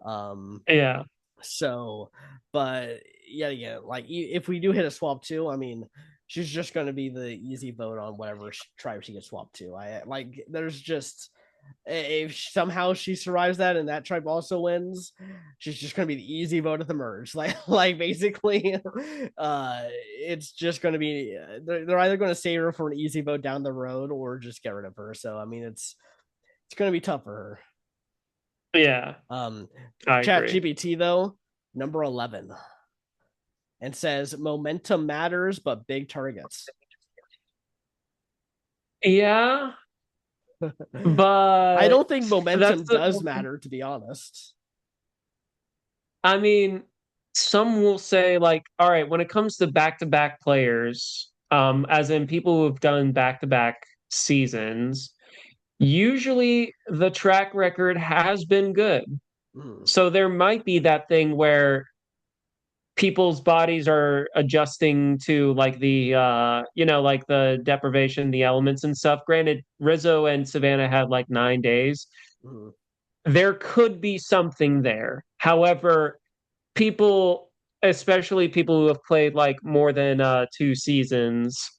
Um, Yeah, so, but yet again, like if we do hit a swap too, I mean, she's just going to be the easy vote on whatever tribe she gets swapped to. I like, there's just if somehow she survives that and that tribe also wins, she's just gonna be the easy vote at the merge. Like basically, it's just gonna be they're either gonna save her for an easy vote down the road or just get rid of her. So I mean, it's gonna be tough for her. yeah, Um, I Chat agree. GPT though, number 11, and says momentum matters, but big targets. Yeah, I but don't think that's momentum the, does matter, to be honest. I mean, some will say like, all right, when it comes to back-to-back players, as in people who have done back-to-back seasons, usually the track record has been good. Mm, So there might be that thing where people's bodies are adjusting to like the like the deprivation, the elements and stuff. Granted, Rizzo and Savannah had like 9 days. mm, There could be something there. However, people, especially people who have played like more than 2 seasons,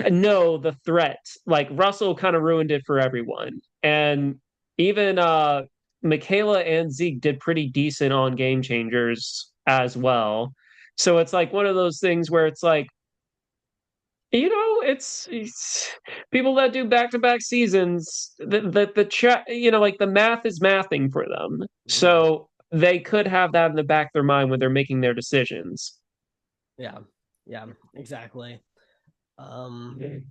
know the threat. Like Russell kind of ruined it for everyone. And even Michaela and Zeke did pretty decent on game changers as well. So it's like one of those things where it's like, it's people that do back-to-back seasons, the chat, like the math is mathing for them. mm. So they could have that in the back of their mind when they're making their decisions. Yeah, yeah, exactly. Um,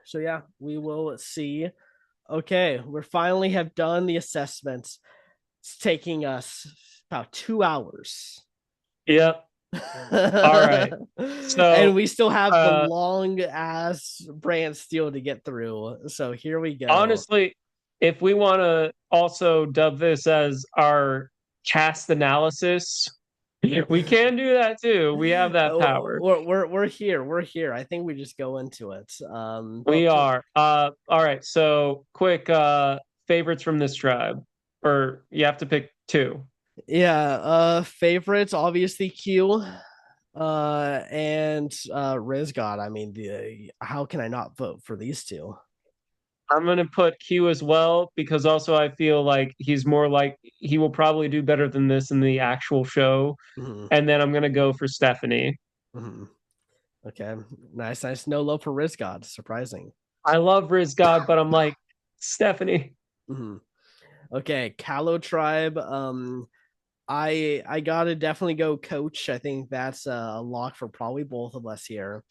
so yeah, we will see. Okay, we finally have done the assessments. It's taking us about 2 hours. Yep. All right. And So we still have the uh long ass Brantsteele to get through. So here we go. honestly, if we want to also dub this as our cast analysis, we can do that too. We have that power. We're here. We're here. I think we just go into it. We are. All right. So quick favorites from this tribe. Or you have to pick two. yeah, favorites obviously Q. And Riz God. I mean, how can I not vote for these two? I'm gonna put Q as well because also I feel like he's more like he will probably do better than this in the actual show. Mm-hmm. And then I'm gonna go for Stephanie. Mm-hmm. Okay, nice, nice. No love for Riz God. Surprising. I love Riz God, but I'm like Stephanie. Mm-hmm. Okay, Callow Tribe. I gotta definitely go Coach. I think that's a lock for probably both of us here.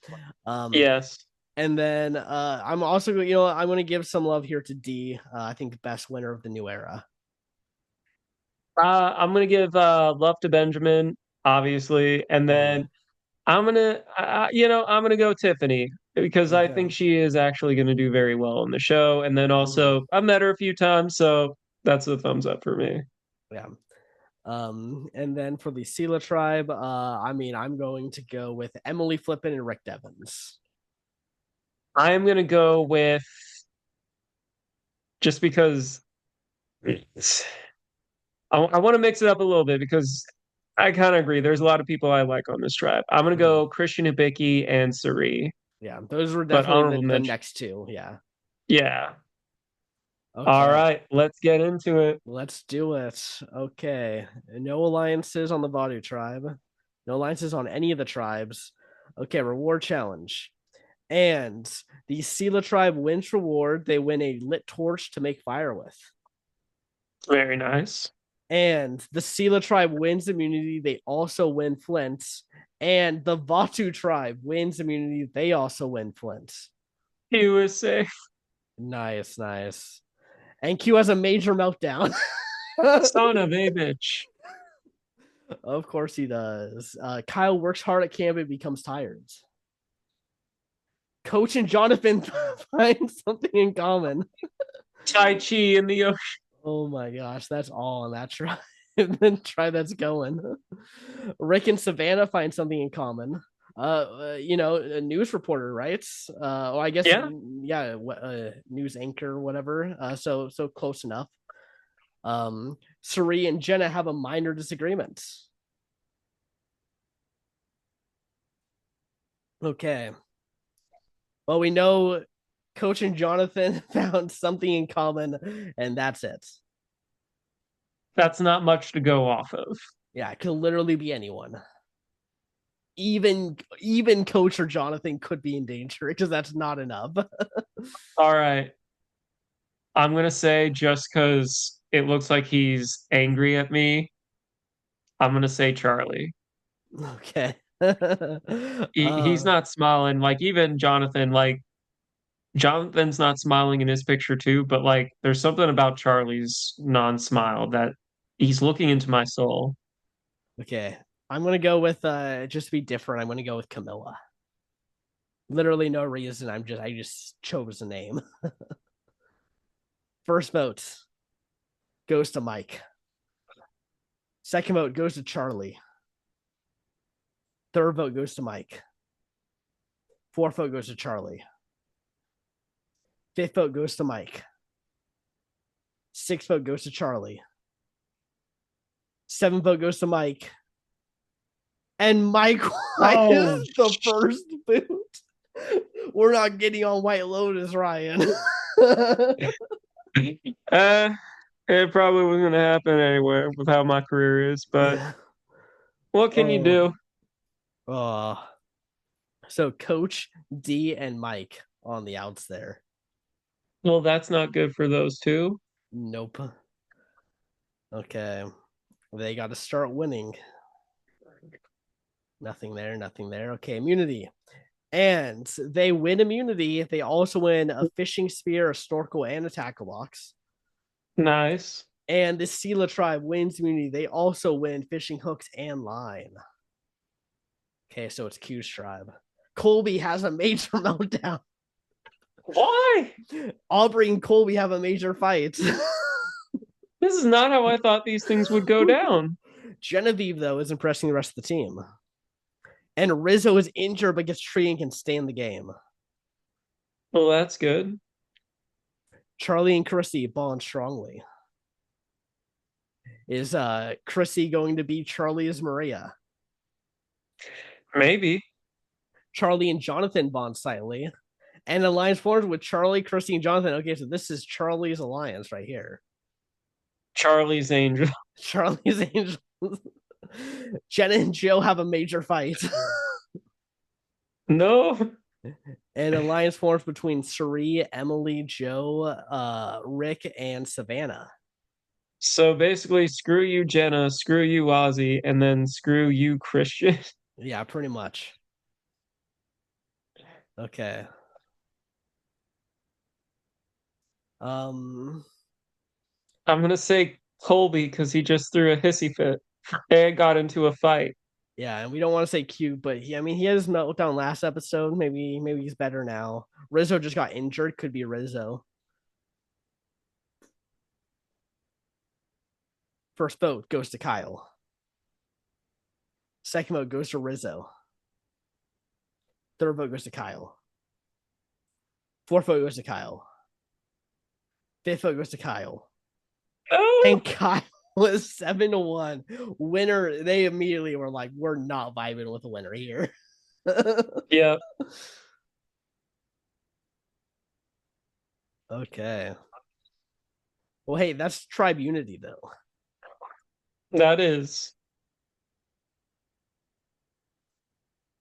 Um, Yes. And then I'm also, I'm going to give some love here to D. I think the best winner of the new era. I'm gonna give love to Benjamin, obviously, and Mhm. then I'm gonna go Tiffany because I Okay. think she is actually gonna do very well in the show. And then Mhm. also, I've met her a few times, so that's a thumbs up for me. Yeah. And then for the Sela tribe, I mean, I'm going to go with Emily Flippin and Rick Devens. I am gonna go with just because I want to mix it up a little bit because I kind of agree. There's a lot of people I like on this tribe. I'm gonna Mhm. go Christian Hibiki and Suri, Yeah, those were but definitely honorable the mention. next two. Yeah. Yeah. All Okay. right, let's get into it. Let's do it. Okay. No alliances on the Vadu tribe. No alliances on any of the tribes. Okay, reward challenge. And the Sela tribe wins reward. They win a lit torch to make fire with. Very nice. And the Sela tribe wins immunity. They also win flints. And the Vatu tribe wins immunity. They also win flints. USA. Nice, nice. And Q has a major meltdown. Son of a bitch. Of course he does. Kyle works hard at camp and becomes tired. Coach and Jonathan find something in common. Tai Chi in the ocean. Oh my gosh, that's all on that try. Then try that's going. Rick and Savannah find something in common. A news reporter, right? Well, I guess Yeah, yeah, news anchor, or whatever. So close enough. Suri and Jenna have a minor disagreement. Okay. Well, we know Coach and Jonathan found something in common, and that's it. that's not much to go off of. Yeah, it could literally be anyone. Even Coach or Jonathan could be in danger because that's not enough. All right. I'm gonna say just because it looks like he's angry at me, I'm gonna say Charlie. Okay. He's not smiling. Like even Jonathan, like Jonathan's not smiling in his picture too, but like there's something about Charlie's non-smile that he's looking into my soul. Okay. I'm gonna go with just to be different. I'm gonna go with Camilla. Literally no reason. I just chose a name. First vote goes to Mike. Second vote goes to Charlie. Third vote goes to Mike. Fourth vote goes to Charlie. Fifth vote goes to Mike. Sixth vote goes to Charlie. Seventh vote goes to Mike. And Mike White is Oh, the first boot. We're not getting on White Lotus, Ryan. uh, it probably wasn't gonna happen anyway with how my career is, but Yeah. what can you Oh. do? Oh. So Coach D and Mike on the outs there. Well, that's not good for those two. Nope. Okay. They got to start winning. Nothing there, nothing there. Okay, immunity. And they win immunity. They also win a fishing spear, a snorkel, and a tackle box. Nice. And the Sela tribe wins immunity. They also win fishing hooks and line. Okay, so it's Q's tribe. Colby has a major meltdown. Why? Aubrey and Colby have a major fight. This is not how I thought these things would go down. Genevieve, though, is impressing the rest of the team. And Rizzo is injured but gets treated and can stay in the game. Well, that's good. Charlie and Chrissy bond strongly. Is Chrissy going to be Charlie as Maria? Maybe. Charlie and Jonathan bond silently. And alliance forms with Charlie, Chrissy, and Jonathan. Okay, so this is Charlie's alliance right here. Charlie's Angel. Charlie's Angels. Jenna and Joe have a major fight. No. An alliance forms between Suri, Emily, Joe, Rick, and Savannah. So basically, screw you, Jenna, screw you, Ozzy, and then screw you, Christian. Yeah, pretty much. Okay. Um, I'm gonna say Colby because he just threw a hissy fit and got into a fight. yeah, and we don't want to say cute, but I mean, he had his meltdown last episode. Maybe he's better now. Rizzo just got injured. Could be Rizzo. First vote goes to Kyle. Second vote goes to Rizzo. Third vote goes to Kyle. Fourth vote goes to Kyle. Fifth vote goes to Kyle. Oh, And Kyle was 7-1. Winner, they immediately were like, we're not vibing with a winner here. yeah, Okay. Well, hey, that's tribe unity, though. that is.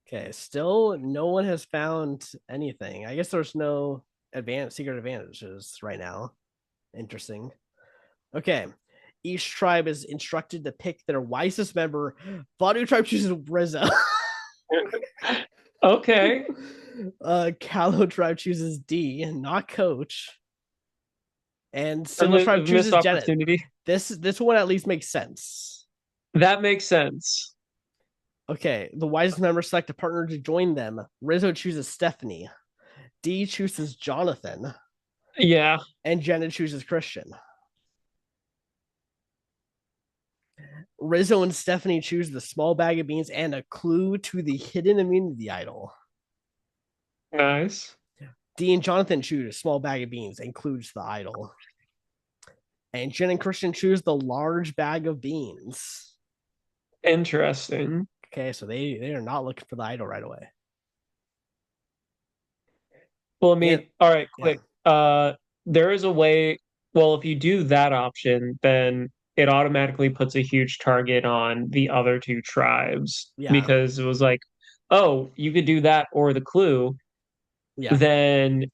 Okay, still no one has found anything. I guess there's no secret advantages right now. Interesting. Okay. Each tribe is instructed to pick their wisest member. Badu tribe chooses Rizzo. Okay. Callow tribe chooses D, not Coach. And Scylla A tribe missed chooses Janet. opportunity. This one at least makes sense. That makes sense. Okay, the wisest members select a partner to join them. Rizzo chooses Stephanie. D chooses Jonathan. Yeah, And Janet chooses Christian. Rizzo and Stephanie choose the small bag of beans and a clue to the hidden immunity idol. nice. Dee and Jonathan choose a small bag of beans, includes the idol. And Jen and Christian choose the large bag of beans. Interesting. Okay, so they are not looking for the idol right away. Well, I And mean, all right, yeah, quick. There is a way. Well, if you do that option, then it automatically puts a huge target on the other two tribes yeah, because it was like, oh, you could do that or the clue. yeah, Then,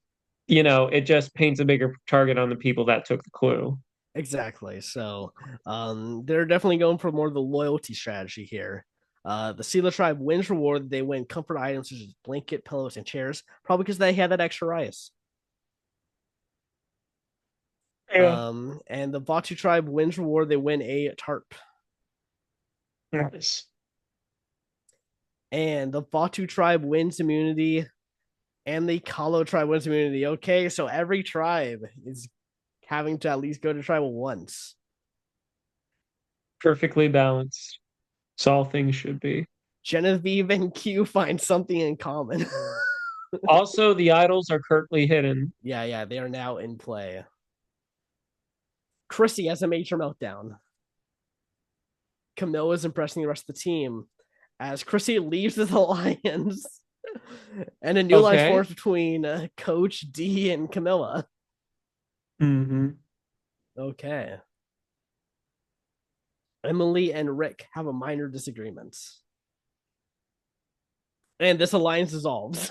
it just paints a bigger target on the people that took the clue. exactly. So they're definitely going for more of the loyalty strategy here. The Sela tribe wins reward. They win comfort items such as blanket, pillows, and chairs, probably because they had that extra rice. Yeah. And the Vatu tribe wins reward. They win a tarp. Nice. And the Vatu tribe wins immunity. And the Kalo tribe wins immunity. Okay, so every tribe is having to at least go to tribal once. Perfectly balanced. It's all things should be. Genevieve and Q find something in common. Also, the idols are currently hidden. Yeah, they are now in play. Chrissy has a major meltdown. Camilla is impressing the rest of the team as Chrissy leaves the Lions and a new alliance Okay. forms between Coach D and Camilla. Hmm. Okay. Emily and Rick have a minor disagreement. And this alliance dissolves.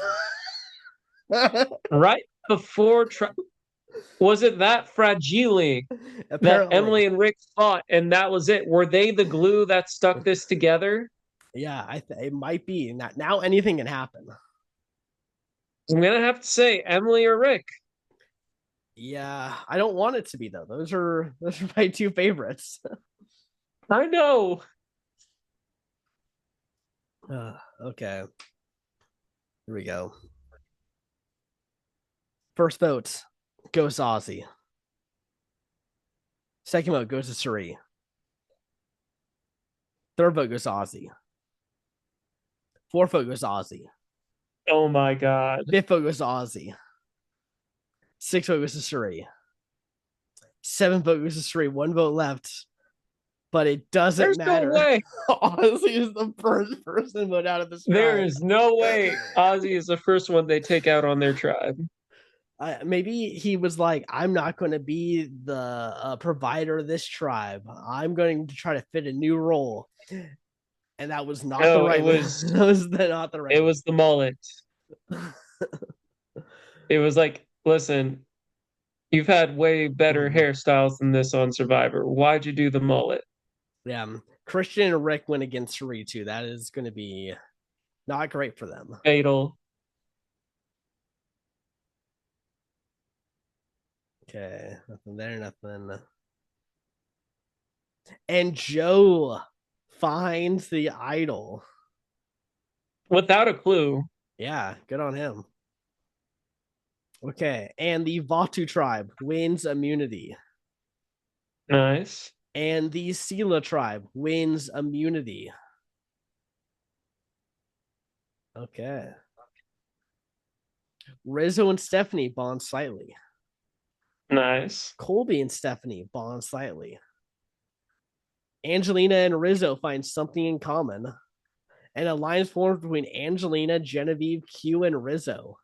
Right before was it that fragile that Apparently. Emily and Rick fought, and that was it? Were they the glue that stuck this together? Yeah, it might be. Now anything can happen. I'm gonna have to say Emily or Rick. Yeah, I don't want it to be though. Those are my two favorites. I know. Okay, here we go. First vote goes to Ozzy. Second vote goes to Suri. Third vote goes to Ozzy. Fourth vote goes to Ozzy. Oh my God. Fifth vote goes to Ozzy. Sixth vote goes to Suri. Seventh vote goes to Suri. One vote left, but it doesn't There's no matter. way. Ozzy is the first person voted out of this There tribe. is no way Ozzy is the first one they take out on their tribe. Maybe he was like, I'm not going to be the provider of this tribe. I'm going to try to fit a new role. And that was not the No, right that was not the right it move. was the mullet. It was like, listen, you've had way better Mhm. hairstyles than this on Survivor. Why'd you do the mullet? Yeah. Christian and Rick went against Suri too. That is going to be not great for them. Fatal. Okay, nothing there, nothing. And Joe finds the idol. Without a clue. Yeah, good on him. Okay, and the Vatu tribe wins immunity. Nice. And the Sela tribe wins immunity. Okay. Rizzo and Stephanie bond slightly. Nice. Colby and Stephanie bond slightly. Angelina and Rizzo find something in common. An alliance formed between Angelina, Genevieve, Q, and Rizzo.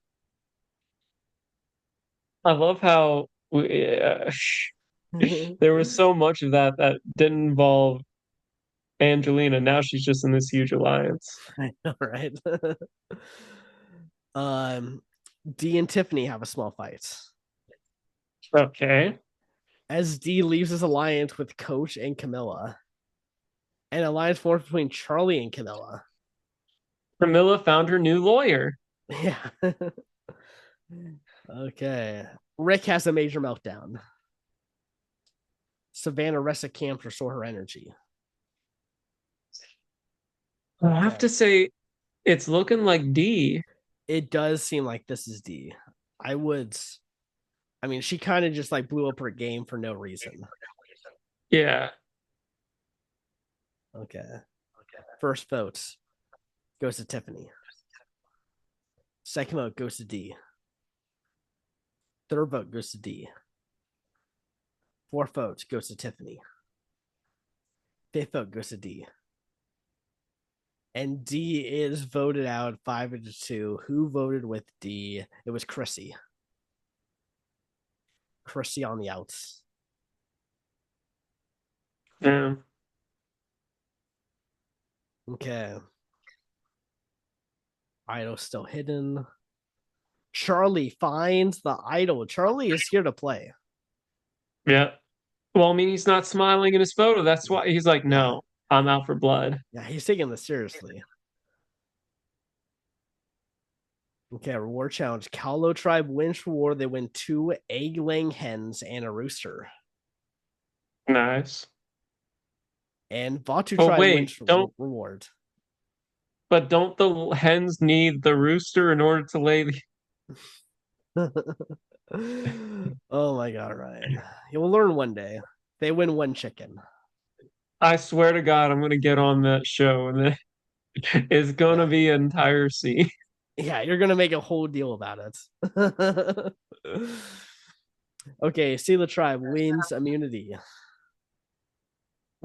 I love how there was so much of that that didn't involve Angelina. Now she's just in this huge alliance. I know, right? um, Dee and Tiffany have a small fight. Okay. As Dee leaves his alliance with Coach and Camilla. An alliance formed between Charlie and Camilla. Camilla found her new lawyer. Yeah. Okay. Rick has a major meltdown. Savannah rests at camp to restore her energy. I have Okay. to say, it's looking like D. It does seem like this is D. I would. I mean, she kind of just like blew up her game for no reason. Yeah. Okay. First vote goes to Tiffany. Second vote goes to D. Third vote goes to D. Fourth vote goes to Tiffany. Fifth vote goes to D. And D is voted out 5-2. Who voted with D? It was Chrissy. Chrissy on the outs. Yeah. Okay. Idol still hidden. Charlie finds the idol. Charlie is here to play. Yeah. Well, I mean, he's not smiling in his photo. That's why he's like, Yeah. no, I'm out for blood. Yeah, he's taking this seriously. Okay, reward challenge. Kaulo tribe wins reward. They win 2 egg laying hens and a rooster. Nice. And Vatu But tribe wait, wins don't, reward. but don't the hens need the rooster in order to lay the. Oh my god, Ryan. You will learn one day. They win 1 chicken. I swear to God, I'm going to get on that show and then it's going to Yeah. be an entire scene. Yeah, you're gonna make a whole deal about it. Okay, Sela tribe wins immunity.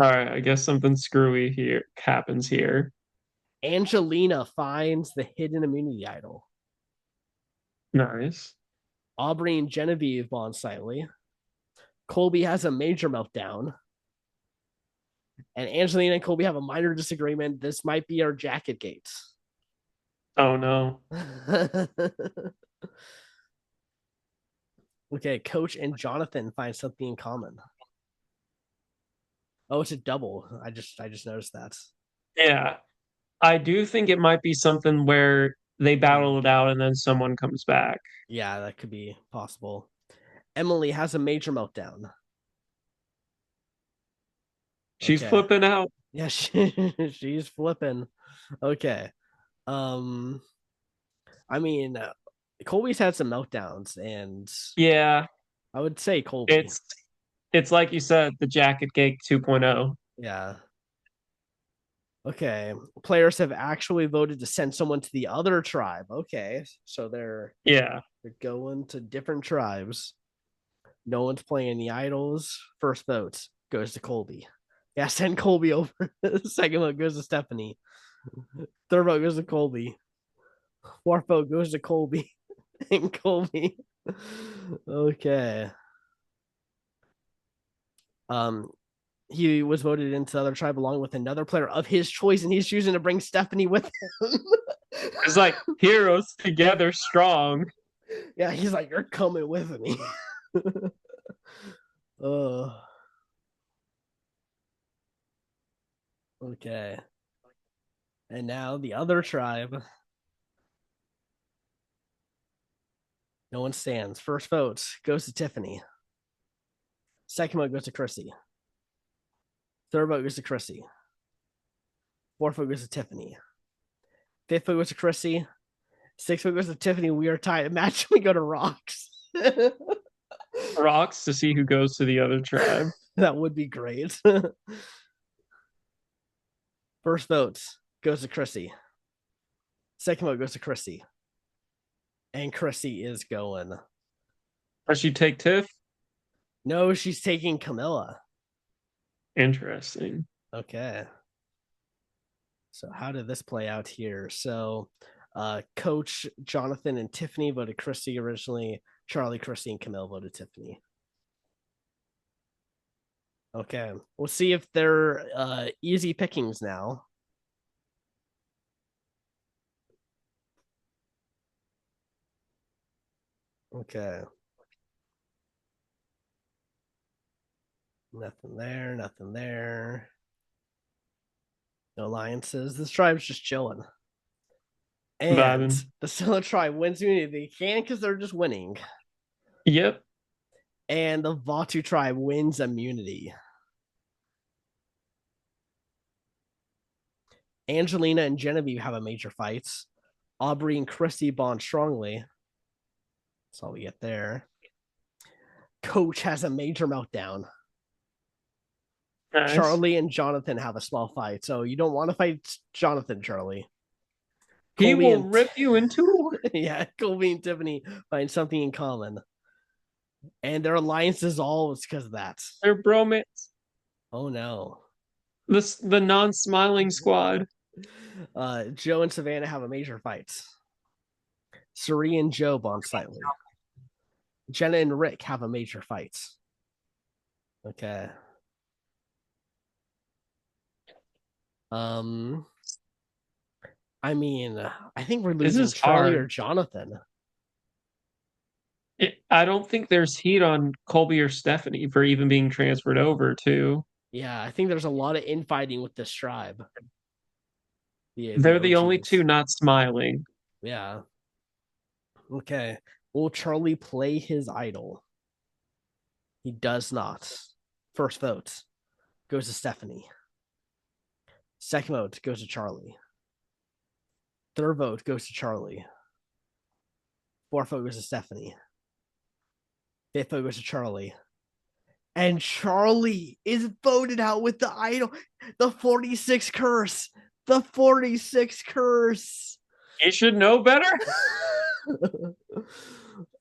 All right, I guess something screwy here happens here. Angelina finds the hidden immunity idol. Nice. Aubrey and Genevieve bond slightly. Colby has a major meltdown. And Angelina and Colby have a minor disagreement. This might be our jacket gates. Oh no. Okay, Coach and Jonathan find something in common. Oh, it's a double. I just noticed that. Yeah. I do think it might be something where they battle it out and then someone comes back. Yeah, that could be possible. Emily has a major meltdown. She's Okay. flipping out. Yeah, she's flipping. Okay. Um, I mean, Colby's had some meltdowns, and Yeah, I would say Colby. it's it's like you said, the jacket cake 2.0. Yeah. Okay. Players have actually voted to send someone to the other tribe. Okay. So Yeah. they're going to different tribes. No one's playing the idols. First vote goes to Colby. Yeah, send Colby over. Second vote goes to Stephanie. Third vote goes to Colby. Fourth vote goes to Colby. And Colby. Okay. Um, he was voted into the other tribe along with another player of his choice, and he's choosing to bring Stephanie with him. It's like heroes together strong. Yeah, he's like, you're coming with me. Oh, okay. And now the other tribe. No one stands. First vote goes to Tiffany. Second vote goes to Chrissy. Third vote goes to Chrissy. Fourth vote goes to Tiffany. Fifth vote goes to Chrissy. Sixth vote goes to Tiffany. We are tied. Imagine we go to Rocks. Rocks to see who goes to the other tribe. That would be great. First vote goes to Chrissy. Second vote goes to Chrissy. And Chrissy is going. Does she take Tiff? No, she's taking Camilla. Interesting. Okay. So how did this play out here? So Coach Jonathan and Tiffany voted Chrissy originally. Charlie, Chrissy, and Camille voted Tiffany. Okay. We'll see if they're easy pickings now. Okay. Nothing there, nothing there. No alliances. This tribe's just chilling. And Vibing. the Scylla tribe wins immunity. They can because they're just winning. Yep. And the Vatu tribe wins immunity. Angelina and Genevieve have a major fight. Aubrey and Christy bond strongly. That's all we get there. Coach has a major meltdown. Nice. Charlie and Jonathan have a small fight. So you don't want to fight Jonathan, Charlie. He Colby will and rip you in two. yeah, Colby and Tiffany find something in common. And their alliance dissolves because of that. They're bromance. Oh no. The non-smiling squad. Joe and Savannah have a major fight. Suri and Joe bond slightly. Jenna and Rick have a major fight. Okay. I mean, I think we're This losing is Charlie hard. or Jonathan. I don't think there's heat on Colby or Stephanie for even being transferred over to. Yeah, I think there's a lot of infighting with this tribe. The They're the only OGs. two not smiling. Yeah. Okay. Will Charlie play his idol? He does not. First vote goes to Stephanie. Second vote goes to Charlie. Third vote goes to Charlie. Fourth vote goes to Stephanie. Fifth vote goes to Charlie. And Charlie is voted out with the idol. The 46 curse. The 46 curse. He should know better.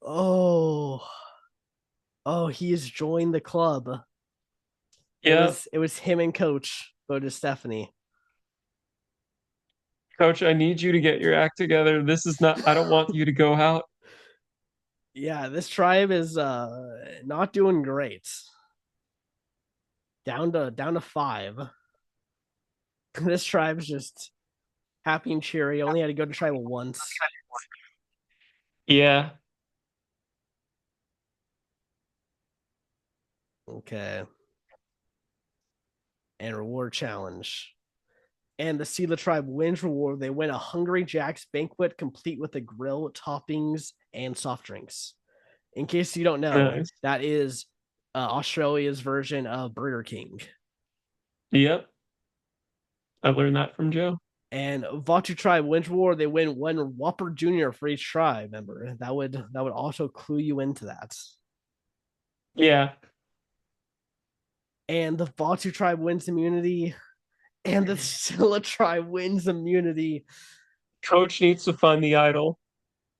Oh. Oh, he has joined the club. Yeah. It was him and Coach voted Stephanie. Coach, I need you to get your act together. This is not, I don't want you to go out. Yeah, this tribe is not doing great. Down to 5. This tribe's just happy and cheery. Only had to go to tribal once. Yeah. Okay. And reward challenge. And the Sela tribe wins reward. They win a Hungry Jack's banquet complete with a grill, toppings, and soft drinks. In case you don't know, Nice. that is Australia's version of Burger King. Yep. I learned that from Joe. And Vatu tribe wins war. They win one Whopper Junior for each tribe member. That would also clue you into that. Yeah. And the Vatu tribe wins immunity. And the Scylla tribe wins immunity. Coach needs to find the idol.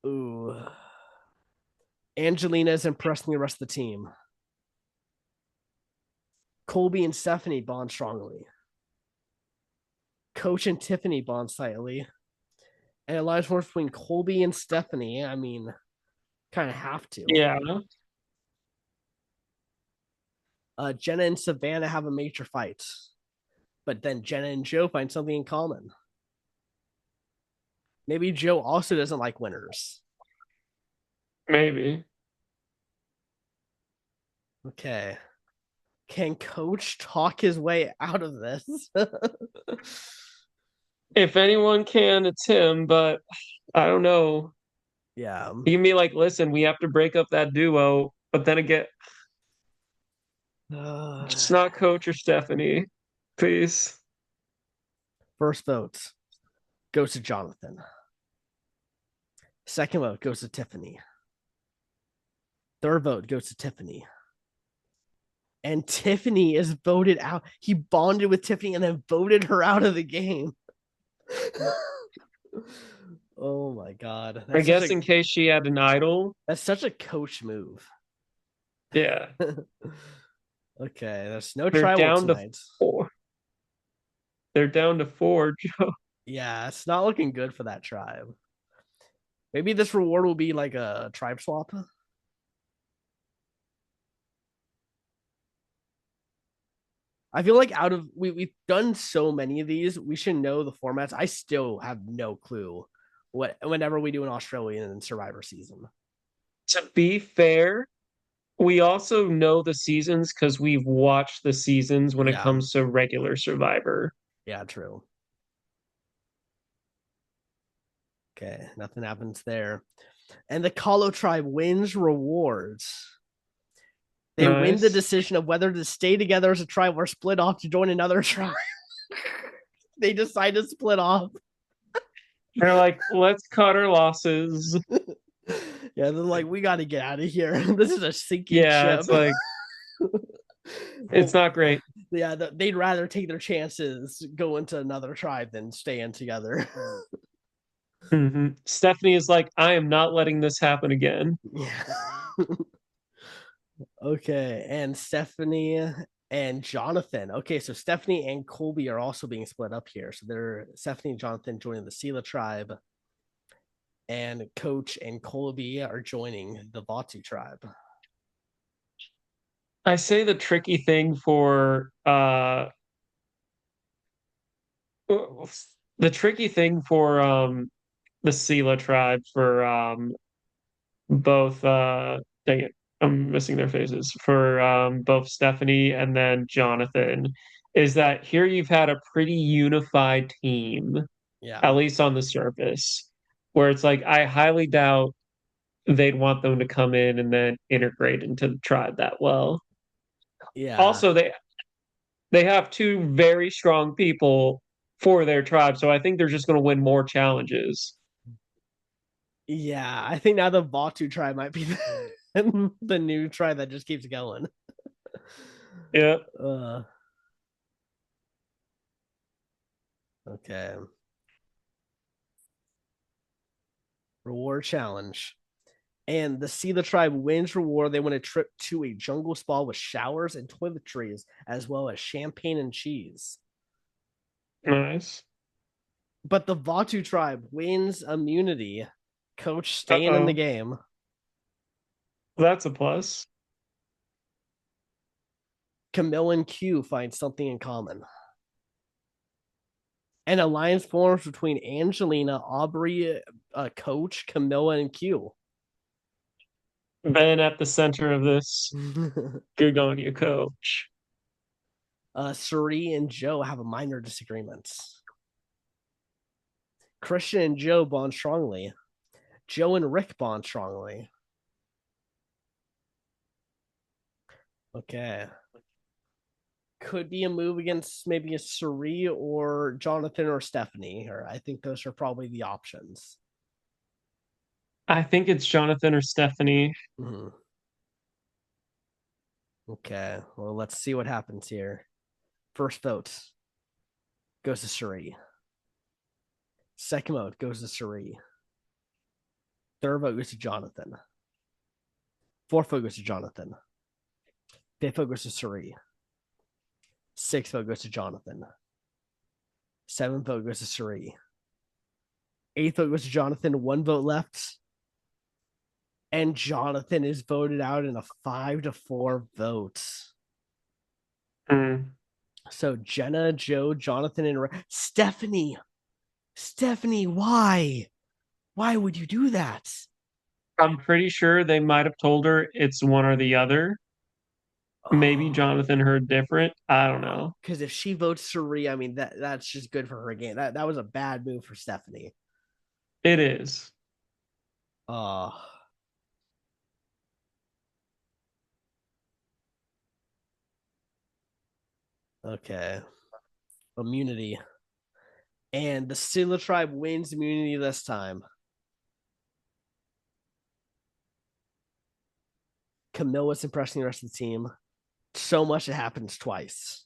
Ooh. Angelina is impressing the rest of the team. Colby and Stephanie bond strongly. Coach and Tiffany bond slightly. And it lies more between Colby and Stephanie. I mean, kind of have to. Yeah. Jenna and Savannah have a major fight. But then Jenna and Joe find something in common. Maybe Joe also doesn't like winners. Maybe. Okay. Can Coach talk his way out of this? If anyone can, it's him, but I don't know. Yeah. He can be like, listen, we have to break up that duo. But then again, Just not Coach or Stephanie, please. First vote goes to Jonathan. Second vote goes to Tiffany. Third vote goes to Tiffany. And Tiffany is voted out. He bonded with Tiffany and then voted her out of the game. Oh my god. I guess in case she had an idol. That's such a coach move. Yeah. Okay, there's no They're tribal down to tonight. four. They're down to four, Joe. Yeah, it's not looking good for that tribe. Maybe this reward will be like a tribe swap. I feel like out of we've done so many of these, we should know the formats. I still have no clue what whenever we do an Australian Survivor season. To be fair, we also know the seasons because we've watched the seasons when it Yeah, comes to regular Survivor. yeah, true. Okay, nothing happens there. And the Kalo tribe wins rewards. They win the Nice. decision of whether to stay together as a tribe or split off to join another tribe. They decide to split off. They're like, let's cut our losses. Yeah, they're like, we got to get out of here. This is a sinking Yeah, ship. it's like, it's Well, not great. yeah, they'd rather take their chances go into another tribe than stay in together. Stephanie is like, I am not letting this happen again. Yeah. Okay, and Stephanie and Jonathan. Okay, so Stephanie and Colby are also being split up here. So they're Stephanie and Jonathan joining the Sela tribe, and Coach and Colby are joining the Vatu tribe. I say the tricky thing for the tricky thing for the Sela tribe for both dang it, I'm missing their faces for both Stephanie and then Jonathan is that here you've had a pretty unified team, Yeah, at least on the surface, where it's like I highly doubt they'd want them to come in and then integrate into the tribe that well. yeah, Also, they have two very strong people for their tribe, so I think they're just going to win more challenges. yeah. I think now the Vatu tribe might be the new tribe that just keeps going. Yeah. Uh, okay. Reward challenge. And the See the Tribe wins reward. They win a trip to a jungle spa with showers and toiletries, as well as champagne and cheese. Nice. But the Vatu tribe wins immunity. Coach staying in the Uh-oh. game. That's a plus. Camille and Q find something in common. An alliance forms between Angelina, Aubrey, Coach, Camilla, and Q. Ben at the center of this. Good on you, coach. Suri and Joe have a minor disagreements. Christian and Joe bond strongly. Joe and Rick bond strongly. Okay. Could be a move against maybe a Suri or Jonathan or Stephanie. Or I think those are probably the options. I think it's Jonathan or Stephanie. Mm-hmm. Okay. Well, let's see what happens here. First vote goes to Suri. Second vote goes to Suri. Third vote goes to Jonathan. Fourth vote goes to Jonathan. Fifth vote goes to Suri. Sixth vote goes to Jonathan. Seventh vote goes to Suri. Eighth vote goes to Jonathan. One vote left. And Jonathan is voted out in a 5-4 vote. Mm. So Jenna, Joe, Jonathan, and Stephanie. Stephanie, why? Why would you do that? I'm pretty sure they might have told her it's one or the other. Maybe Oh, Jonathan heard different. I don't know. because if she votes Suri, I mean that's just good for her game. That was a bad move for Stephanie. It is. Oh, Okay. Immunity. And the Scylla tribe wins immunity this time. Camille was impressing the rest of the team. So much it happens twice.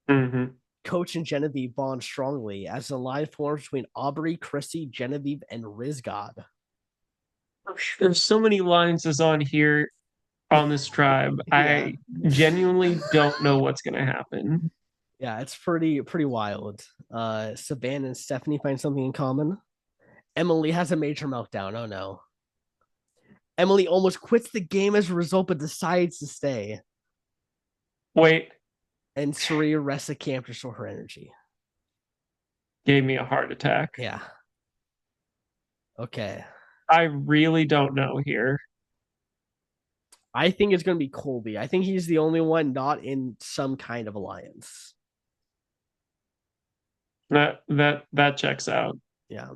Mm-hmm. Coach and Genevieve bond strongly as the line forms between Aubrey, Chrissy, Genevieve, and Rizgod. There's so many lines is on here on this tribe. Yeah. I genuinely don't know what's gonna happen. Yeah, it's pretty wild. Savannah and Stephanie find something in common. Emily has a major meltdown. Oh no. Emily almost quits the game as a result, but decides to stay. Wait, And Saria rests at camp to restore her energy. gave me a heart attack. Yeah. Okay. I really don't know here. I think it's going to be Colby. I think he's the only one not in some kind of alliance. That checks out. Yeah.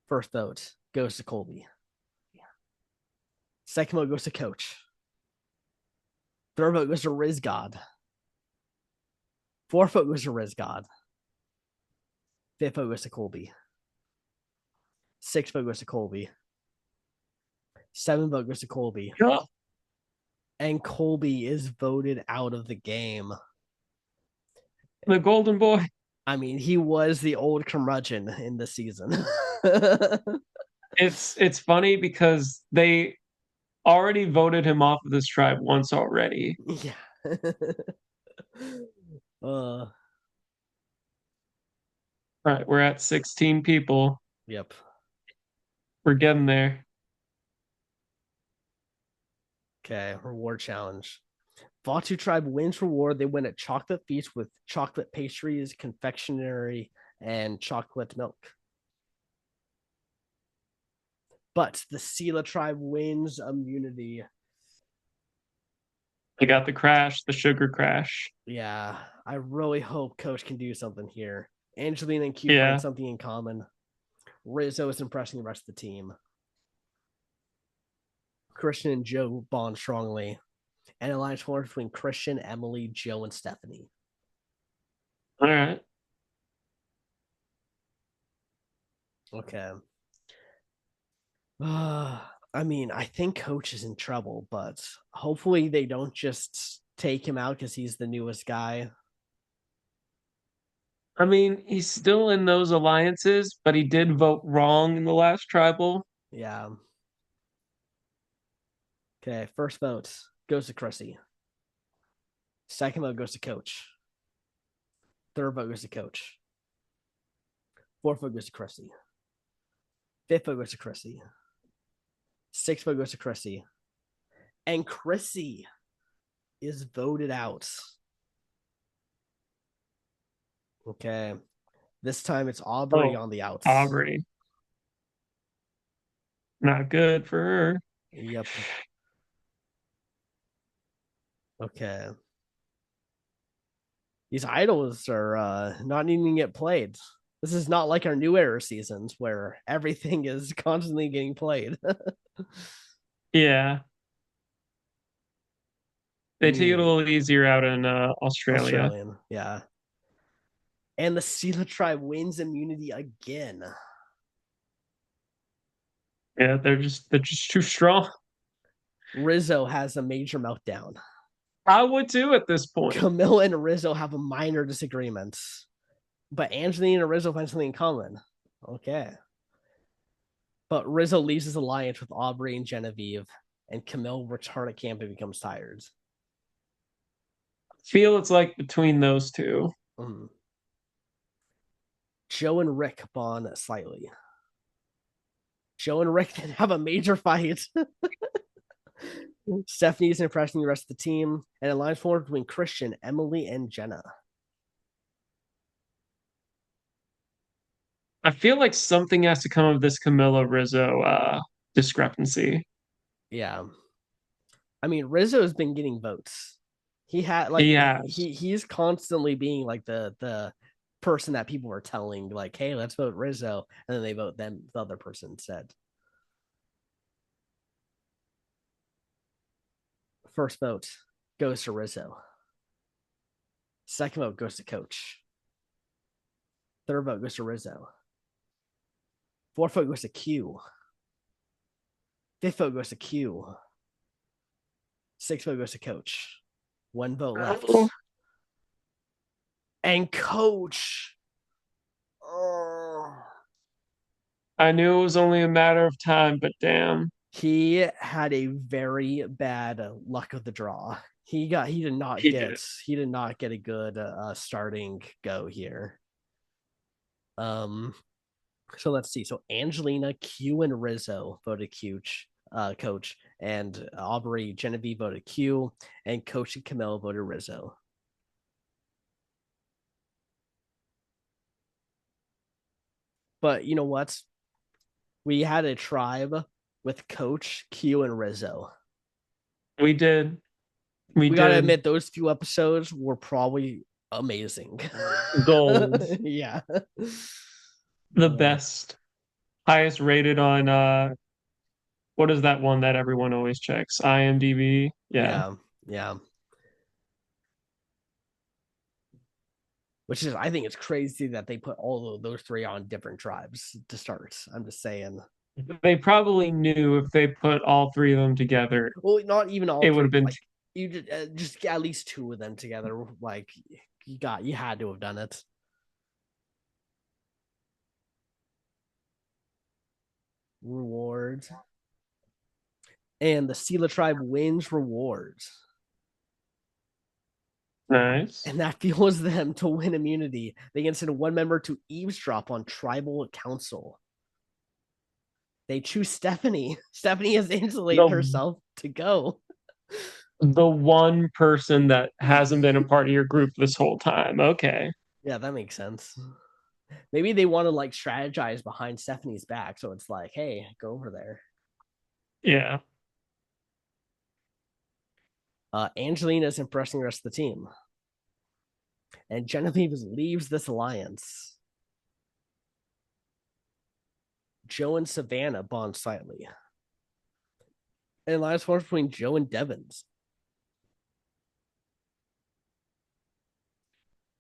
First vote goes to Colby. Second vote goes to Coach. Third vote goes to Rizgod. Fourth vote goes to Rizgod. Fifth vote goes to Colby. Sixth vote goes to Colby. Seventh vote goes to Colby. Yeah. And Colby is voted out of the game. The golden boy. I mean, he was the old curmudgeon in the season. It's funny because they already voted him off of this tribe once already. Yeah. uh, All right, we're at 16 people. yep. We're getting there. Okay. Reward challenge. Vatu tribe wins reward. They win a chocolate feast with chocolate pastries, confectionery, and chocolate milk. But the Sela tribe wins immunity. They got the crash, the sugar crash. Yeah, I really hope Coach can do something here. Angelina and Q find Yeah. something in common. Rizzo is impressing the rest of the team. Christian and Joe bond strongly. And alliance forms between Christian, Emily, Joe, and Stephanie. All right. Okay. I mean, I think Coach is in trouble, but hopefully they don't just take him out because he's the newest guy. I mean, he's still in those alliances, but he did vote wrong in the last tribal. Yeah. Okay. First vote goes to Chrissy. Second vote goes to Coach. Third vote goes to Coach. Fourth vote goes to Chrissy. Fifth vote goes to Chrissy. Sixth vote goes to Chrissy. And Chrissy is voted out. Okay. This time it's Aubrey Oh, on the outs. Aubrey. Not good for her. Yep. Okay. These idols are not needing to get played. This is not like our new era seasons where everything is constantly getting played. Yeah. I They take it a mean, little easier out in Australia. Australian, yeah. And the Sela tribe wins immunity again. Yeah, they're just too strong. Rizzo has a major meltdown. I would too at this point. Camilla and Rizzo have a minor disagreement, but Angelina and Rizzo find something in common. Okay. But Rizzo leaves his alliance with Aubrey and Genevieve, and Camille returns at camp and becomes tired. Feel it's like between those two. Mm. Joe and Rick bond slightly. Joe and Rick then have a major fight. Stephanie is impressing the rest of the team, and alliance formed between Christian, Emily, and Jenna. I feel like something has to come of this Camilla Rizzo discrepancy. Yeah. I mean, Rizzo has been getting votes. He had like He has. he's constantly being like the person that people are telling like, hey, let's vote Rizzo, and then they vote them the other person instead. First vote goes to Rizzo. Second vote goes to Coach. Third vote goes to Rizzo. Fourth vote goes to Q. Fifth vote goes to Q. Sixth vote goes to Coach. One vote left. Oh, And Coach. Oh, I knew it was only a matter of time, but damn. he had a very bad luck of the draw. He did not He did. get a good starting go here. Um, so let's see. So Angelina, Q, and Rizzo voted Coach, and Aubrey Genevieve voted Q, and Coach and Camilla voted Rizzo. But you know what? We had a tribe with Coach, Q, and Rizzo. We did. We We gotta did. admit those few episodes were probably amazing. Gold. Yeah. The best. Highest rated on what is that one that everyone always checks? IMDb. Yeah. Yeah. Yeah. Which is, I think it's crazy that they put all of those three on different tribes to start. I'm just saying. They probably knew if they put all three of them together, Well, not even all it would three. have been Like you just at least two of them together. Like you had to have done it. Rewards, and the Sela tribe wins rewards, nice. and that fuels them to win immunity. They can send one member to eavesdrop on tribal council. They choose Stephanie. Stephanie has insulated The herself to go. the one person that hasn't been a part of your group this whole time. Okay. Yeah, that makes sense. Maybe they want to like strategize behind Stephanie's back, so it's like, hey, go over there. Yeah. Angelina's impressing the rest of the team, and Genevieve leaves this alliance. Joe and Savannah bond slightly, and alliance forms between Joe and Devons.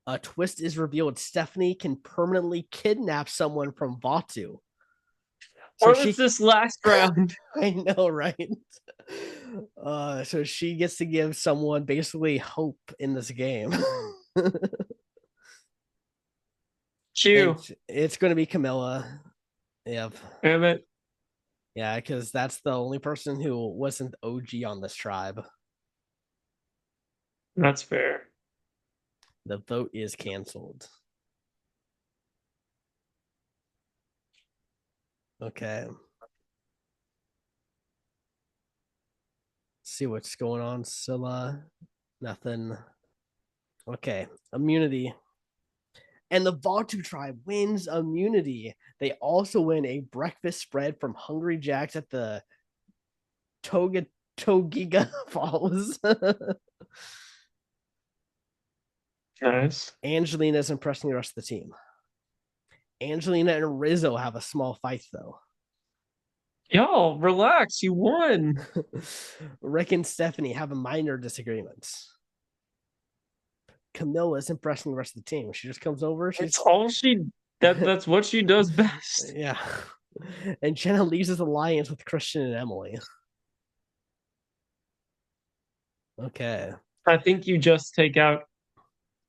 A twist is revealed. Stephanie can permanently kidnap someone from Vatu. So Where was she, this last round? I know, right? So she gets to give someone basically hope in this game. And Q. it's going to be Camilla. Yep. Damn it. Yeah, because that's the only person who wasn't OG on this tribe. That's fair. The vote is canceled. Okay. Let's see what's going on, Scylla. Nothing. Okay. Immunity. And the Vatu tribe wins immunity. They also win a breakfast spread from Hungry Jacks at the Togiga Falls. Nice. Angelina's impressing the rest of the team. Angelina and Rizzo have a small fight, though. Y'all, relax. You won. Rick and Stephanie have a minor disagreement. Camilla's impressing the rest of the team. She just comes over. It's She's all she that's what she does best. yeah. And Jenna leaves his alliance with Christian and Emily. Okay. I think you just take out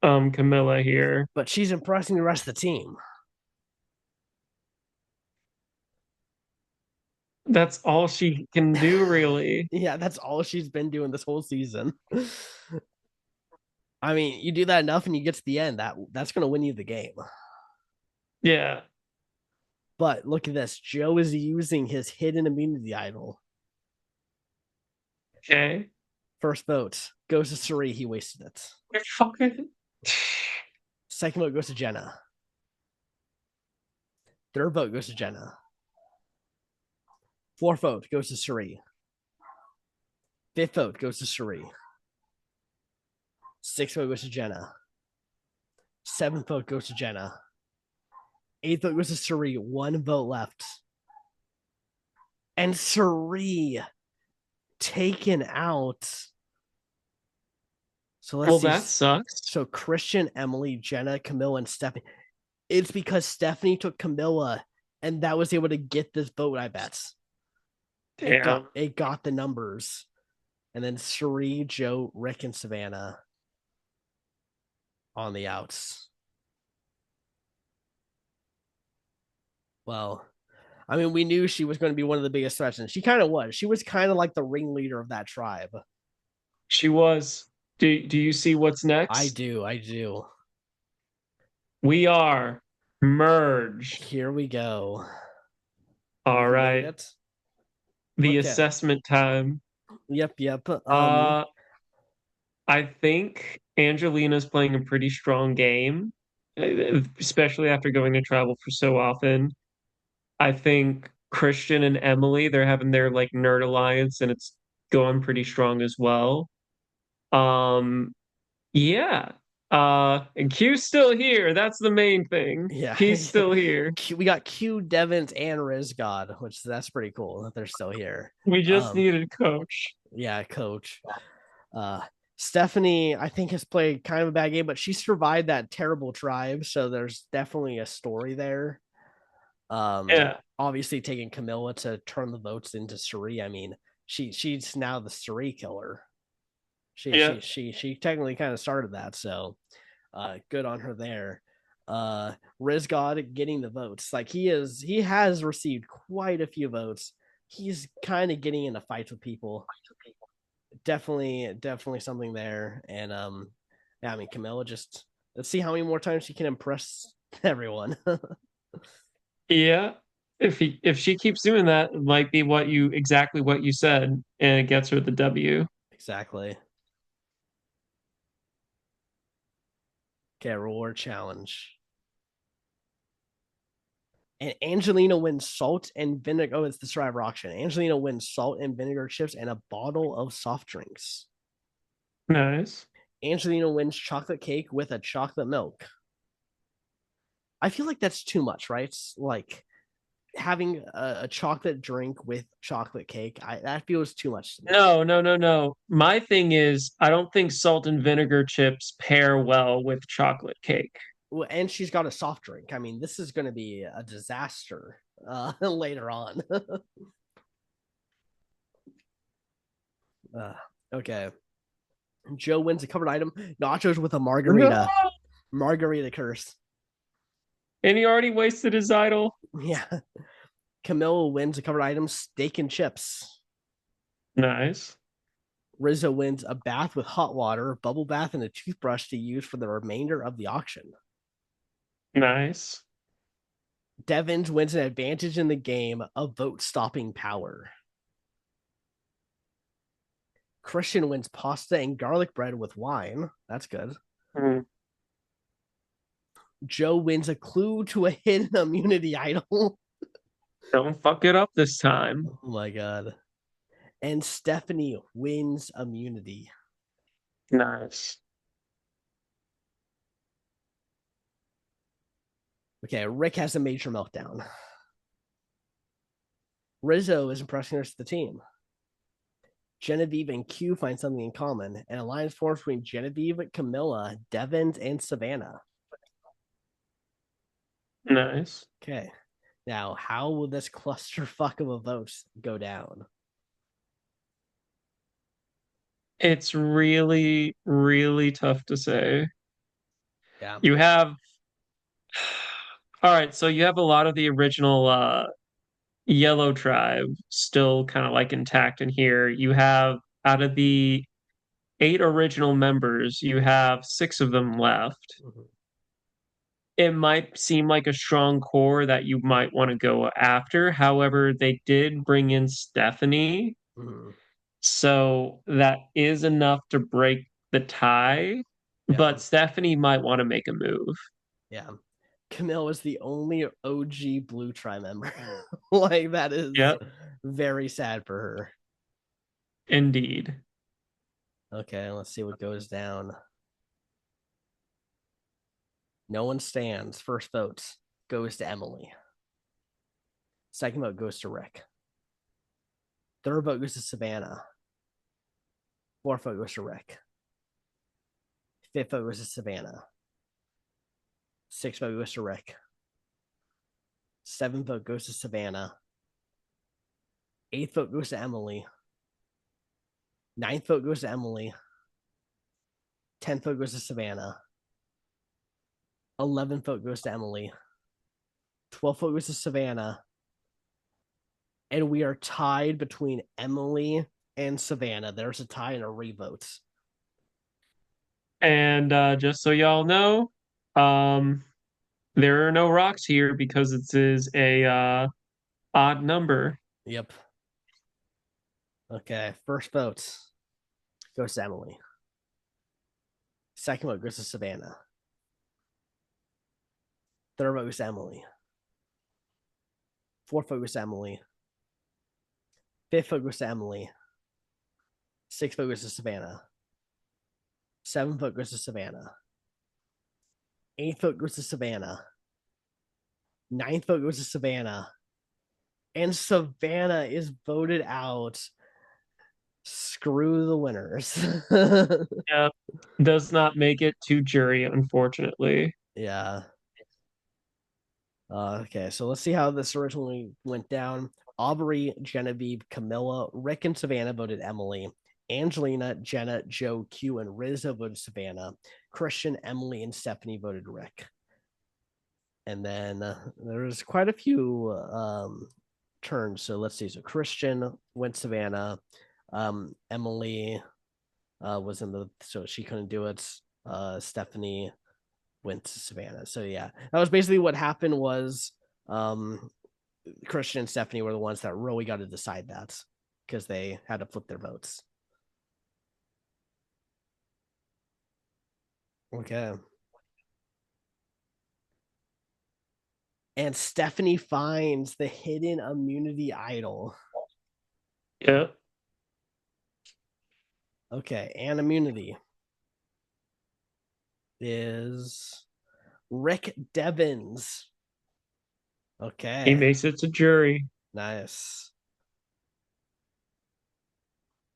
Camilla here. But she's impressing the rest of the team. That's all she can do, really. Yeah, that's all she's been doing this whole season. I mean, you do that enough and you get to the end, that's gonna win you the game. Yeah. But look at this. Joe is using his hidden immunity idol. Okay. First vote goes to Suri. He wasted it. You're fucking. Second vote goes to Jenna. Third vote goes to Jenna. Fourth vote goes to Suri. Fifth vote goes to Suri. Sixth vote goes to Jenna. Seventh vote goes to Jenna. Eighth vote goes to Suri. One vote left. And Suri taken out. So let's Well, see. that sucks. So Christian, Emily, Jenna, Camilla, and Stephanie. It's because Stephanie took Camilla, and that was able to get this vote. I bet Damn. it got the numbers, and then Sheree, Joe, Rick, and Savannah on the outs. Well, I mean, we knew she was going to be one of the biggest threats, and she kind of was. She was kind of like the ringleader of that tribe. She was. Do you see what's I next? do, I do. We are merged. Here we go. All We've made right. it. The Okay. assessment time. Yep, yep. Uh, I think Angelina's playing a pretty strong game, especially after going to travel for so often. I think Christian and Emily, they're having their like nerd alliance and it's going pretty strong as well. Um, yeah. And Q's still here. That's the main thing. Yeah. He's still here. We got Q, Devins, and Rizgod, which that's pretty cool that they're still here. We just Um, needed coach. yeah, coach. Uh, Stephanie, I think, has played kind of a bad game, but she survived that terrible tribe, so there's definitely a story there. Yeah. Obviously taking Camilla to turn the votes into Suri. I mean, she's now the Suri killer. Yeah. She technically kind of started that, so good on her there. Rizgod getting the votes. Like he has received quite a few votes. He's kind of getting into fights with people. Definitely something there. And yeah, I mean Camilla just let's see how many more times she can impress everyone. Yeah. If she keeps doing that, it might be exactly what you said, and it gets her the W. Exactly. Okay, reward challenge. And Angelina wins salt and vinegar. Oh, it's the Survivor auction. Angelina wins salt and vinegar chips and a bottle of soft drinks. Nice. Angelina wins chocolate cake with a chocolate milk. I feel like that's too much, right? It's like having a chocolate drink with chocolate cake. That feels too much to me. No, no, no, no. My thing is, I don't think salt and vinegar chips pair well with chocolate cake. And she's got a soft drink. I mean, this is going to be a disaster later on. uh, okay. Joe wins a covered item. Nachos with a No! margarita. Margarita curse. And he already wasted his idol. Yeah. Camilla wins a covered item. Steak and chips. Nice. Rizzo wins a bath with hot water, bubble bath, and a toothbrush to use for the remainder of the auction. Nice. Devins wins an advantage in the game of vote stopping power. Christian wins pasta and garlic bread with wine. That's good. Mm. Joe wins a clue to a hidden immunity idol. Don't fuck it up this time. Oh my god. And Stephanie wins immunity. Nice. Okay, Rick has a major meltdown. Rizzo is impressing the rest of the team. Genevieve and Q find something in common. An alliance forms between Genevieve, Camilla, Devins, and Savannah. Nice. Okay. Now, how will this clusterfuck of a vote go down? It's really, really tough to say. Yeah. You have, all right, so you have a lot of the original Yellow Tribe still kind of like intact in here. You have out of the eight original members, you have six of them left. Mm-hmm. It might seem like a strong core that you might want to go after. However, they did bring in Stephanie, Mm-hmm. so that is enough to break the tie. Yeah. But Stephanie might want to make a move. Yeah. Camille is the only OG Blue Tri member. Like, that is Yep, very sad for her. indeed. Okay, let's see what goes down. No one stands. First vote goes to Emily. Second vote goes to Rick. Third vote goes to Savannah. Fourth vote goes to Rick. Fifth vote goes to Savannah. Sixth vote goes to Rick. Seventh vote goes to Savannah. Eighth vote goes to Emily. Ninth vote goes to Emily. 10th vote goes to Savannah. 11th vote goes to Emily. 12th vote goes to Savannah. And we are tied between Emily and Savannah. There's a tie and a revote. And just so y'all know, um, there are no rocks here because it is a odd number. Yep. Okay. First vote goes to Emily. Second vote goes to Savannah. Third vote goes to Emily. Fourth vote goes to Emily. Fifth vote goes to Emily. Sixth vote goes to Savannah. Seventh vote goes to Savannah. Eighth vote goes to Savannah. Ninth vote goes to Savannah. And Savannah is voted out. Screw the winners. Yeah, does not make it to jury, unfortunately. Yeah. Okay, so let's see how this originally went down. Aubrey, Genevieve, Camilla, Rick, and Savannah voted Emily. Angelina, Jenna, Joe, Q, and Rizzo voted Savannah. Christian, Emily, and Stephanie voted Rick. And then there's quite a few turns. So let's see. So Christian went Savannah. Emily was in the, so she couldn't do it. Stephanie went to Savannah. So yeah, that was basically what happened. Was Christian and Stephanie were the ones that really got to decide that because they had to flip their votes. Okay. And Stephanie finds the hidden immunity idol. Yeah. Okay, and immunity is Rick Devins. He Okay, makes it to jury. nice.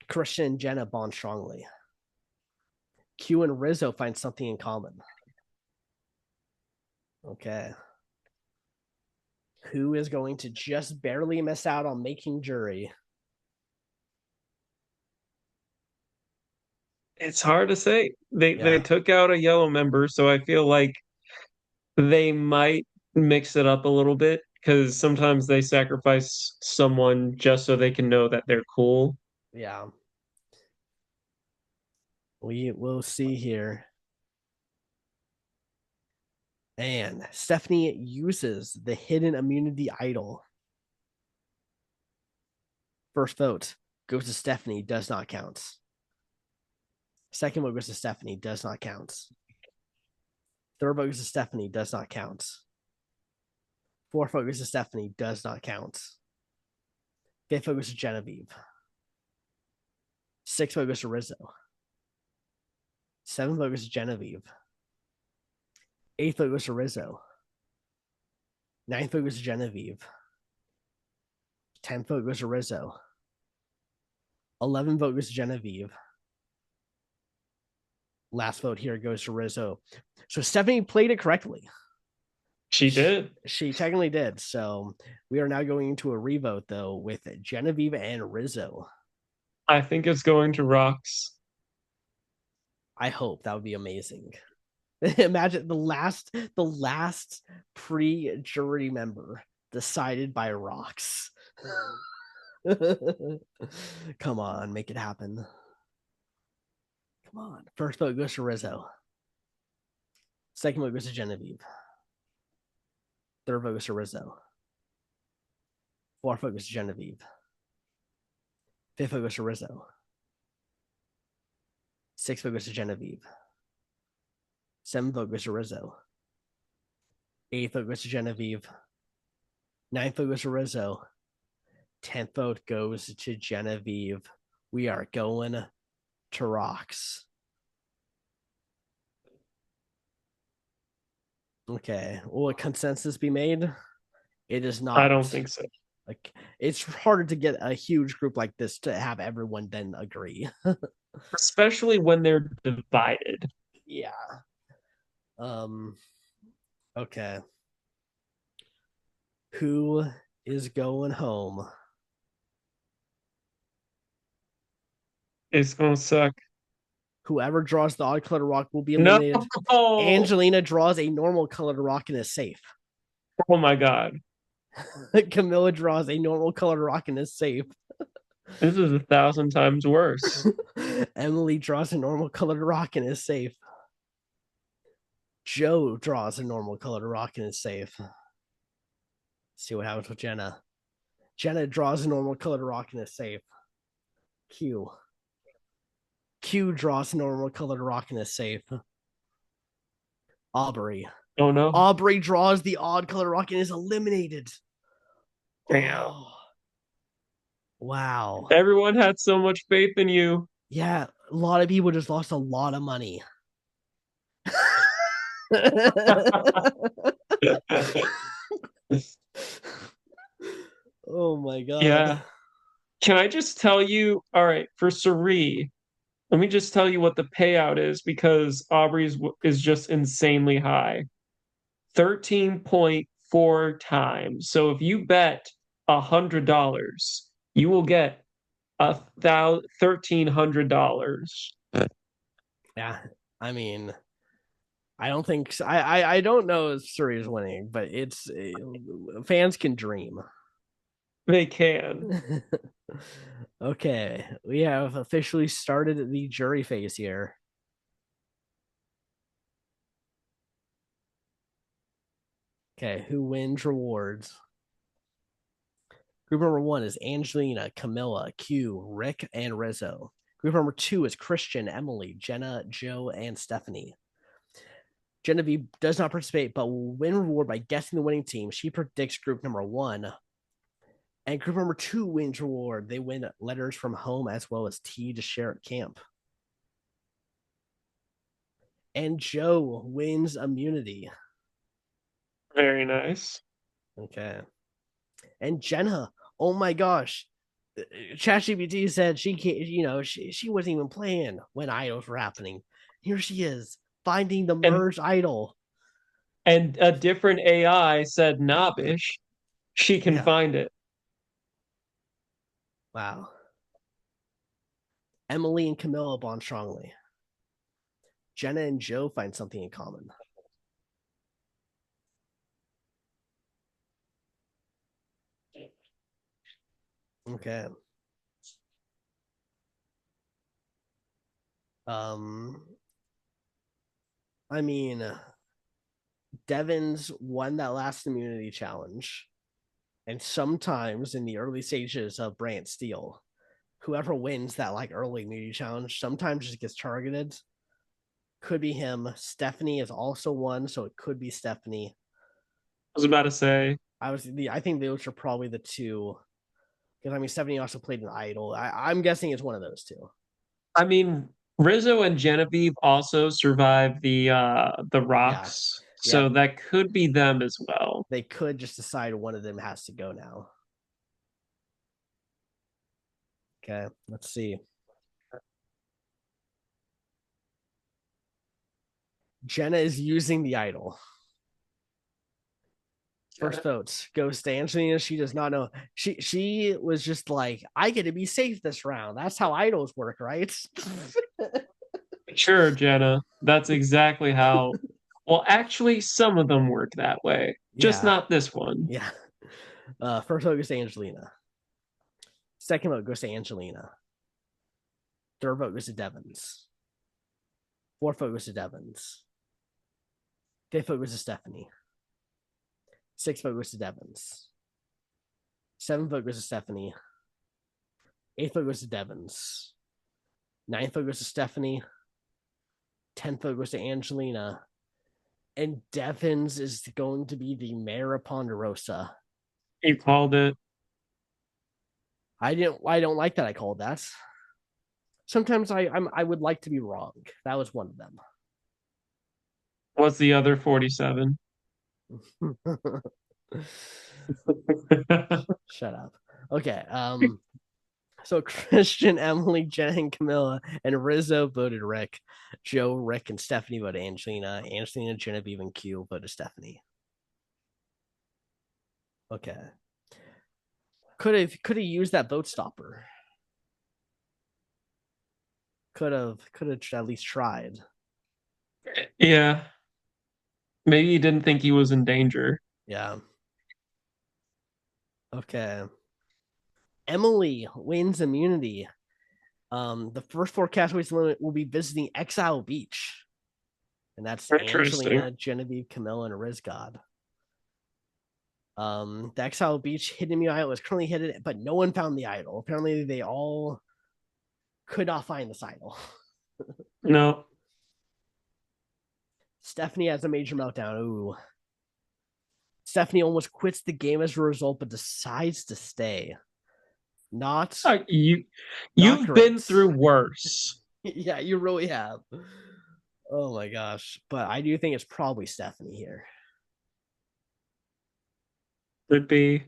Christian and Jenna bond strongly. Q and Rizzo find something in common. Okay. Who is going to just barely miss out on making jury? It's hard to say. They Yeah, took out a yellow member, so I feel like they might mix it up a little bit because sometimes they sacrifice someone just so they can know that they're cool. yeah. We will see here. And Stephanie uses the hidden immunity idol. First vote goes to Stephanie, does not count. Second vote goes to Stephanie, does not count. Third vote goes to Stephanie, does not count. Fourth vote goes to Stephanie, does not count. Fifth vote goes to Genevieve. Sixth vote goes to Rizzo. Seventh vote goes to Genevieve. Eighth vote goes to Rizzo. Ninth vote goes to Genevieve. 10th vote goes to Rizzo. 11th vote goes to Genevieve. Last vote here goes to Rizzo. So Stephanie played it correctly. She did. She technically did. So we are now going into a revote though with Genevieve and Rizzo. I think it's going to rocks. I hope that would be amazing. Imagine the last pre-jury member decided by rocks. Come on, make it happen. Come on. First vote goes to Rizzo. Second vote goes to Genevieve. Third vote goes to Rizzo. Fourth vote goes to Genevieve. Fifth vote goes to Rizzo. Sixth vote goes to Genevieve. Seventh vote goes to Rizzo. Eighth vote goes to Genevieve. Ninth vote goes to Rizzo. 10th vote goes to Genevieve. We are going to rocks. Okay. Will a consensus be made? It is I not. don't think so. Like, it's harder to get a huge group like this to have everyone then agree. Especially when they're divided. Yeah. Um. Okay. Who is going home? It's gonna suck. Whoever draws the odd colored rock will be No. eliminated. Oh Angelina draws a normal colored rock and is safe. my God. Camilla draws a normal colored rock and is safe. This is 1,000 times worse. Emily draws a normal colored rock and is safe. Joe draws a normal colored rock and is safe. Let's see what happens with Jenna. Jenna draws a normal colored rock and is safe. Q. Q draws a normal colored rock and is safe. Aubrey. Oh no. Aubrey draws the odd colored rock and is eliminated. Damn. Oh, wow. Everyone had so much faith in you. Yeah, a lot of people just lost a lot of money. Oh my god. Yeah. Can I just tell you? All right, for Cerie, let me just tell you what the payout is because Aubrey's is just insanely high. 13.4 times. So if you bet $100, you will get $1,300. Yeah, I mean, I don't think I don't know if Surrey is winning, but it's fans can dream. They can. Okay, we have officially started the jury phase here. Okay, who wins rewards? Group number one is Angelina, Camilla, Q, Rick, and Rizzo. Group number two is Christian, Emily, Jenna, Joe, and Stephanie. Genevieve does not participate, but will win reward by guessing the winning team. She predicts group number one. And group number two wins reward. They win letters from home as well as tea to share at camp. And Joe wins immunity. Very nice. Okay. And Jenna, oh my gosh. ChatGPT said she can't, she wasn't even playing when idols were happening. Here she is, finding the And merged idol. and a different AI said, nah, bish, she can Yeah. find it. Wow. Emily and Camilla bond strongly. Jenna and Joe find something in common. Okay. Um, I mean, Devon's won that last immunity challenge, and sometimes in the early stages of Brantsteele, whoever wins that like early immunity challenge sometimes just gets targeted. Could be him. Stephanie is also one, so it could be Stephanie. I was about to say, I think those are probably the two. Because I mean, Stephanie also played an idol. I'm guessing it's one of those two. I mean, Rizzo and Genevieve also survived the Yeah, rocks, yeah. so that could be them as well. They could just decide one of them has to go now. Okay, let's see. Jenna is using the idol. First votes goes to Angelina. She does not know. She was just like, I get to be safe this round. That's how idols work, right? Sure, Jenna. That's exactly how. Well, actually, some of them work that way, just Yeah, not this one. yeah. First vote goes to Angelina. Second vote goes to Angelina. Third vote goes to Devons. Fourth vote goes to Devons. Fifth vote goes to Stephanie. Sixth vote goes to Devons. Seventh vote goes to Stephanie. Eighth vote goes to Devons. Ninth vote goes to Stephanie. 10th vote goes to Angelina. And Devons is going to be the mayor of Ponderosa. You called it. I don't like that I called that. Sometimes I would like to be wrong. That was one of them. What's the other 47? Shut up. Okay. So Christian, Emily, Jen, and Camilla, and Rizzo voted Rick. Joe, Rick, and Stephanie voted Angelina. Angelina, Genevieve, and Q voted Stephanie. Okay. Could have used that vote stopper. Could have at least tried. Yeah, maybe he didn't think he was in danger. Yeah. Okay. Emily wins immunity. The first four castaways will be visiting Exile Beach, and that's Interesting. Angelina, Genevieve, Camilla, and Rizgod. The Exile Beach hidden me idol is currently hidden, but no one found the idol. Apparently, they all could not find this idol. No, Stephanie has a major meltdown. Ooh. Stephanie almost quits the game as a result, but decides to stay. Not you not you've been great. through worse. Yeah, you really have. Oh my gosh. But I do think it's probably Stephanie here. Could be.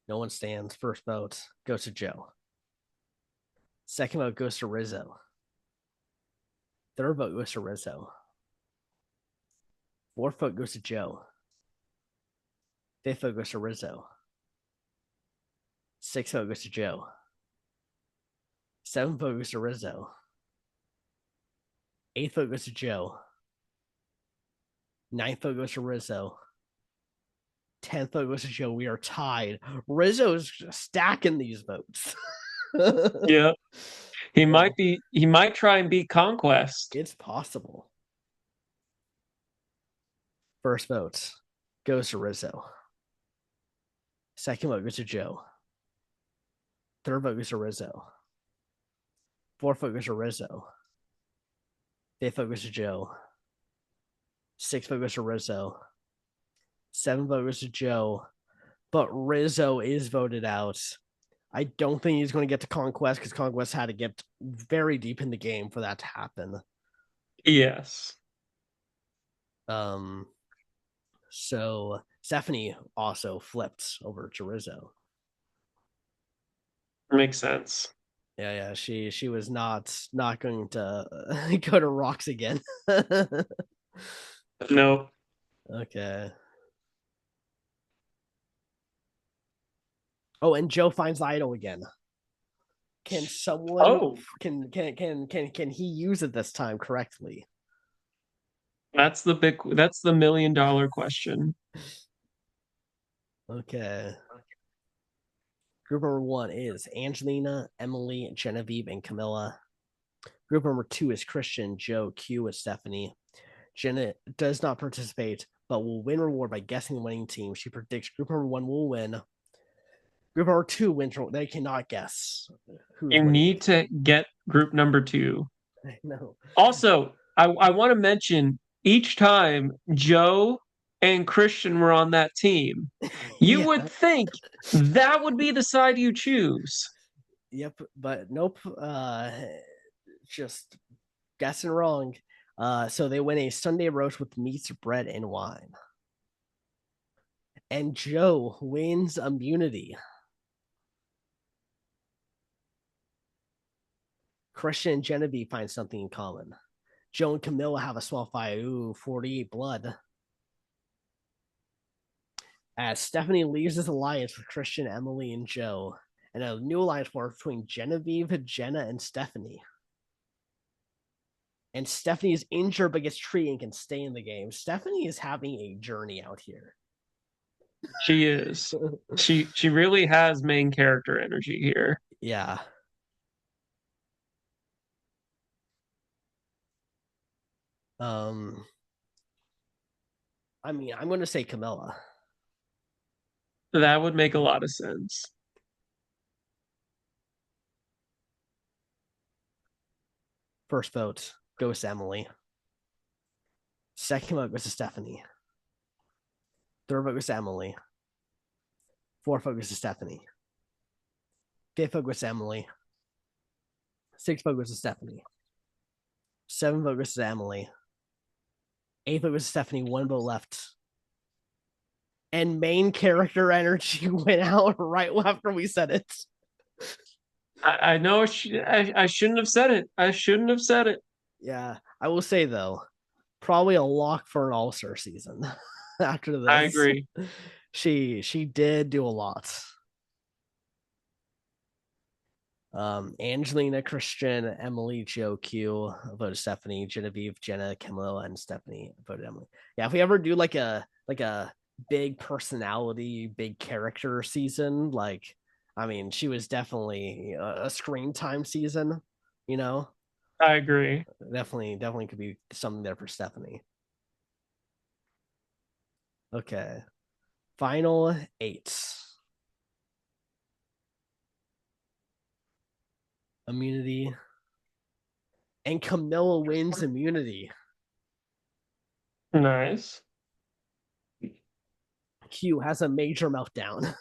No one stands. First vote goes to Joe. Second vote goes to Rizzo. Third vote goes to Rizzo. Fourth vote goes to Joe. Fifth vote goes to Rizzo. Sixth vote goes to Joe. Seventh vote goes to Rizzo. Eighth vote goes to Joe. Ninth vote goes to Rizzo. 10th vote goes to Joe. We are tied. Rizzo's stacking these votes. Yeah. Oh, He might try and beat Conquest. it's possible. First vote goes to Rizzo. Second vote goes to Joe. Third vote goes to Rizzo. Fourth vote goes to Rizzo. Fifth vote goes to Joe. Sixth vote goes to Rizzo. Seventh vote goes to Joe. But Rizzo is voted out. I don't think he's going to get to Conquest because Conquest had to get very deep in the game for that to happen. Yes. Um, so Stephanie also flipped over to Rizzo. Makes sense. Yeah, she was not going to go to rocks again. No. Okay. Oh, and Joe finds the idol again. Can someone Oh, can he use it this time correctly? that's the $1 million question. Okay. Group number one is Angelina, Emily, Genevieve, and Camilla. Group number two is Christian, Joe, Q, and Stephanie. Jenna does not participate, but will win reward by guessing the winning team. She predicts group number one will win. Group number two wins. They cannot guess who's You winning. need to get group number two. I know. Also, I want to mention each time Joe and Christian were on that team, you Yeah. would think that would be the side you choose. Yep. But nope. Just guessing wrong. So they win a Sunday roast with meats, bread, and wine. And Joe wins immunity. Christian and Genevieve find something in common. Joe and Camilla have a small fight. Ooh, 48 blood. As Stephanie leaves this alliance with Christian, Emily, and Joe, and a new alliance forms between Genevieve, Jenna, and Stephanie. And Stephanie is injured but gets treated and can stay in the game. Stephanie is having a journey out here. She is. She really has main character energy here. Yeah. Um. I mean, I'm going to say Camilla. That would make a lot of sense. First vote goes to Emily. Second vote goes to Stephanie. Third vote goes to Emily. Fourth vote goes to Stephanie. Fifth vote goes to Emily. Sixth vote goes to Stephanie. Seventh vote goes to Emily. Eighth vote goes to Stephanie. One vote left. And main character energy went out right after we said it. I know I shouldn't have said it. I shouldn't have said it. Yeah, I will say though, probably a lock for an All-Star season after I this. agree. She did do a lot. Angelina, Christian, Emily, Joe, Q voted Stephanie, Genevieve, Jenna, Camilla, and Stephanie voted Emily. Yeah, if we ever do like a big personality, big character season, like I mean, she was definitely a screen time season, you know. I agree. Definitely could be something there for Stephanie. Okay. Final eight. Immunity. And Camilla wins immunity. Nice. Q has a major meltdown.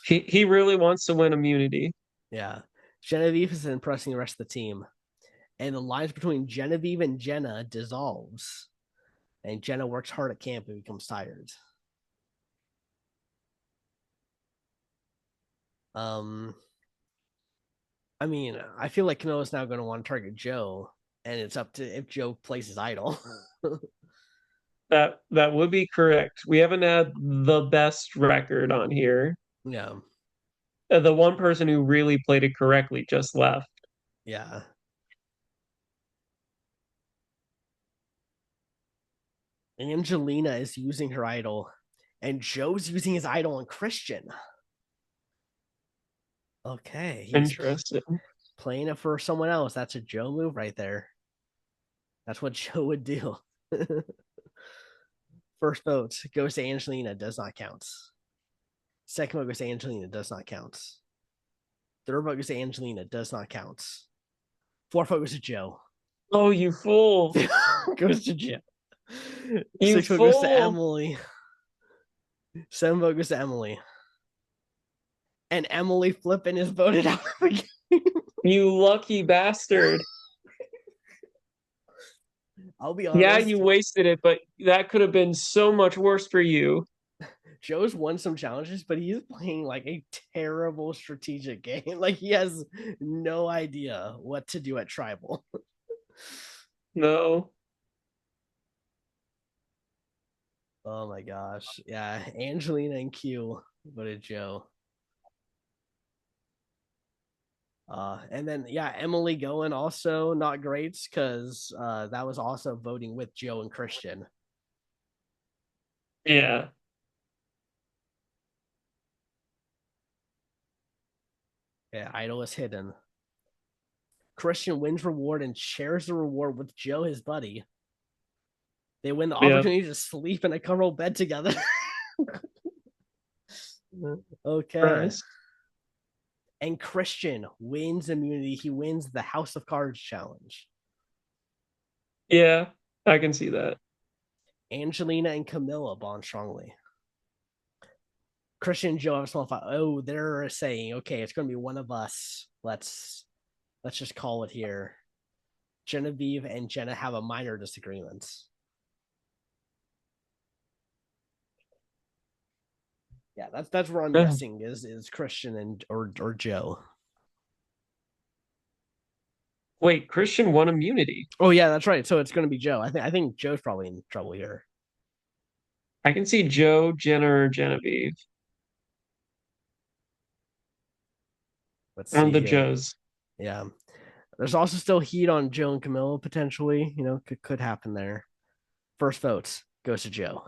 He really wants to win immunity. Yeah. Genevieve is impressing the rest of the team. And the lines between Genevieve and Jenna dissolves. And Jenna works hard at camp and becomes tired. Um, I mean, I feel like Camilla's now going to want to target Joe, and it's up to if Joe plays his idol. That would be correct. We haven't had the best record on here. Yeah, The one person who really played it correctly just left. yeah. Angelina is using her idol, and Joe's using his idol on Christian. Okay, he's Interesting. playing it for someone else. That's a Joe move right there. That's what Joe would do. First vote goes to Angelina, does not count. Second vote goes to Angelina, does not count. Third vote goes to Angelina, does not count. Fourth vote goes to Joe. Oh, you fool. Goes to Joe. You Sixth vote goes to fool. Emily. Seventh vote goes to Emily. And Emily flipping is voted out again. You lucky bastard. I'll be Yeah, honest. you wasted it, but that could have been so much worse for you. Joe's won some challenges, but he's playing like a terrible strategic game. Like he has no idea what to do at tribal. No. Oh my gosh. Yeah. Angelina and Q voted Joe. And then yeah, Emily going also not great because that was also voting with Joe and Christian. Yeah. Yeah, idol is hidden. Christian wins reward and shares the reward with Joe, his buddy. They win the Yep. opportunity to sleep in a comfortable bed together. Okay. Nice. And Christian wins immunity. He wins the House of Cards challenge. Yeah, I can see that. Angelina and Camilla bond strongly. Christian and Joe have a small fight. Oh, they're saying, okay, it's going to be one of us. Let's just call it here. Genevieve and Jenna have a minor disagreement. Yeah, that's where I'm guessing is Christian and or Joe. Wait, Christian won immunity. Oh yeah, that's right. So it's going to be Joe. I think Joe's probably in trouble here. I can see Joe, Jenner, Genevieve. Let's On see the here. Joes. Yeah, there's also still heat on Joe and Camilla potentially. You know, could happen there. First vote goes to Joe.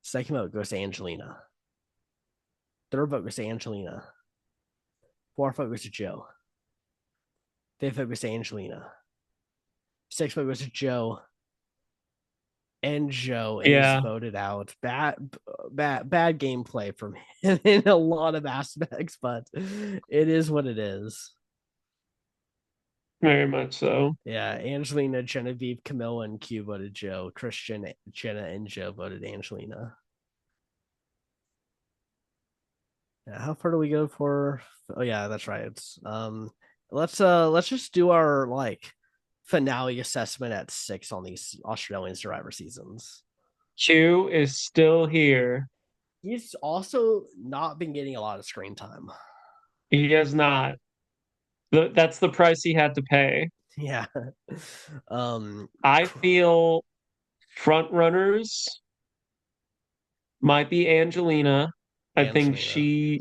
Second vote goes to Angelina. Third vote goes to Angelina. Fourth vote goes to Joe. Fifth vote goes to Angelina. Sixth vote goes to Joe. And Joe is Yeah, voted out. Bad gameplay from him in a lot of aspects, but it is what it is. very much so. Yeah, Angelina, Genevieve, Camilla, and Q voted Joe. Christian, Jenna, and Joe voted Angelina. Yeah, how far do we go for? Oh yeah, that's right. It's let's just do our like finale assessment at 6 on these Australian Survivor seasons. Q is still here. He's also not been getting a lot of screen time. He has not. That's the price he had to pay. Yeah. Um, I feel front runners might be Angelina. I think Angelina.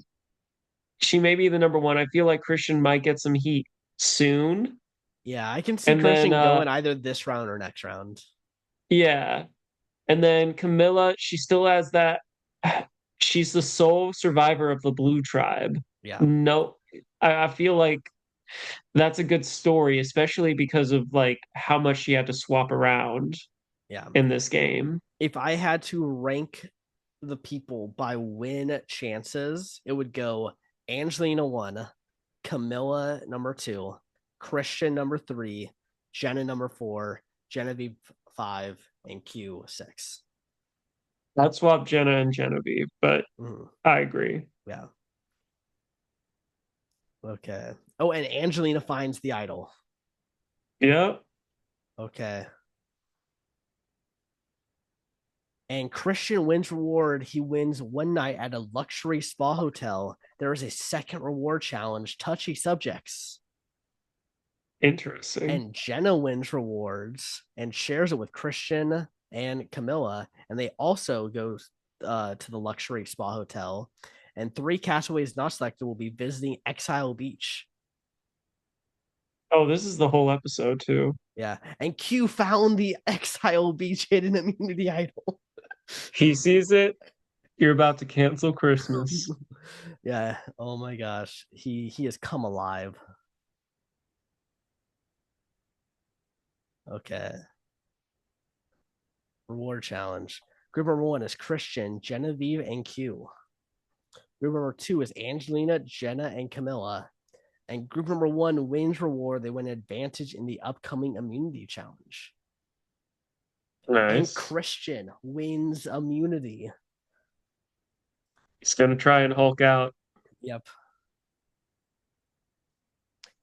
she may be the number one. I feel like Christian might get some heat soon. Yeah, I can see And then Christian going either this round or next round. yeah. And then Camilla, she still has that she's the sole survivor of the blue tribe. Yeah. No, I feel like that's a good story, especially because of like how much she had to swap around Yeah. in this game. If I had to rank the people by win chances, it would go Angelina one, Camilla number two, Christian number three, Jenna number four, Genevieve five, and Q six. I'd swap Jenna and Genevieve, but Mhm. I agree. Yeah. Okay. Oh, and Angelina finds the idol. Yep. Okay. And Christian wins reward. He wins one night at a luxury spa hotel. There is a second reward challenge, touchy subjects. Interesting. And Jenna wins rewards and shares it with Christian and Camilla. And they also go to the luxury spa hotel. And three castaways not selected will be visiting Exile Beach. Oh, this is the whole episode too. Yeah. And Q found the Exile Beach hidden immunity idol. He sees it. You're about to cancel Christmas. Yeah. Oh my gosh. He has come alive. Okay. Reward challenge. Group number one is Christian, Genevieve, and Q. Group number two is Angelina, Jenna, and Camilla. And group number one wins reward. They win advantage in the upcoming immunity challenge. And Nice. Christian wins immunity. He's gonna try and Hulk out. Yep.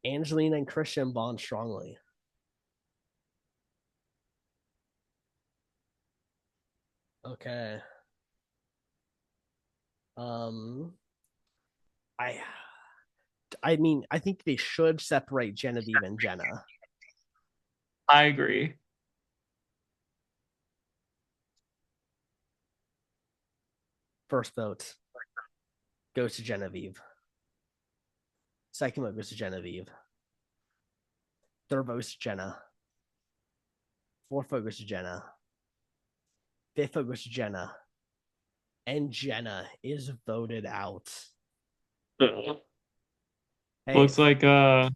Angelina and Christian bond strongly. Okay. Um, I I mean, I think they should separate Genevieve and Jenna. I agree. First vote goes to Genevieve. Second vote goes to Genevieve. Third vote goes to Jenna. Fourth vote goes to Jenna. Fifth vote goes to Jenna. And Jenna is voted out. Hey, Looks like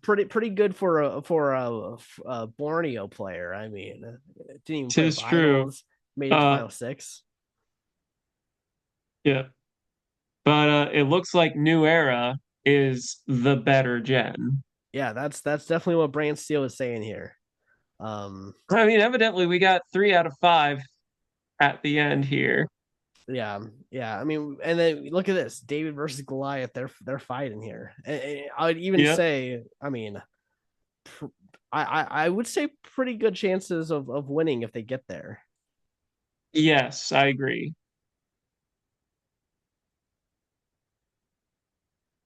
pretty good for a Borneo player. I mean, didn't even play with tis true. idols. Made it to Uh final six. yeah. But it looks like New Era is the better gen. Yeah, that's definitely what Brantsteele is saying here. Um, I mean, evidently we got 3 out of 5 at the end here. yeah, yeah. I mean, and then look at this: David versus Goliath. They're fighting here. And I would even Yep. say, I mean, I would say pretty good chances of winning if they get there. Yes, I agree.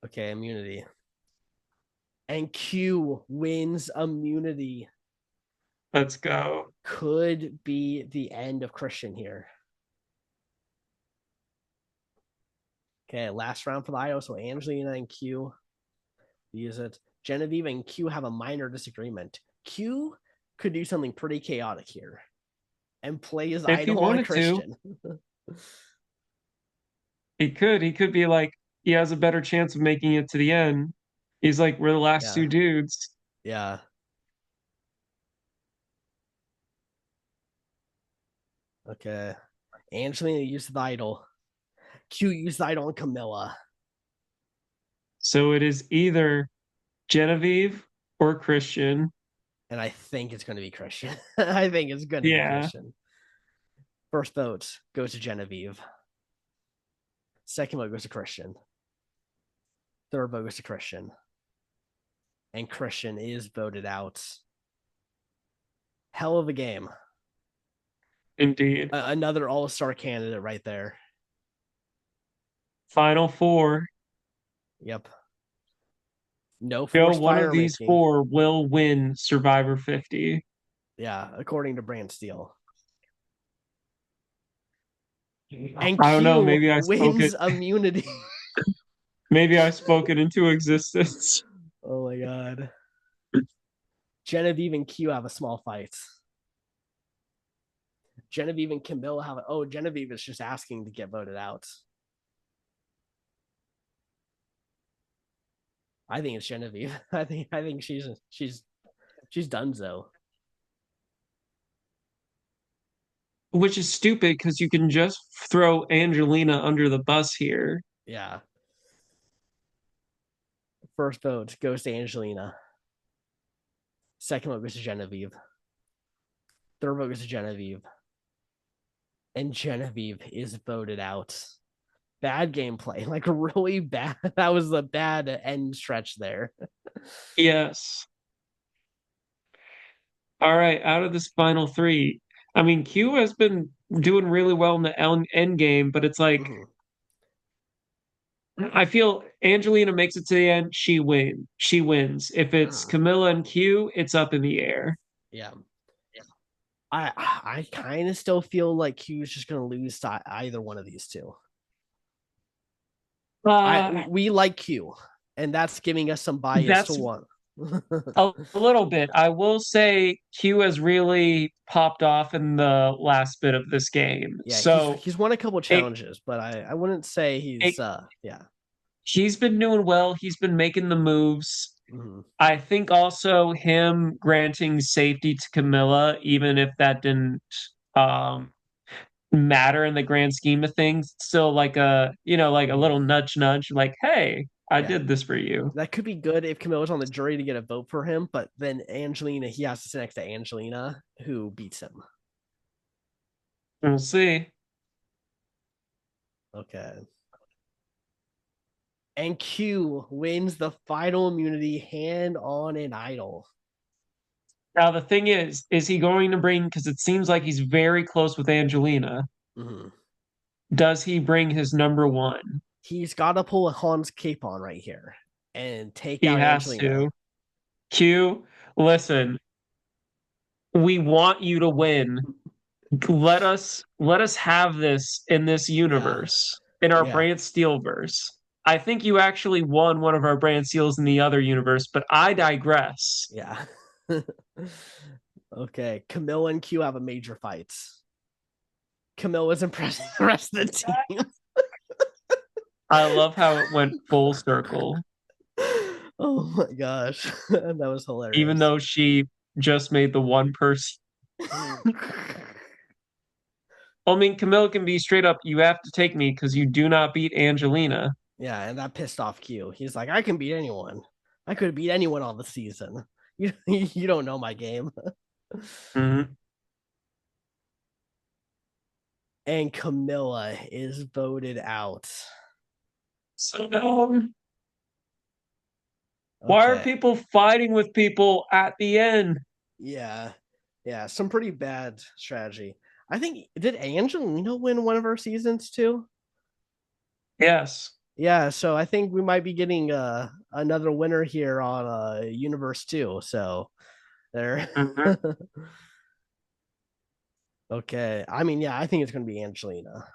Okay, immunity. And Q wins immunity. Let's go. Could be the end of Christian here. Okay, last round for the IO. So Angelina and Q use it. Genevieve and Q have a minor disagreement. Q could do something pretty chaotic here and play his If he idol on wanted to, Christian. he could. He could be like, he has a better chance of making it to the end. He's like, we're the last Yeah, two dudes. yeah. Okay. Angelina used the idol. Q used the idol on Camilla. So it is either Genevieve or Christian. And I think it's going to be Christian. I think it's going to be Yeah. Christian. First vote goes to Genevieve. Second vote goes to Christian. Third vote goes to Christian. And Christian is voted out. Hell of a game. Indeed. Another all-star candidate right there. Final four. Yep. No Joe, forced one of fire these making. four will win Survivor 50. Yeah, according to Brantsteele. And I don't know. Q Maybe I spoke it. wins immunity. Maybe I spoke it into existence. Oh my god. Genevieve and Q have a small fight. Genevieve and Camilla have. Oh, Genevieve is just asking to get voted out. I think it's Genevieve. I think she's done so. Which is stupid because you can just throw Angelina under the bus here. Yeah. First vote goes to Angelina. Second vote goes to Genevieve. Third vote goes to Genevieve. And Genevieve is voted out. Bad gameplay, like really bad. That was a bad end stretch there. Yes. All right. Out of this final three, I mean, Q has been doing really well in the end game, but it's like Mhm. I feel Angelina makes it to the end, she wins. She wins. If it's Camilla and Q, it's up in the air. Yeah. I kind of still feel like Q's just gonna lose to either one of these two. Uh, We like Q, and that's giving us some bias to that's one. a little bit. I will say Q has really popped off in the last bit of this game. Yeah, So he's won a couple it challenges, but I wouldn't say it he's yeah. he's been doing well. He's been making the moves. Mhm. I think also him granting safety to Camilla, even if that didn't um matter in the grand scheme of things, still like like a Mhm. little nudge nudge, like, hey, I Yeah, did this for you. that could be good if Camilla's on the jury to get a vote for him, but then Angelina, he has to sit next to Angelina, who beats him. We'll see. Okay. And Q wins the final immunity hand on an idol. Now the thing is he going to bring, because it seems like he's very close with Angelina. Mhm. Does he bring his number one? He's got to pull a Hans Cape on right here and take He out has Angelina. to. Q, listen, we want you to win. Let us have this in this Yeah, universe, in our yeah, Brantsteele verse. I think you actually won one of our Brantsteels in the other universe, but I digress. yeah. Okay, Camilla and Q have a major fight. Camilla's impressing the rest of the team. I love how it went full circle, Oh my gosh, that was even hilarious. though she just made the one person. I mean, Camilla can be straight up, you have to take me because you do not beat Angelina. Yeah, and that pissed off Q. He's like, I can beat anyone. I could beat anyone all the season. You don't know my game. Mhm. And Camilla is voted out. So, why are Okay. people fighting with people at the end? Yeah. Yeah. Some pretty bad strategy. I think did Angelina win one of our seasons too? Yes. Yeah, so I think we might be getting another winner here on Universe 2. So there. Mhm. Okay. I mean, yeah, I think it's gonna be Angelina.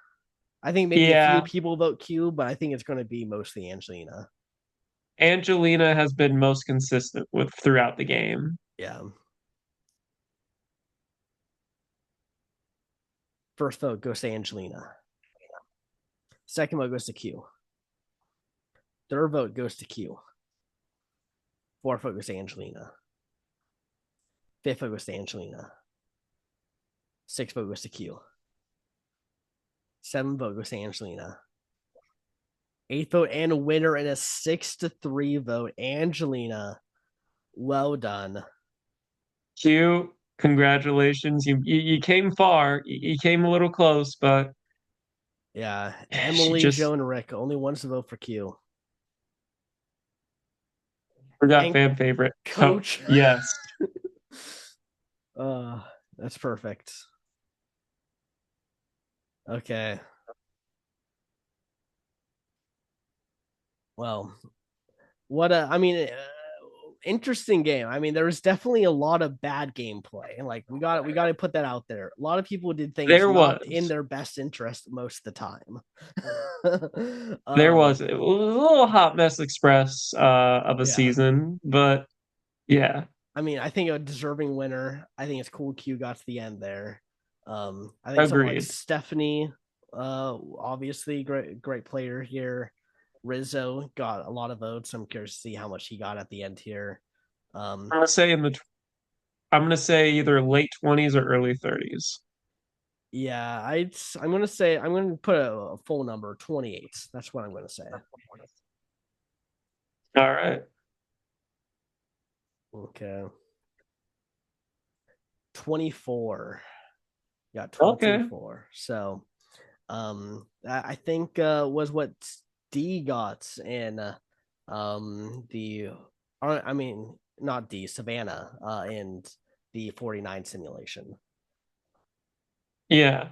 I think maybe a few Yeah, people vote Q, but I think it's gonna be mostly Angelina. Angelina has been most consistent with throughout the game. Yeah. First vote goes to Angelina. Second vote goes to Q. Third vote goes to Q. Fourth vote goes to Angelina. Fifth vote goes to Angelina. Sixth vote goes to Q. Seventh vote goes to Angelina. Eighth vote and a winner in a 6-3 vote. Angelina. Well done. Q, congratulations. You came far. You came a little close, but Yeah. she Emily, just Joe, and Rick only wants to vote for Q. forgot And fan favorite. Oh, coach. yes. uh, that's perfect. Okay. Well, what a, I mean, interesting game. I mean, there was definitely a lot of bad gameplay. Like we got to put that out there. A lot of people did things There not in was. their best interest most of the time. There um, was. It was a little hot mess express of a yeah. season, but yeah, I mean, I think a deserving winner. I think it's cool Q got to the end there. I think someone like agreed. Stephanie, obviously great player here. Rizzo got a lot of votes. I'm curious to see how much he got at the end here. Um, I'm gonna say I'm gonna say either late 20s or early 30s. yeah, I'm gonna say I'm gonna put a full number 28. That's what I'm gonna say. All right. Okay, 24. Got Okay. 24. So I think was what D got in the I mean not D Savannah in the 49 simulation. Yeah.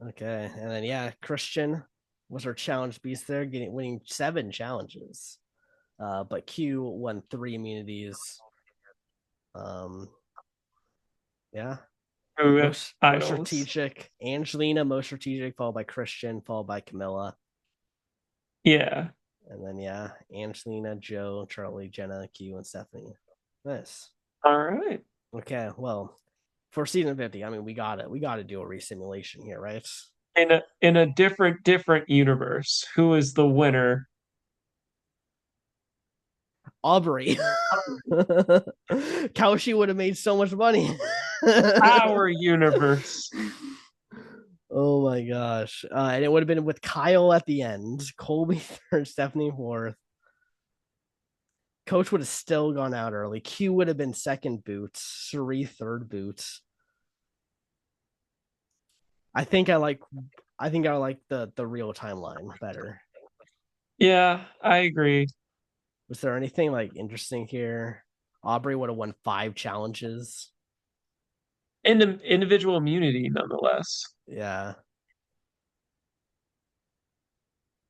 Okay, and then yeah, Christian was our challenge beast there, getting winning 7 challenges. But Q won 3 immunities. Um, yeah, Ooh, most idols. strategic. Angelina most strategic, followed by Christian, followed by Camilla. Yeah. And then yeah, Angelina, Joe, Charlie, Jenna, Q, and Stephanie. Nice. All right. Okay, well, for season 50, I mean we got to do a resimulation here, right? In a different universe, who is the winner? Aubrey. Kaushi would have made so much money. Our universe. Oh my gosh. And it would have been with Kyle at the end, Colby third, Stephanie fourth. Coach would have still gone out early. Q would have been second boots, Suri third boots. I think I like the real timeline better. Yeah, I agree. Was there anything like interesting here? Aubrey would have won 5 challenges. Individual immunity, nonetheless. Yeah.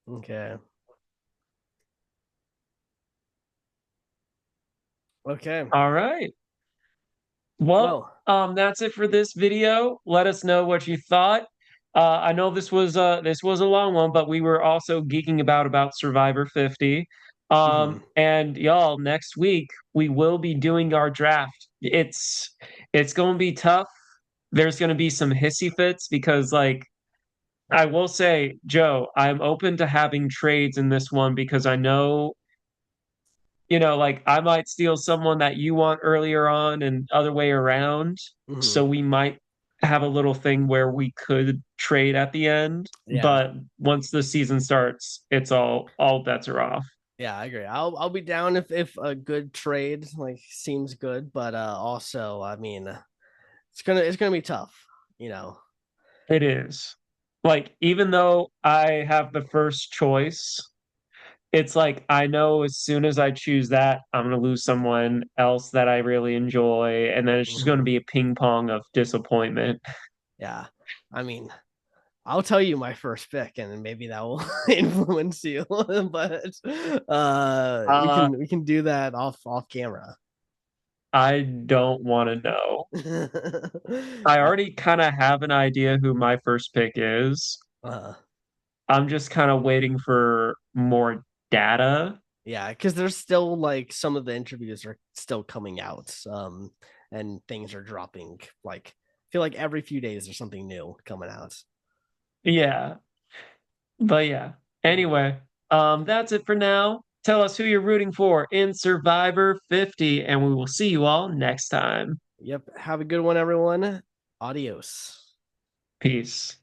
Okay. Okay. All right. Well, Well. that's it for this video. Let us know what you thought. I know this was a long one, but we were also geeking about Survivor 50. Mm-hmm. And y'all, next week we will be doing our draft. It's going to be tough. There's going to be some hissy fits because, like, I will say, Joe, I'm open to having trades in this one because I know, like I might steal someone that you want earlier on and other way around. Mm-hmm. So we might have a little thing where we could trade at the end, Yeah. but once the season starts, it's all bets are off. Yeah, I agree. I'll be down if a good trade like seems good, but also I mean it's gonna be tough, you know. It is. Like, even though I have the first choice, it's like I know as soon as I choose that, I'm gonna lose someone else that I really enjoy, and then it's just Mm-hmm. gonna be a ping pong of disappointment. Yeah. I mean, I'll tell you my first pick, and maybe that will influence you. But Uh, we can do that off camera. I don't want to know. I uh, already kind of have an idea who my first pick is. uh, I'm just kind of waiting for more data. yeah, because there's still like some of the interviews are still coming out, and things are dropping. Like, I feel like every few days there's something new coming out. Yeah, but yeah. Anyway, that's it for now. Tell us who you're rooting for in Survivor 50, and we will see you all next time. Yep. Have a good one, everyone. Adios. Peace.